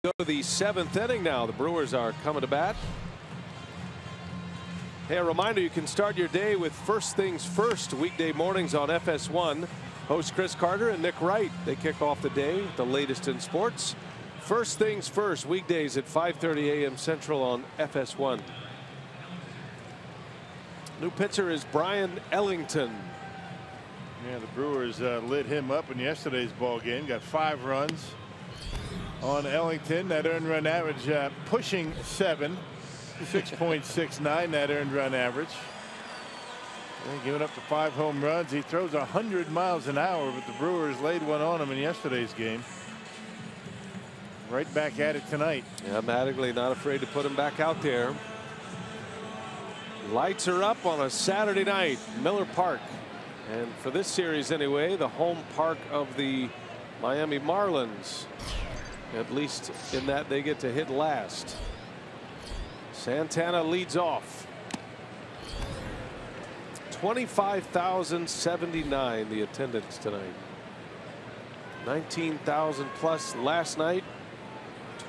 Go to the 7th inning now. The Brewers are coming to bat. Hey, a reminder, you can start your day with First Things First weekday mornings on FS1. Host Chris Carter and Nick Wright. They kick off the day with the latest in sports. First Things First weekdays at 5:30 a.m. Central on FS1. New pitcher is Brian Ellington. Yeah, the Brewers lit him up in yesterday's ball game. Got 5 runs on Ellington. That earned run average pushing 7. 6.69 that earned run average. And giving up to 5 home runs. He throws 100 miles an hour, but the Brewers laid one on him in yesterday's game. Right back at it tonight. Yeah, Mattingly not afraid to put him back out there. Lights are up on a Saturday night, Miller Park. And for this series anyway, the home park of the Miami Marlins. At least in that they get to hit last. Santana leads off. 25,079 the attendance tonight. 19,000 plus last night.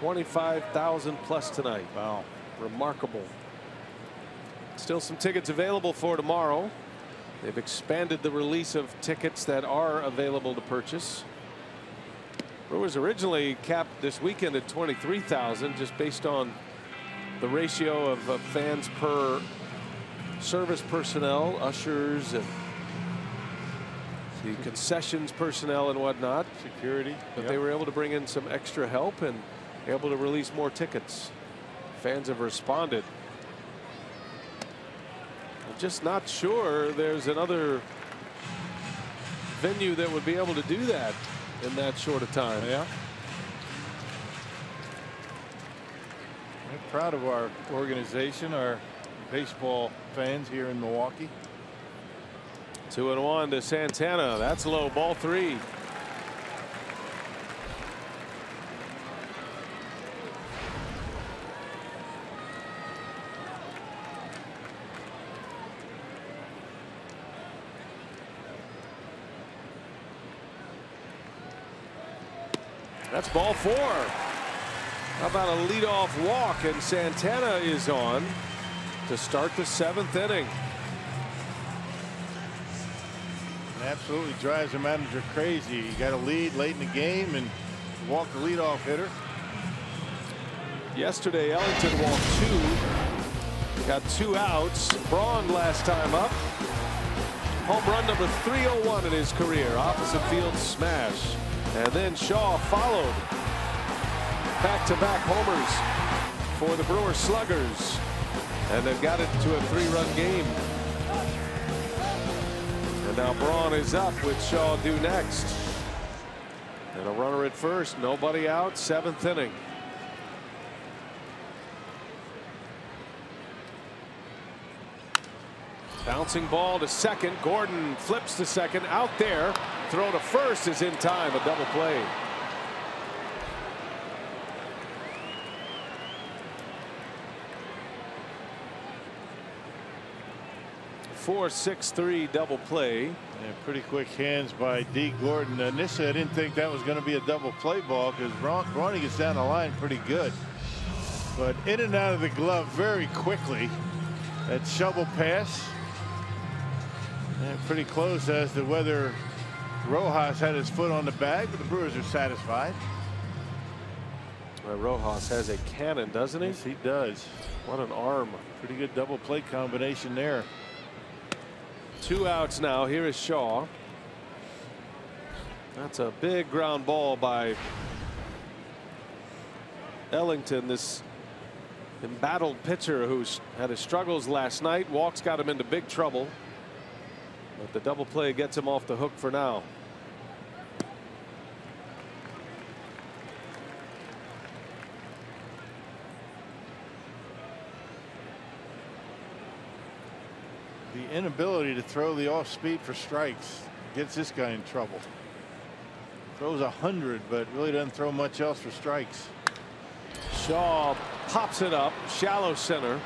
25,000 plus tonight. Wow, remarkable. Still some tickets available for tomorrow. They've expanded the release of tickets that are available to purchase. Brewers originally capped this weekend at 23,000 just based on the ratio of fans per service personnel, ushers, and the concessions personnel and whatnot. Security. But they were able to bring in some extra help and able to release more tickets. Fans have responded. I'm just not sure there's another venue that would be able to do that in that short a time. Yeah. We're proud of our organization, our baseball fans here in Milwaukee. 2-1 to Santana. That's low, ball 3. That's ball 4. How about a leadoff walk, and Santana is on to start the 7th inning. Absolutely drives the manager crazy. You got a lead late in the game and walk the leadoff hitter. Yesterday Ellington walked 2. Got 2 outs. Braun last time up. Home run number 301 in his career. Opposite field smash. And then Shaw followed. Back-to-back homers for the Brewers sluggers. And they've got it to a 3-run game. And now Braun is up with Shaw due next. And a runner at first. Nobody out. 7th inning. Bouncing ball to second. Gordon flips to second. Out there. Throw to first is in time. A double play. 4-6-3 double play. And pretty quick hands by D. Gordon. Initially, I didn't think that was going to be a double play ball because Ronnie gets down the line pretty good. But in and out of the glove very quickly. That shovel pass. And pretty close as to whether Rojas had his foot on the bag, but the Brewers are satisfied. Well, Rojas has a cannon, doesn't he? Yes, he does. What an arm. Pretty good double play combination there. 2 outs now. Here is Shaw. That's a big ground ball by Ellington, this embattled pitcher who's had his struggles last night. Walks got him into big trouble. But the double play gets him off the hook for now. The inability to throw the off speed for strikes gets this guy in trouble. Throws 100, but really doesn't throw much else for strikes. Shaw pops it up, shallow center.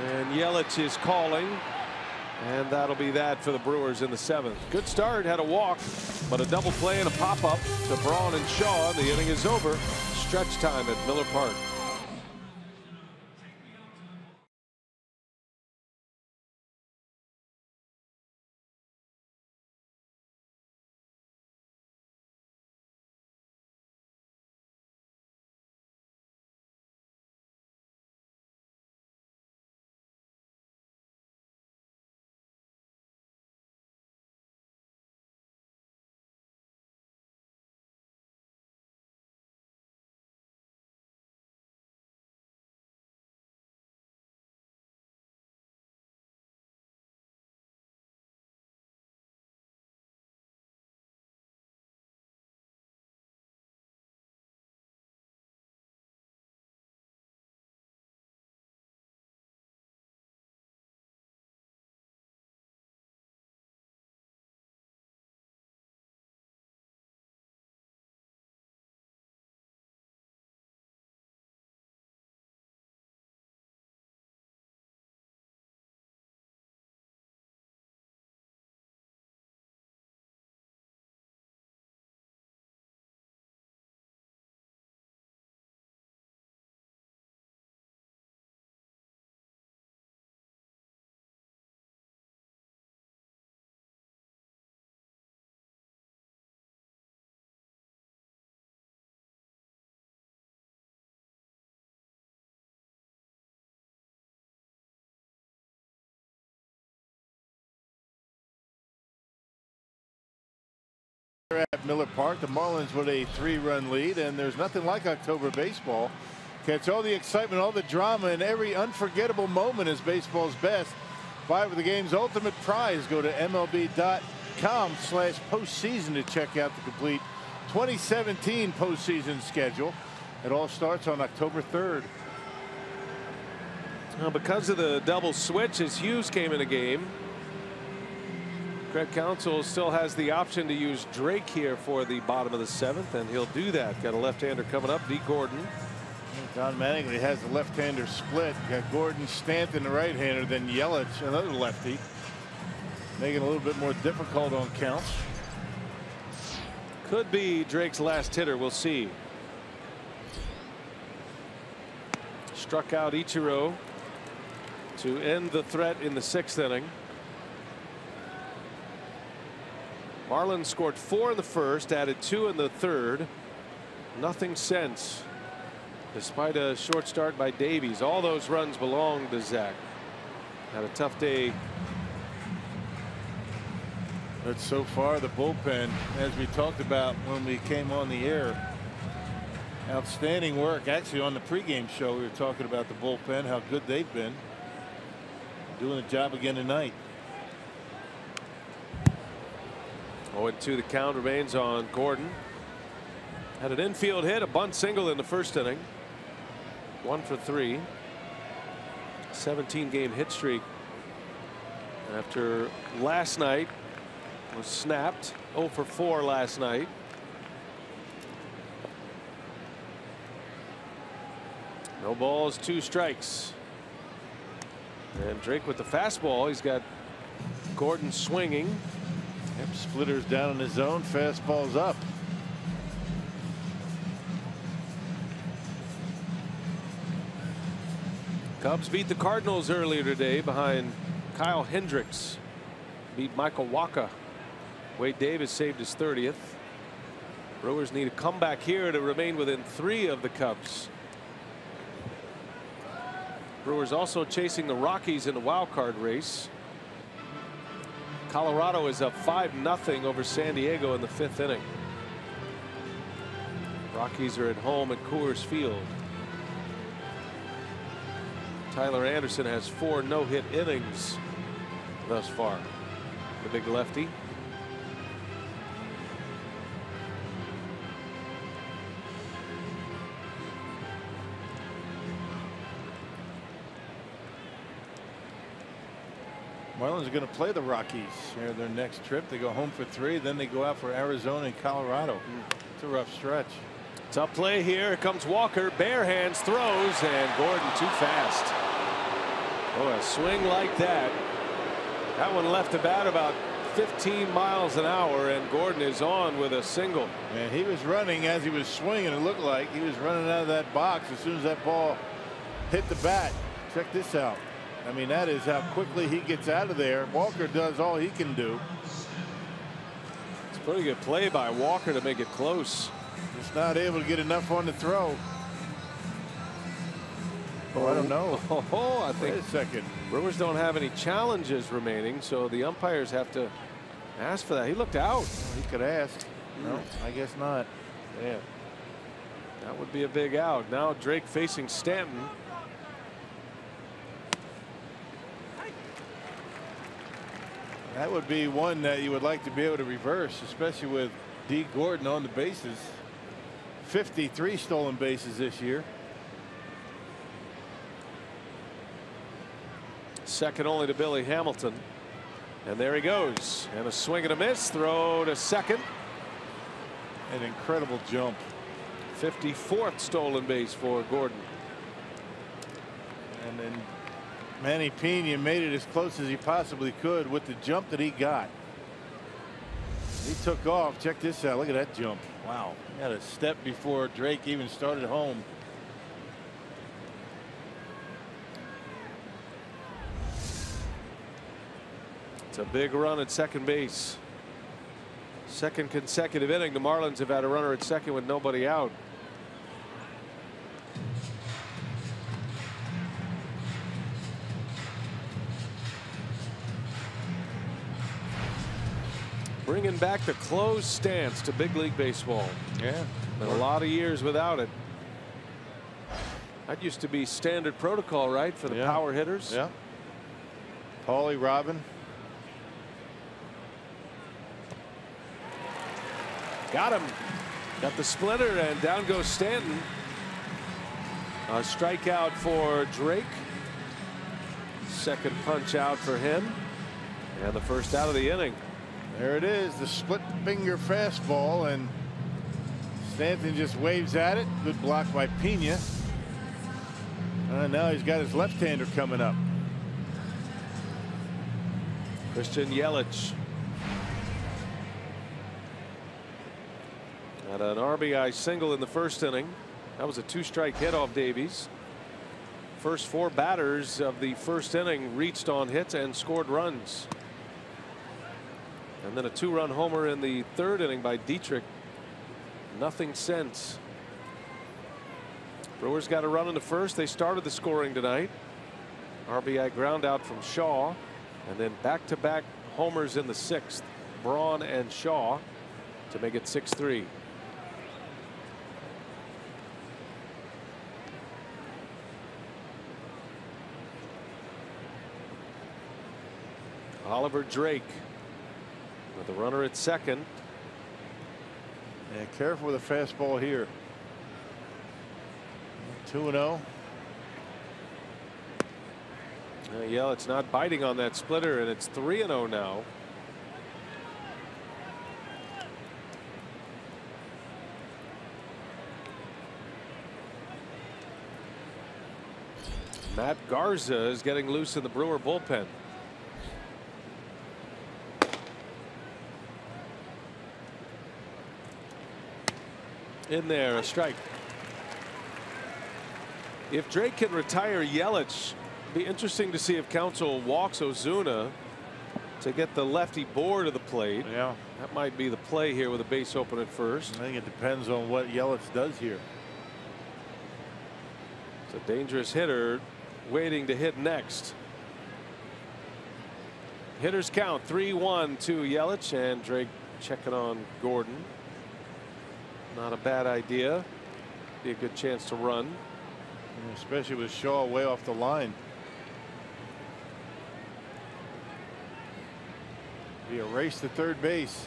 And Yelich is calling. And that'll be that for the Brewers in the 7th. Good start, had a walk, but a double play and a pop up to Braun and Shaw. The inning is over. stretch time at Miller Park. At Miller Park, the Marlins with a 3-run lead, and there's nothing like October baseball. Catch all the excitement, all the drama, and every unforgettable moment is baseball's best. Buy for the game's ultimate prize. Go to MLB.com/postseason to check out the complete 2017 postseason schedule. It all starts on October 3rd. Well, because of the double switch as Hughes came in the game, Craig Counsell still has the option to use Drake here for the bottom of the 7th, and he'll do that. Got a left-hander coming up, D. Gordon. Don Mattingly has the left-hander split. Got Gordon, Stanton, the right-hander, then Yelich, another lefty, making it a little bit more difficult on counts. Could be Drake's last hitter. We'll see. Struck out Ichiro to end the threat in the 6th inning. Marlins scored 4 in the 1st, added 2 in the 3rd. Nothing since, despite a short start by Davies. All those runs belong to Zach. Had a tough day. But so far, the bullpen, as we talked about when we came on the air, outstanding work. Actually, on the pregame show, we were talking about the bullpen, how good they've been. Doing the job again tonight. 0-2 the count remains on Gordon. Had an infield hit, a bunt single in the 1st inning. 1 for 3. 17-game hit streak after last night was snapped. 0 for 4 last night. No balls, 2 strikes. And Drake with the fastball. He's got Gordon swinging. Yep, splitters down in the zone, fastballs up. Cubs beat the Cardinals earlier today behind Kyle Hendricks. Beat Michael Wacha. Wade Davis saved his 30th. Brewers need a comeback here to remain within 3 of the Cubs. Brewers also chasing the Rockies in the wild card race. Colorado is up 5-0 over San Diego in the 5th inning. Rockies are at home at Coors Field. Tyler Anderson has 4 no-hit innings thus far. The big lefty. Marlins are going to play the Rockies here their next trip. They go home for 3, then they go out for Arizona and Colorado. It's a rough stretch. Tough play here. Here comes Walker. Bare hands, throws, and Gordon too fast. Oh, a swing like that. That one left the bat about 15 miles an hour, and Gordon is on with a single. And he was running as he was swinging. It looked like he was running out of that box as soon as that ball hit the bat. Check this out. I mean, that is how quickly he gets out of there. Walker does all he can do. It's a pretty good play by Walker to make it close. Just not able to get enough on the throw. Oh, I don't know. Oh, I think wait a second. Brewers don't have any challenges remaining, so the umpires have to ask for that. He looked out. He could ask. No, I guess not. Yeah, that would be a big out. Now Drake facing Stanton. That would be one that you would like to be able to reverse, especially with D. Gordon on the bases. 53 stolen bases this year. Second only to Billy Hamilton. And there he goes. And a swing and a miss. Throw to second. An incredible jump. 54th stolen base for Gordon. And then Manny Pena made it as close as he possibly could with the jump that he got. He took off. Check this out. Look at that jump. Wow. He had a step before Drake even started home. It's a big run at second base. Second consecutive inning. The Marlins have had a runner at second with nobody out. Bringing back the closed stance to big league baseball. Yeah. Been a lot of years without it. That used to be standard protocol, right, for the power hitters? Yeah. Paulie Robin. Got him. Got the splitter, and down goes Stanton. A strikeout for Drake. Second punch out for him. And the first out of the inning. There it is, the split finger fastball, and Stanton just waves at it. Good block by Pena. Now he's got his left-hander coming up. Christian Yelich. Had an RBI single in the first inning. That was a two-strike hit off Davies. First four batters of the first inning reached on hits and scored runs. And then a two-run homer in the third inning by Dietrich. Nothing since. Brewers got a run in the first. They started the scoring tonight. RBI ground out from Shaw. And then back-to-back homers in the sixth. Braun and Shaw to make it 6-3. Oliver Drake with the runner at second. Yeah, careful with the fastball here. 2-0. Yelich not biting on that splitter, and it's 3-0 now. Matt Garza is getting loose in the Brewer bullpen. In there, a strike. If Drake can retire Yelich, be interesting to see if Counsell walks Ozuna to get the lefty Bohr to the plate. Yeah, that might be the play here with a base open at first. I think it depends on what Yelich does here. It's a dangerous hitter waiting to hit next. Hitters count 3-1 to Yelich, and Drake checking on Gordon. Not a bad idea. Be a good chance to run. Especially with Shaw way off the line. Be a race to third base.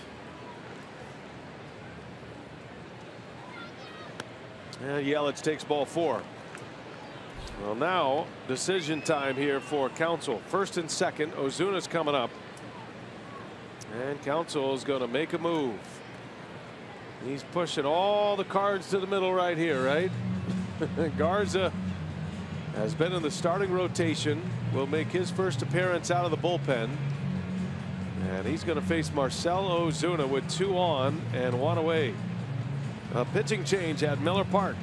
And Yelich takes ball 4. Well, now decision time here for Counsell. First and second. Ozuna's coming up. And Counsell is going to make a move. He's pushing all the cards to the middle right here, right? Garza has been in the starting rotation. Will make his first appearance out of the bullpen. And he's going to face Marcell Ozuna with 2 on and 1 away. A pitching change at Miller Park.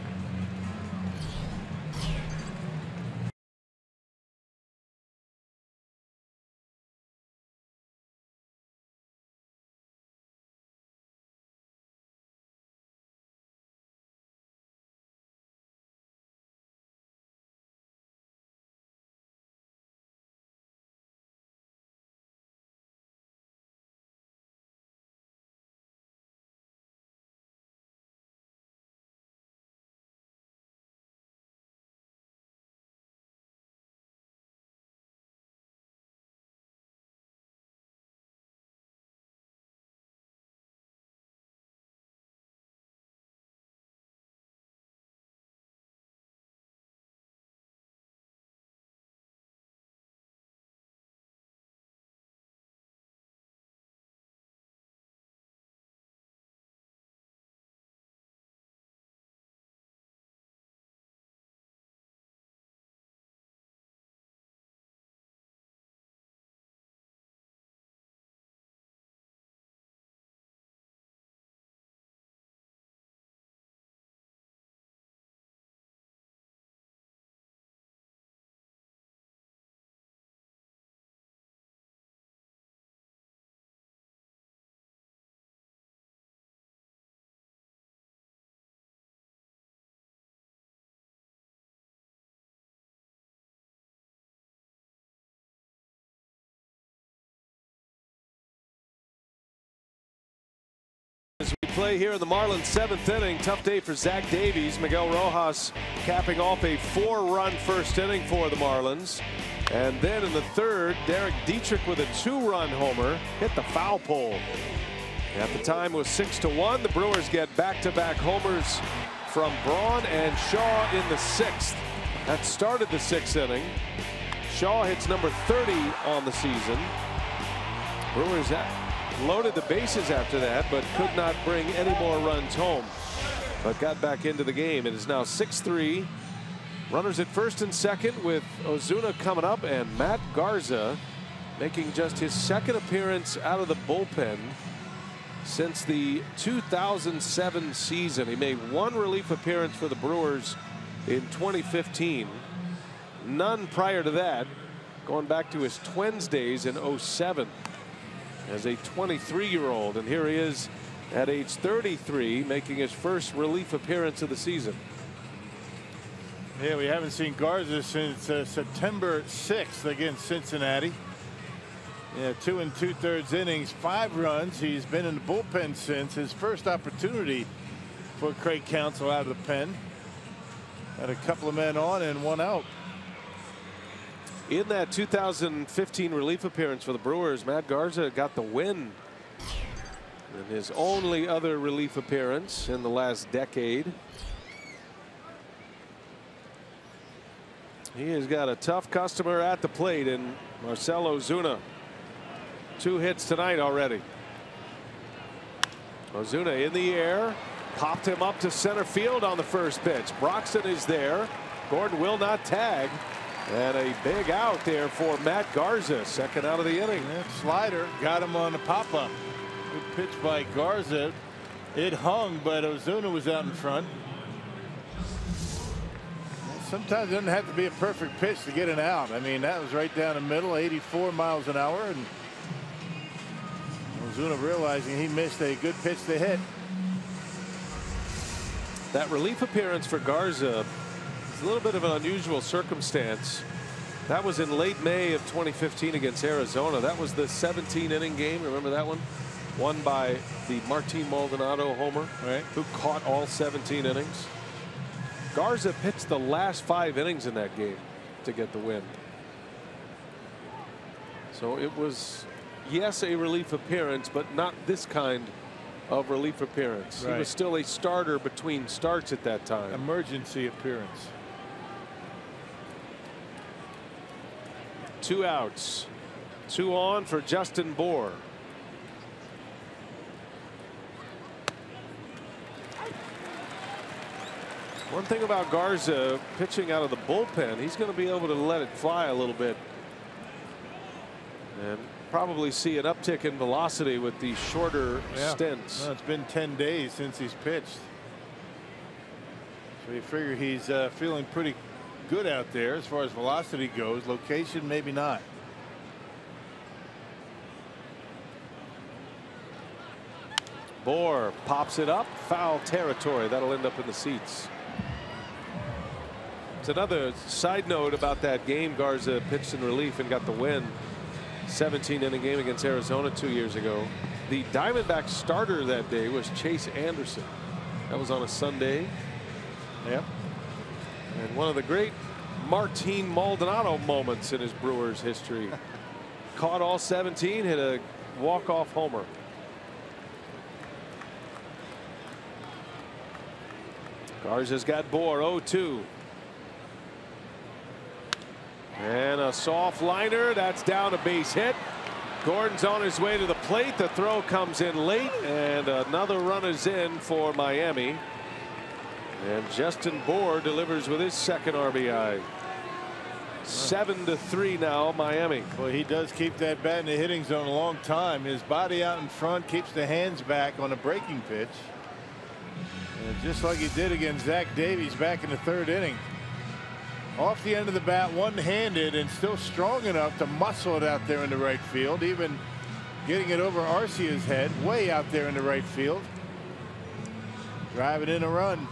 As we play here in the Marlins 7th inning, tough day for Zach Davies. Miguel Rojas capping off a 4-run first inning for the Marlins. And then in the 3rd, Derek Dietrich with a 2-run homer hit the foul pole. At the time it was 6-1. The Brewers get back-to-back homers from Braun and Shaw in the 6th. That started the 6th inning. Shaw hits number 30 on the season. Brewers loaded the bases after that, but could not bring any more runs home, but got back into the game. It is now 6-3. Runners at first and second with Ozuna coming up, and Matt Garza making just his 2nd appearance out of the bullpen since the 2007 season. He made 1 relief appearance for the Brewers in 2015. None prior to that, going back to his Twins days in 07. As a 23-year-old, and here he is at age 33 making his first relief appearance of the season. Yeah, we haven't seen Garza since September 6th against Cincinnati. Yeah, 2 2/3 innings, 5 runs. He's been in the bullpen since his first opportunity for Craig Counsell out of the pen. Had a couple of men on and 1 out. In that 2015 relief appearance for the Brewers, Matt Garza got the win in his only other relief appearance in the last decade. He has got a tough customer at the plate in Marcell Ozuna. 2 hits tonight already. Ozuna in the air, popped him up to center field on the first pitch. Broxton is there. Gordon will not tag. And a big out there for Matt Garza, 2nd out of the inning. That slider got him on the pop-up. Good pitch by Garza. It hung, but Ozuna was out in front. Sometimes it doesn't have to be a perfect pitch to get an out. I mean, that was right down the middle, 84 miles an hour, and Ozuna realizing he missed a good pitch to hit. That relief appearance for Garza, a little bit of an unusual circumstance. That was in late May of 2015 against Arizona. That was the 17-inning game. Remember that one? Won by the Martin Maldonado homer, right, who caught all 17 innings. Garza pitched the last 5 innings in that game to get the win. So it was, yes, a relief appearance, but not this kind of relief appearance. Right. He was still a starter between starts at that time. Emergency appearance. 2 outs. 2 on for Justin Bour. One thing about Garza pitching out of the bullpen, he's going to be able to let it fly a little bit. And probably see an uptick in velocity with the shorter stints. Well, it's been 10 days since he's pitched. So you figure he's feeling pretty good out there as far as velocity goes. Location, maybe not. Bohr pops it up, foul territory. That'll end up in the seats. It's another side note about that game. Garza pitched in relief and got the win. 17-inning game against Arizona 2 years ago. The Diamondbacks starter that day was Chase Anderson. That was on a Sunday. Yep. And one of the great Martin Maldonado moments in his Brewers history. Caught all 17, hit a walk-off homer. Garza's got Bohr 0-2. And a soft liner that's down, a base hit. Gordon's on his way to the plate. The throw comes in late, and another run is in for Miami. And Justin Bohr delivers with his second RBI. 7-3 now, Miami. Well, he does keep that bat in the hitting zone a long time. His body out in front keeps the hands back on a breaking pitch. And just like he did against Zach Davies back in the 3rd inning. Off the end of the bat, one-handed, and still strong enough to muscle it out there in the right field, even getting it over Arcia's head, way out there in the right field. Driving in a run.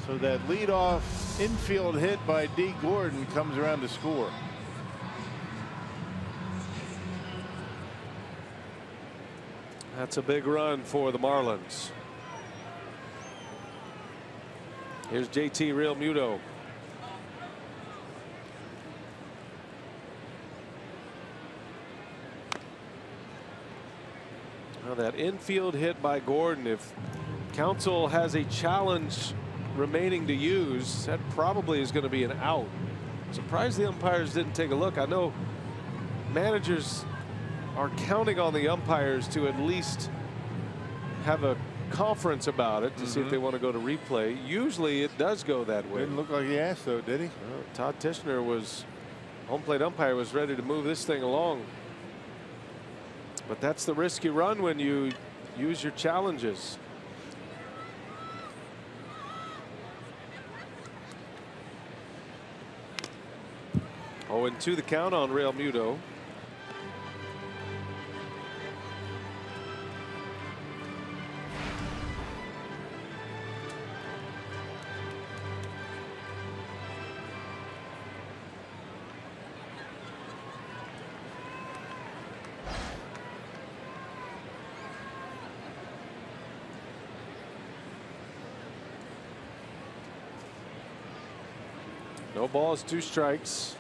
So that leadoff infield hit by D. Gordon comes around to score. That's a big run for the Marlins. Here's JT Realmuto. Now that infield hit by Gordon, if Counsell has a challenge remaining to use, that probably is going to be an out. Surprised the umpires didn't take a look. I know managers are counting on the umpires to at least have a conference about it to see if they want to go to replay. Usually it does go that way. Didn't look like he asked, though, did he? Well, Todd Tishner was, home plate umpire, was ready to move this thing along. But that's the risk you run when you use your challenges. Oh, and 2 the count on Realmuto. No balls, 2 strikes.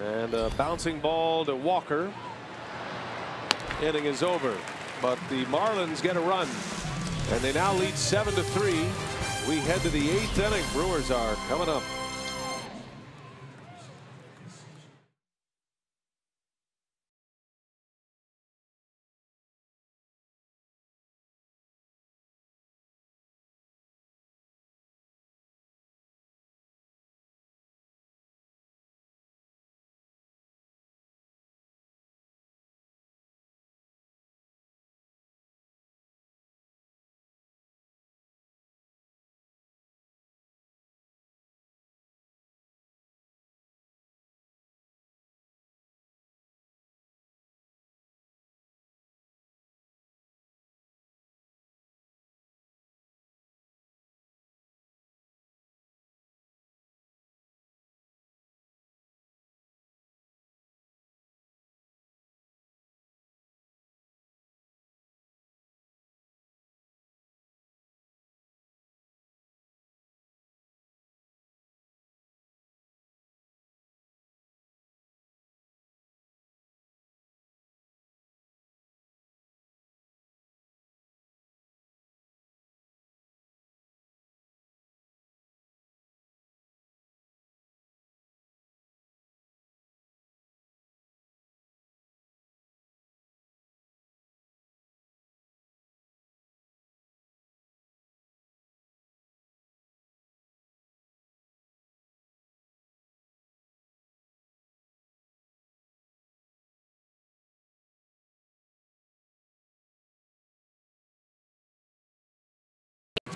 And a bouncing ball to Walker. Inning is over, but the Marlins get a run, and they now lead 7-3. We head to the 8th inning. Brewers are coming up.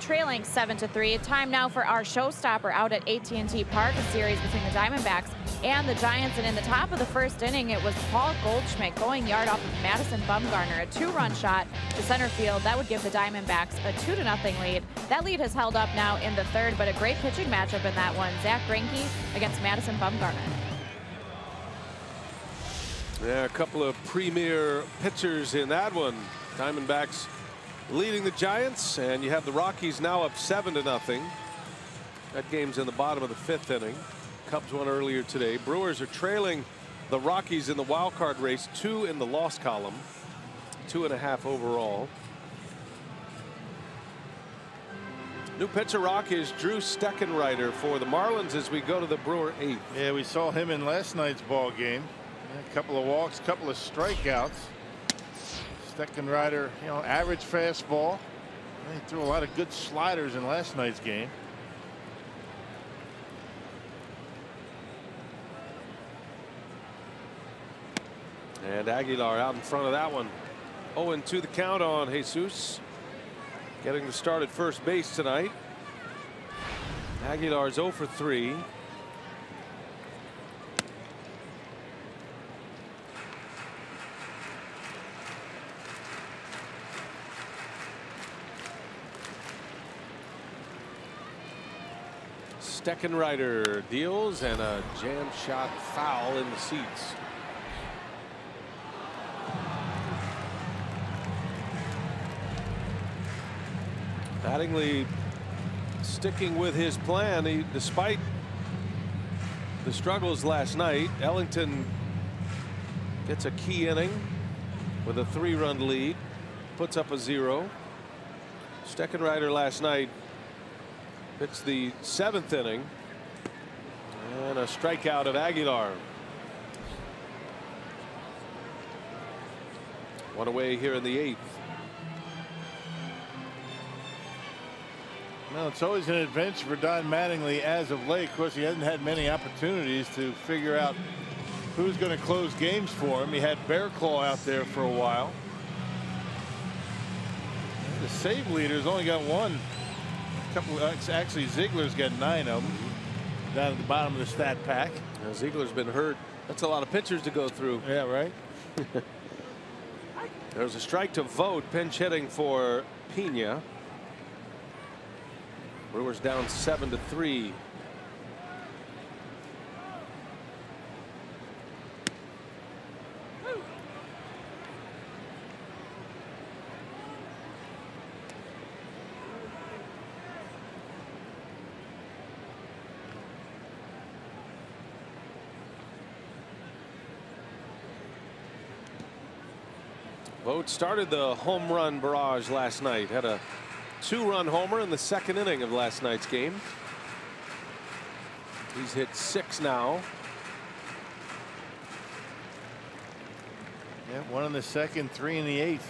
trailing 7-3. Time now for our showstopper out at AT&T Park, a series between the Diamondbacks and the Giants. And in the top of the first inning, it was Paul Goldschmidt going yard off of Madison Bumgarner, a 2-run shot to center field. That would give the Diamondbacks a 2-0 lead. That lead has held up now in the third, but a great pitching matchup in that one. Zach Greinke against Madison Bumgarner. Yeah, a couple of premier pitchers in that one. Diamondbacks leading the Giants, and you have the Rockies now up 7-0. That game's in the bottom of the 5th inning. Cubs won earlier today. Brewers are trailing the Rockies in the wild card race, 2 in the loss column, 2.5 overall. New pitcher rock is Drew Steckenrider for the Marlins as we go to the Brewer 8th. Yeah, we saw him in last night's ball game. A couple of walks, couple of strikeouts. Steckenrider, you know, average fastball. He threw a lot of good sliders in last night's game. And Aguilar out in front of that one. 0-2 the count on Jesus. Getting the start at first base tonight. Aguilar's 0 for 3. Steckenrider deals, and a jam shot foul in the seats. Mattingly sticking with his plan. Despite the struggles last night, Ellington gets a key inning with a 3-run lead, puts up a 0. Steckenrider last night pitched the 7th inning, and a strikeout of Aguilar. One away here in the 8th. Well, it's always an adventure for Don Mattingly as of late. Of course, he hasn't had many opportunities to figure out who's going to close games for him. He had Bear Claw out there for a while. The save leader's only got one. Actually, Ziegler's got 9 of them down at the bottom of the stat pack. Now, Ziegler's been hurt. That's a lot of pitchers to go through. Yeah, right. There's a strike to Vogt, pinch hitting for Pena. Brewers down 7-3. Vogt started the home run barrage last night. Had a 2-run homer in the 2nd inning of last night's game. He's hit 6 now. Yeah, 1 in the 2nd, 3 in the 8th.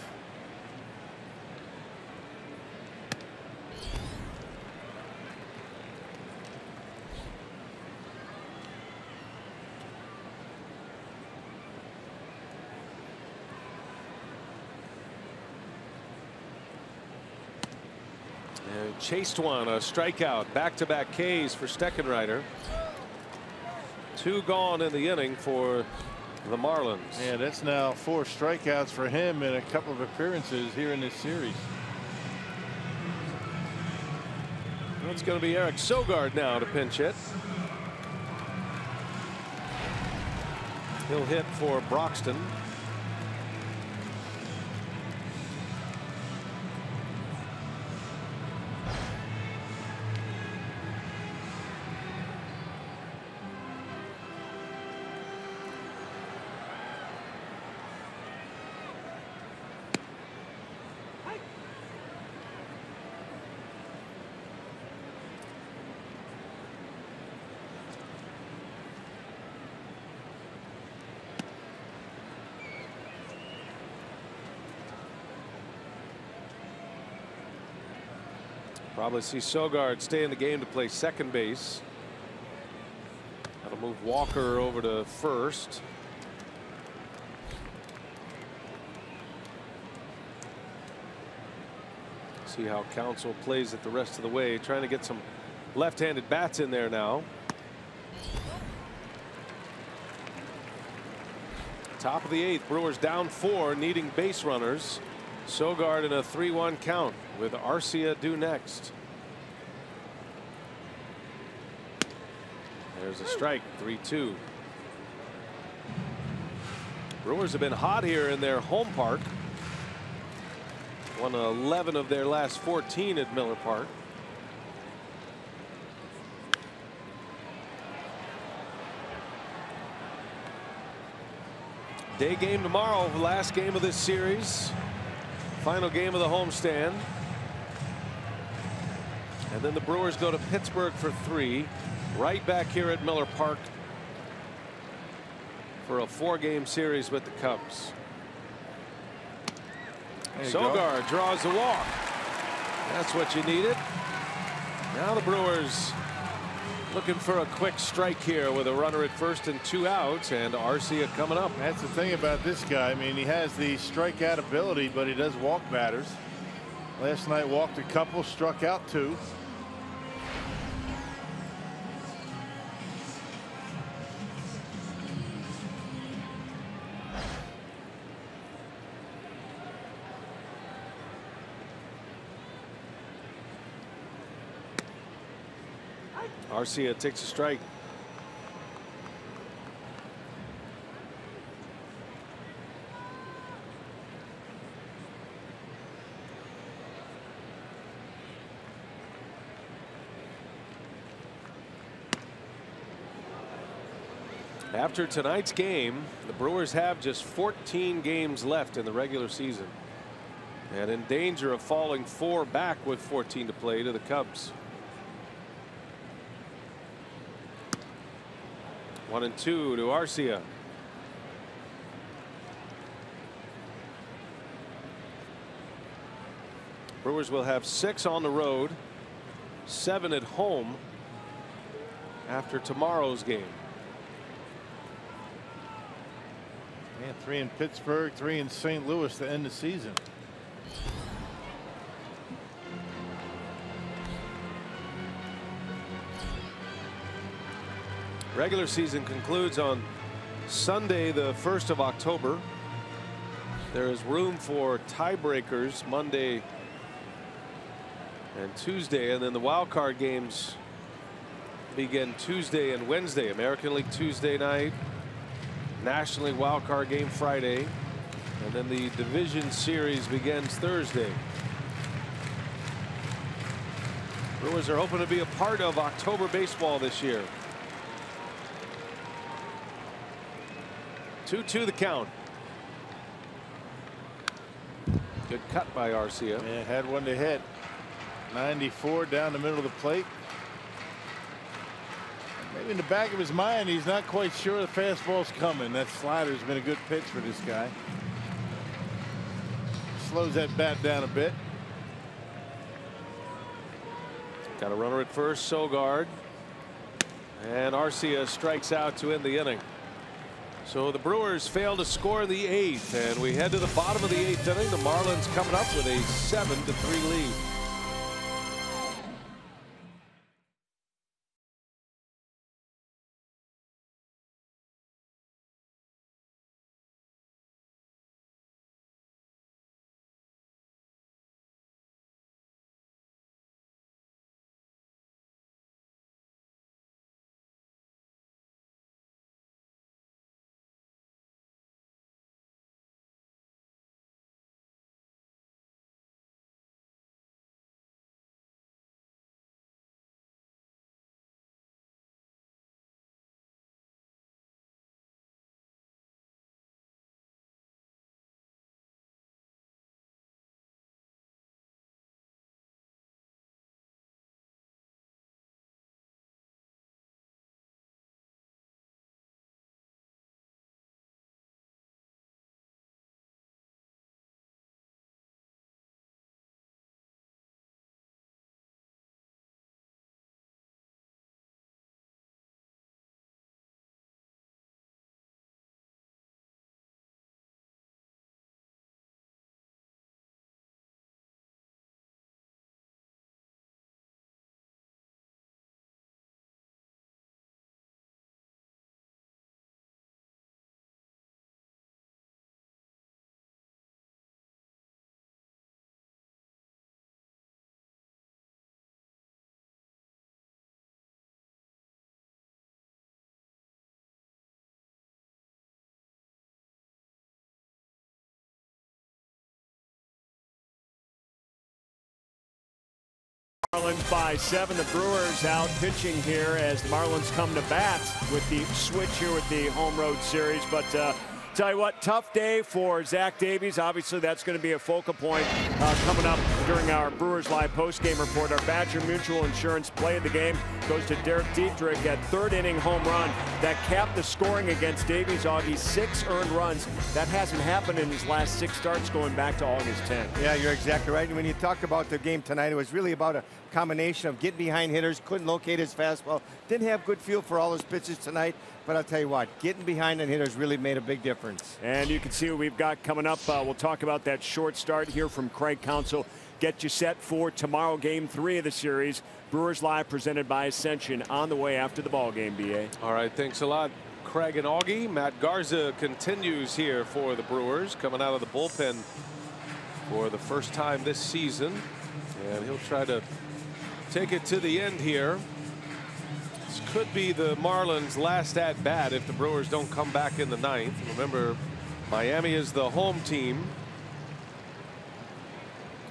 Chased one, a strikeout, back-to-back Ks for Steckenrider. 2 gone in the inning for the Marlins. Yeah, that's now 4 strikeouts for him in a couple of appearances here in this series. It's going to be Eric Sogard now to pinch hit. He'll hit for Broxton. Probably see Sogard stay in the game to play second base. That'll move Walker over to first. See how Counsell plays it the rest of the way, trying to get some left-handed bats in there now. Top of the 8th, Brewers down 4, needing base runners. Sogard in a 3-1 count with Arcia due next. There's a strike, 3-2. Brewers have been hot here in their home park. Won 11 of their last 14 at Miller Park. Day game tomorrow, last game of this series. Final game of the homestand. And then the Brewers go to Pittsburgh for 3. Right back here at Miller Park for a 4-game series with the Cubs. Sogard draws the walk. That's what you needed. Now the Brewers looking for a quick strike here with a runner at first and 2 outs, and Arcia coming up. That's the thing about this guy. I mean, he has the strikeout ability, but he does walk batters. Last night walked a couple, struck out 2. Arcia takes a strike. After tonight's game, the Brewers have just 14 games left in the regular season and in danger of falling 4 back with 14 to play to the Cubs. 1-2 to Arcia. Brewers will have 6 on the road, 7 at home after tomorrow's game. And 3 in Pittsburgh, 3 in St. Louis to end the season. Regular season concludes on Sunday, the 1st of October. There is room for tiebreakers Monday and Tuesday, and then the wild card games begin Tuesday and Wednesday. American League Tuesday night, National League wild card game Friday, and then the division series begins Thursday. Brewers are hoping to be a part of October baseball this year. 2-2 the count. Good cut by Arcia. Yeah, had one to hit. 94 down the middle of the plate. Maybe in the back of his mind, he's not quite sure the fastball's coming. That slider's been a good pitch for this guy. Slows that bat down a bit. Got a runner at first, Sogard. And Arcia strikes out to end the inning. So the Brewers fail to score in the 8th, and we head to the bottom of the 8th inning. The Marlins coming up with a 7-3 lead. Marlins by 7. The Brewers out pitching here as the Marlins come to bat with the switch here with the home road series. But tell you what, tough day for Zach Davies. Obviously, that's going to be a focal point coming up during our Brewers Live postgame report. Our Badger Mutual Insurance play of the game goes to Derek Dietrich at 3rd inning home run that capped the scoring against Davies. Augie, 6 earned runs. That hasn't happened in his last 6 starts going back to August 10th. Yeah, you're exactly right. And when you talk about the game tonight, it was really about a combination of getting behind hitters, couldn't locate his fastball, didn't have good feel for all his pitches tonight. But I'll tell you what, getting behind on hitters really made a big difference. And you can see what we've got coming up. We'll talk about that short start here from Craig Counsell. Get you set for tomorrow, Game 3 of the series. Brewers Live presented by Ascension on the way after the ball game, BA. All right, thanks a lot, Craig and Augie. Matt Garza continues here for the Brewers, coming out of the bullpen for the first time this season. And he'll try to take it to the end here. This could be the Marlins' last at bat if the Brewers don't come back in the 9th. Remember, Miami is the home team.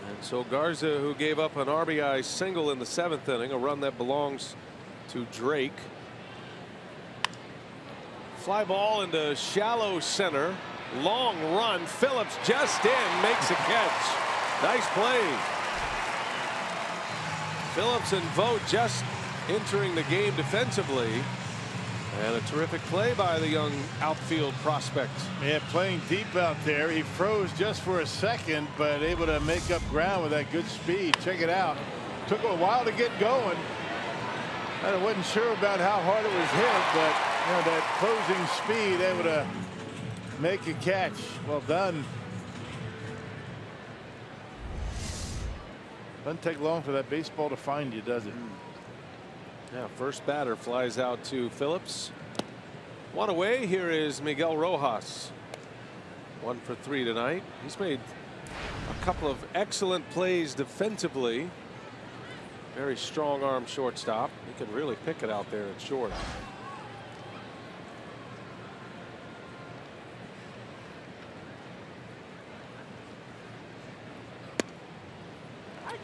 And so Garza, who gave up an RBI single in the 7th inning, a run that belongs to Drake. Fly ball into shallow center. Long run. Phillips just in, makes a catch. Nice play. Phillips and Vogt just entering the game defensively. And a terrific play by the young outfield prospect. Yeah, playing deep out there. He froze just for a second, but able to make up ground with that good speed. Check it out. Took a while to get going. I wasn't sure about how hard it was hit, but you know, that closing speed, able to make a catch. Well done. Doesn't take long for that baseball to find you, does it? Yeah, first batter flies out to Phillips. 1 away. Here is Miguel Rojas. 1 for 3 tonight. He's made a couple of excellent plays defensively. Very strong arm shortstop. He can really pick it out there at short.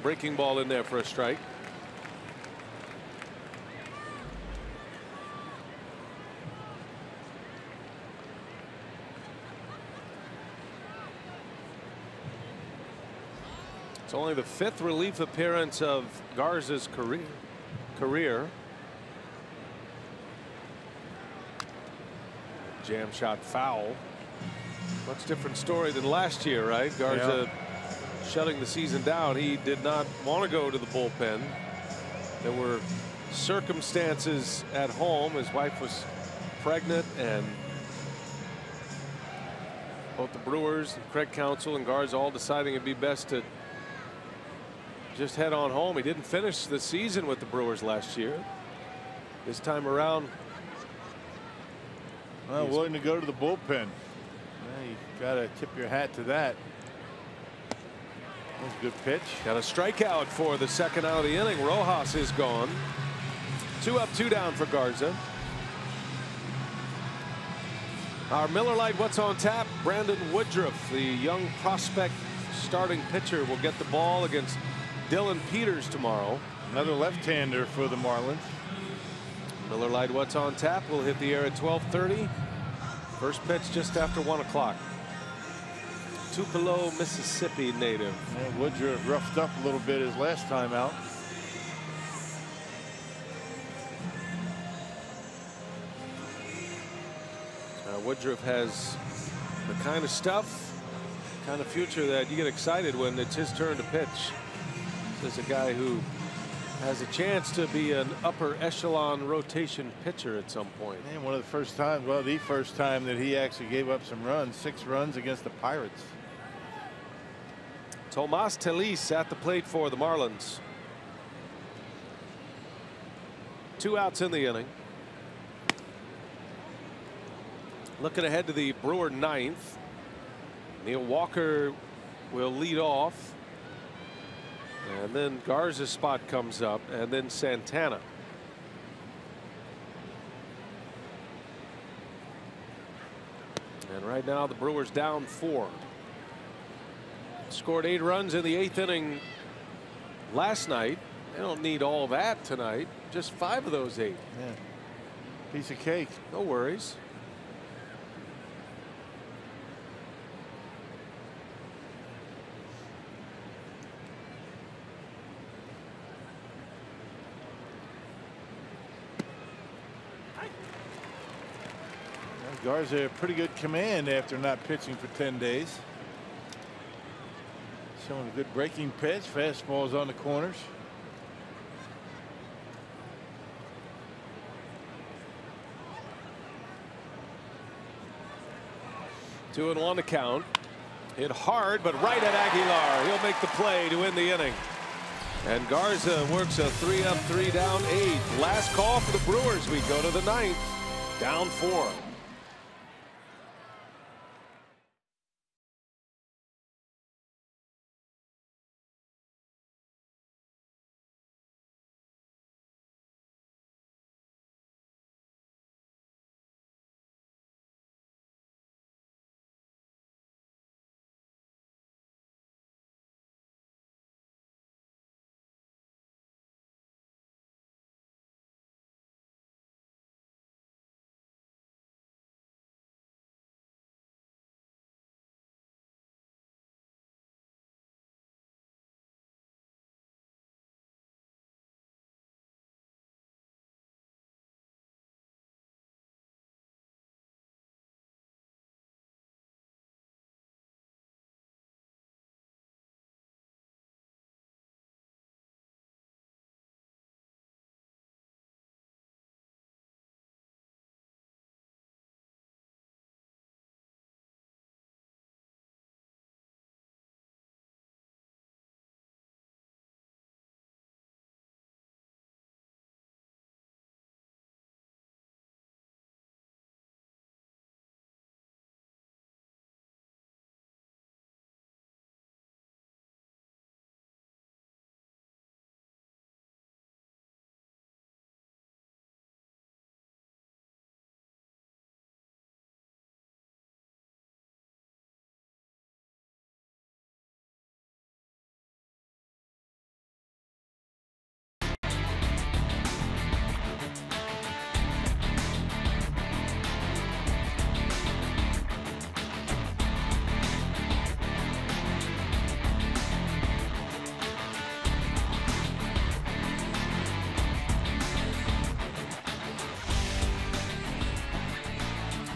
Breaking ball in there for a strike. It's only the 5th relief appearance of Garza's career. Jam shot foul. Much different story than last year, right? Garza shutting the season down. He did not want to go to the bullpen. There were circumstances at home. His wife was pregnant, and both the Brewers, Craig Counsell, and Garza all deciding it'd be best to just head on home. He didn't finish the season with the Brewers last year. This time around, well, willing to go to the bullpen. Yeah, you got to tip your hat to that. That was a good pitch. Got a strikeout for the 2nd out of the inning. Rojas is gone. 2 up, 2 down for Garza. Our Miller Lite What's on Tap. Brandon Woodruff, the young prospect starting pitcher, will get the ball against Dylan Peters tomorrow. Another left-hander for the Marlins. Miller Lite What's on Tap will hit the air at 12:30. First pitch just after 1 o'clock. Tupelo, Mississippi native. And Woodruff roughed up a little bit his last time out. Woodruff has the kind of stuff, kind of future that you get excited when it's his turn to pitch. This is a guy who has a chance to be an upper echelon rotation pitcher at some point. And one of the first times, well, the first time that he actually gave up some runs, 6 runs against the Pirates. Tomas Telis at the plate for the Marlins. 2 outs in the inning. Looking ahead to the Brewer 9th. Neil Walker will lead off. And then Garza's spot comes up, and then Santana. And right now the Brewers down 4. Scored 8 runs in the 8th inning last night, They don't need all that tonight. Just 5 of those 8. Yeah. Piece of cake. No worries. Garza, a pretty good command after not pitching for 10 days. Showing a good breaking pitch. Fastballs on the corners. 2-1 to count. Hit hard, but right at Aguilar. He'll make the play to end the inning. And Garza works a 3-up, 3-down 8. Last call for the Brewers. We go to the 9th. Down 4.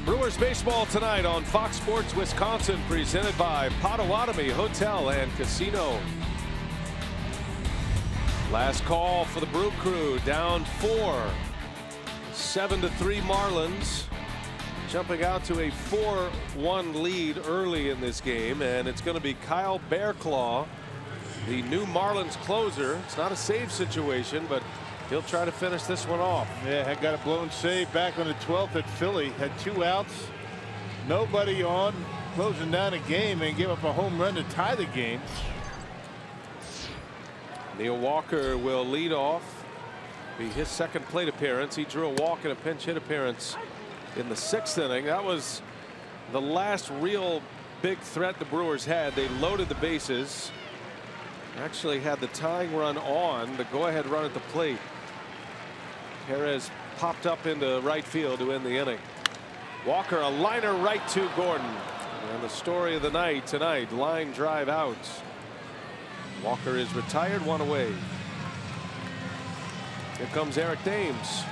Brewers baseball tonight on Fox Sports Wisconsin, presented by Potawatomi Hotel and Casino. Last call for the Brew Crew, down 4. 7-3 Marlins, jumping out to a 4-1 lead early in this game, and it's going to be Kyle Bearclaw, the new Marlins closer. It's not a save situation, but he'll try to finish this one off. Yeah, had got a blown save back on the 12th at Philly. Had 2 outs, nobody on, closing down a game, and gave up a home run to tie the game. Neil Walker will lead off. Be his second plate appearance. He drew a walk in a pinch hit appearance in the 6th inning. That was the last real big threat the Brewers had. They loaded the bases. Actually had the tying run on, the go-ahead run at the plate. Perez popped up into right field to end the inning. Walker, a liner right to Gordon. And the story of the night tonight, line drive out. Walker is retired, 1 away. Here comes Eric Thames.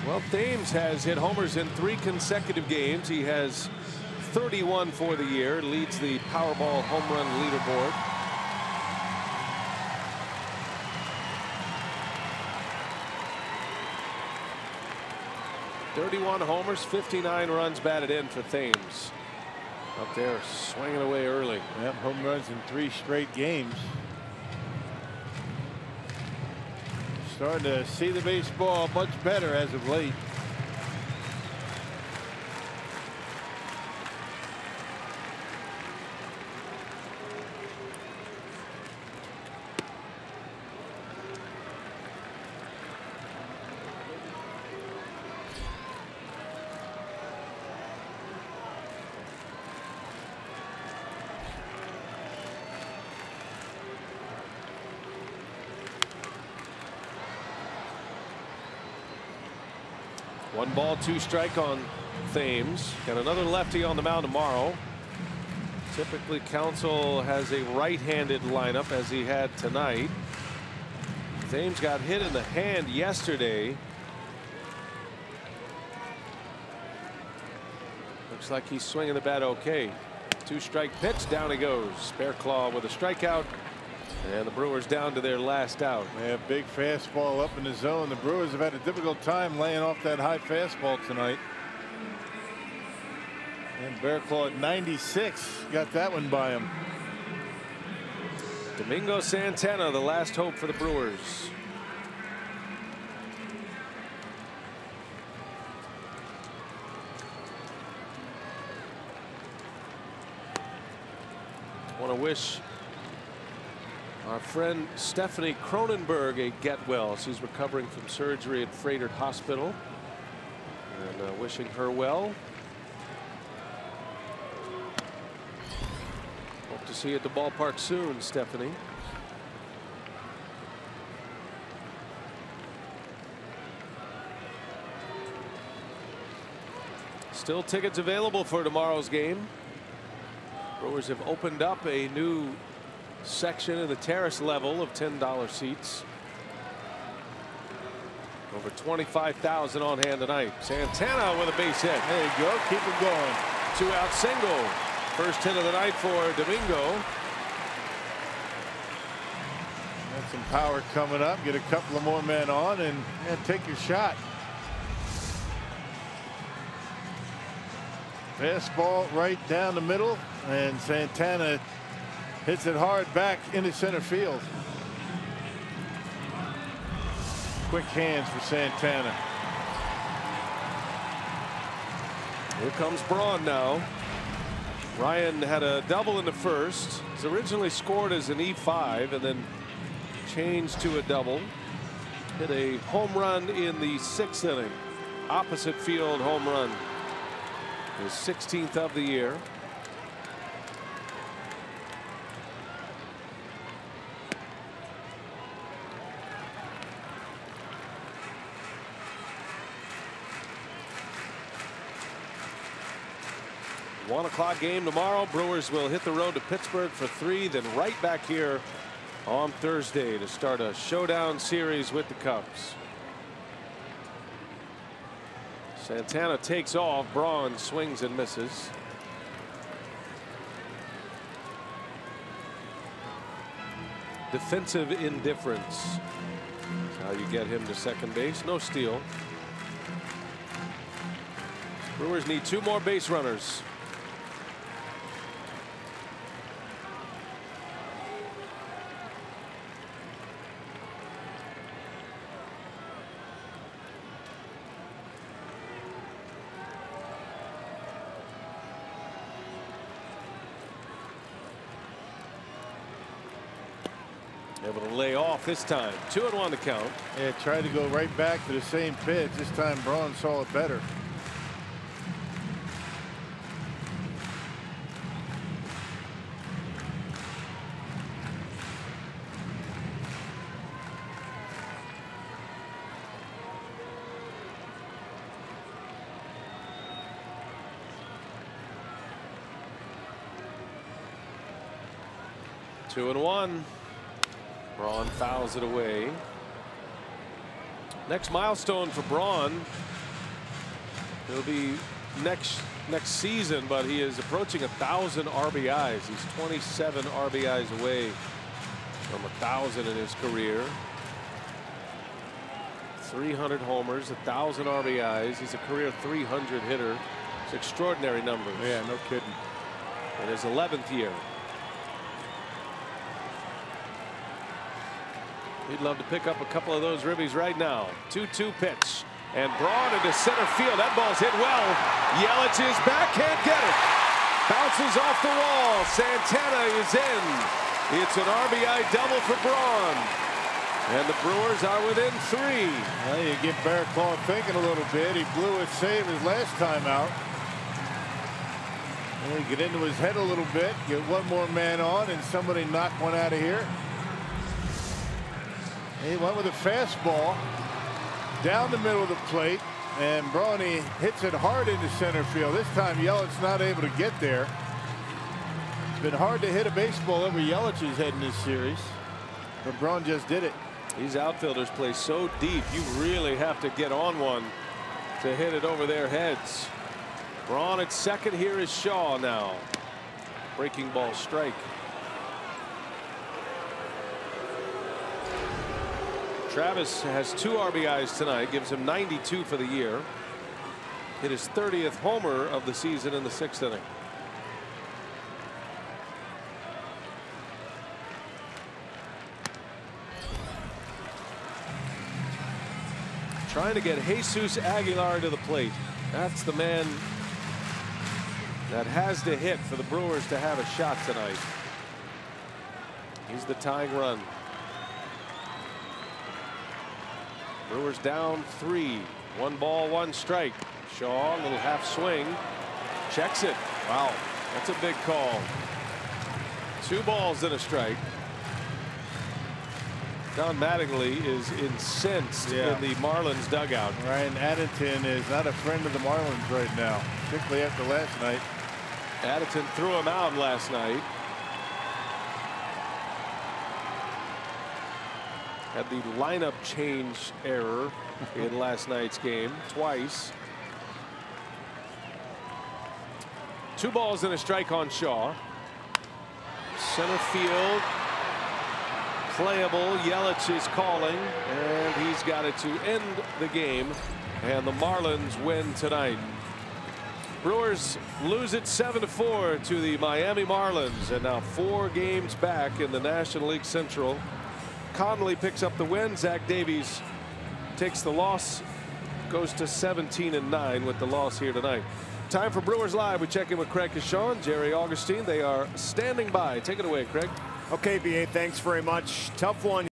Well, Thames has hit homers in 3 consecutive games. He has 31 for the year, leads the Powerball home run leaderboard. .31 homers, 59 runs batted in for Thames. Up there swinging away early. Yep, home runs in 3 straight games. Starting to see the baseball much better as of late. 1 ball, 2 strike on Thames. Got another lefty on the mound tomorrow. Typically, Counsell has a right-handed lineup, as he had tonight. Thames got hit in the hand yesterday. Looks like he's swinging the bat okay. 2-strike pitch, down he goes. Bearclaw with a strikeout, and the Brewers down to their last out. Yeah, big fastball up in the zone. The Brewers have had a difficult time laying off that high fastball tonight. And Bearclaw at 96 got that one by him. Domingo Santana, the last hope for the Brewers. I want to wish our friend Stephanie Cronenberg a get well. She's recovering from surgery at Freighter Hospital, and wishing her well. Hope to see you at the ballpark soon, Stephanie. Still tickets available for tomorrow's game. Brewers have opened up a new section in the terrace level of $10 seats. Over 25,000 on hand tonight. Santana with a base hit. There you go. Keep it going. 2-out single. First hit of the night for Domingo. Got some power coming up. Get a couple of more men on and take your shot. Fastball right down the middle, and Santana hits it hard back into center field. Quick hands for Santana. Here comes Braun now. Ryan had a double in the first. He's originally scored as an E5 and then changed to a double. Hit a home run in the 6th inning. Opposite field home run. His 16th of the year. One o'clock game tomorrow. Brewers will hit the road to Pittsburgh for 3, then right back here on Thursday to start a showdown series with the Cubs. Santana takes off. Braun swings and misses. Defensive indifference. That's how you get him to second base. No steal. Brewers need 2 more base runners. Able to lay off this time. 2-1 to count. Yeah, tried to go right back to the same pitch. This time Braun saw it better. Two and one. Braun fouls it away. Next milestone for Braun. He'll be next season, but he is approaching 1,000 RBIs. He's 27 RBIs away from 1,000 in his career. 300 homers, 1,000 RBIs. He's a career 300 hitter. It's extraordinary numbers. Yeah, no kidding. In his 11th year. He'd love to pick up a couple of those ribbies right now. 2-2 pitch. And Braun into center field. That ball's hit well. Yelich is back. Can't get it. Bounces off the wall. Santana is in. It's an RBI double for Braun. And the Brewers are within 3. Well, you get Bearclaw thinking a little bit. He blew his save his last time out. And we get into his head a little bit. Get one more man on and somebody knock one out of here. He went with a fastball down the middle of the plate, And Bronny hits it hard into center field. This time Yelich's not able to get there. It's been hard to hit a baseball over Yelich's head in this series, but Braun just did it. These outfielders play so deep, you really have to get on one to hit it over their heads. Braun at second. Here is Shaw now. Breaking ball strike. Travis has 2 RBIs tonight, gives him 92 for the year. Hit his 30th homer of the season in the 6th inning. Trying to get Jesus Aguilar to the plate. That's the man that has to hit for the Brewers to have a shot tonight. He's the tying run. Brewers down 3. 1 ball, 1 strike. Shaw, a little half swing. Checks it. Wow, that's a big call. 2 balls and a strike. Don Mattingly is incensed in the Marlins dugout. Ryan Addington is not a friend of the Marlins right now, particularly after last night. Addington threw him out last night. Had the lineup change error in last night's game twice. 2 balls and a strike on Shaw. Center field. Playable. Yelich is calling, and he's got it to end the game, and the Marlins win tonight. Brewers lose it 7-4 to the Miami Marlins, and now 4 games back in the National League Central. Conley picks up the win. Zach Davies takes the loss, goes to 17-9 with the loss here tonight. Time for Brewers Live. We check in with Craig Kashawn, Jerry Augustine. They are standing by. Take it away, Craig. Okay, BA, thanks very much. Tough one.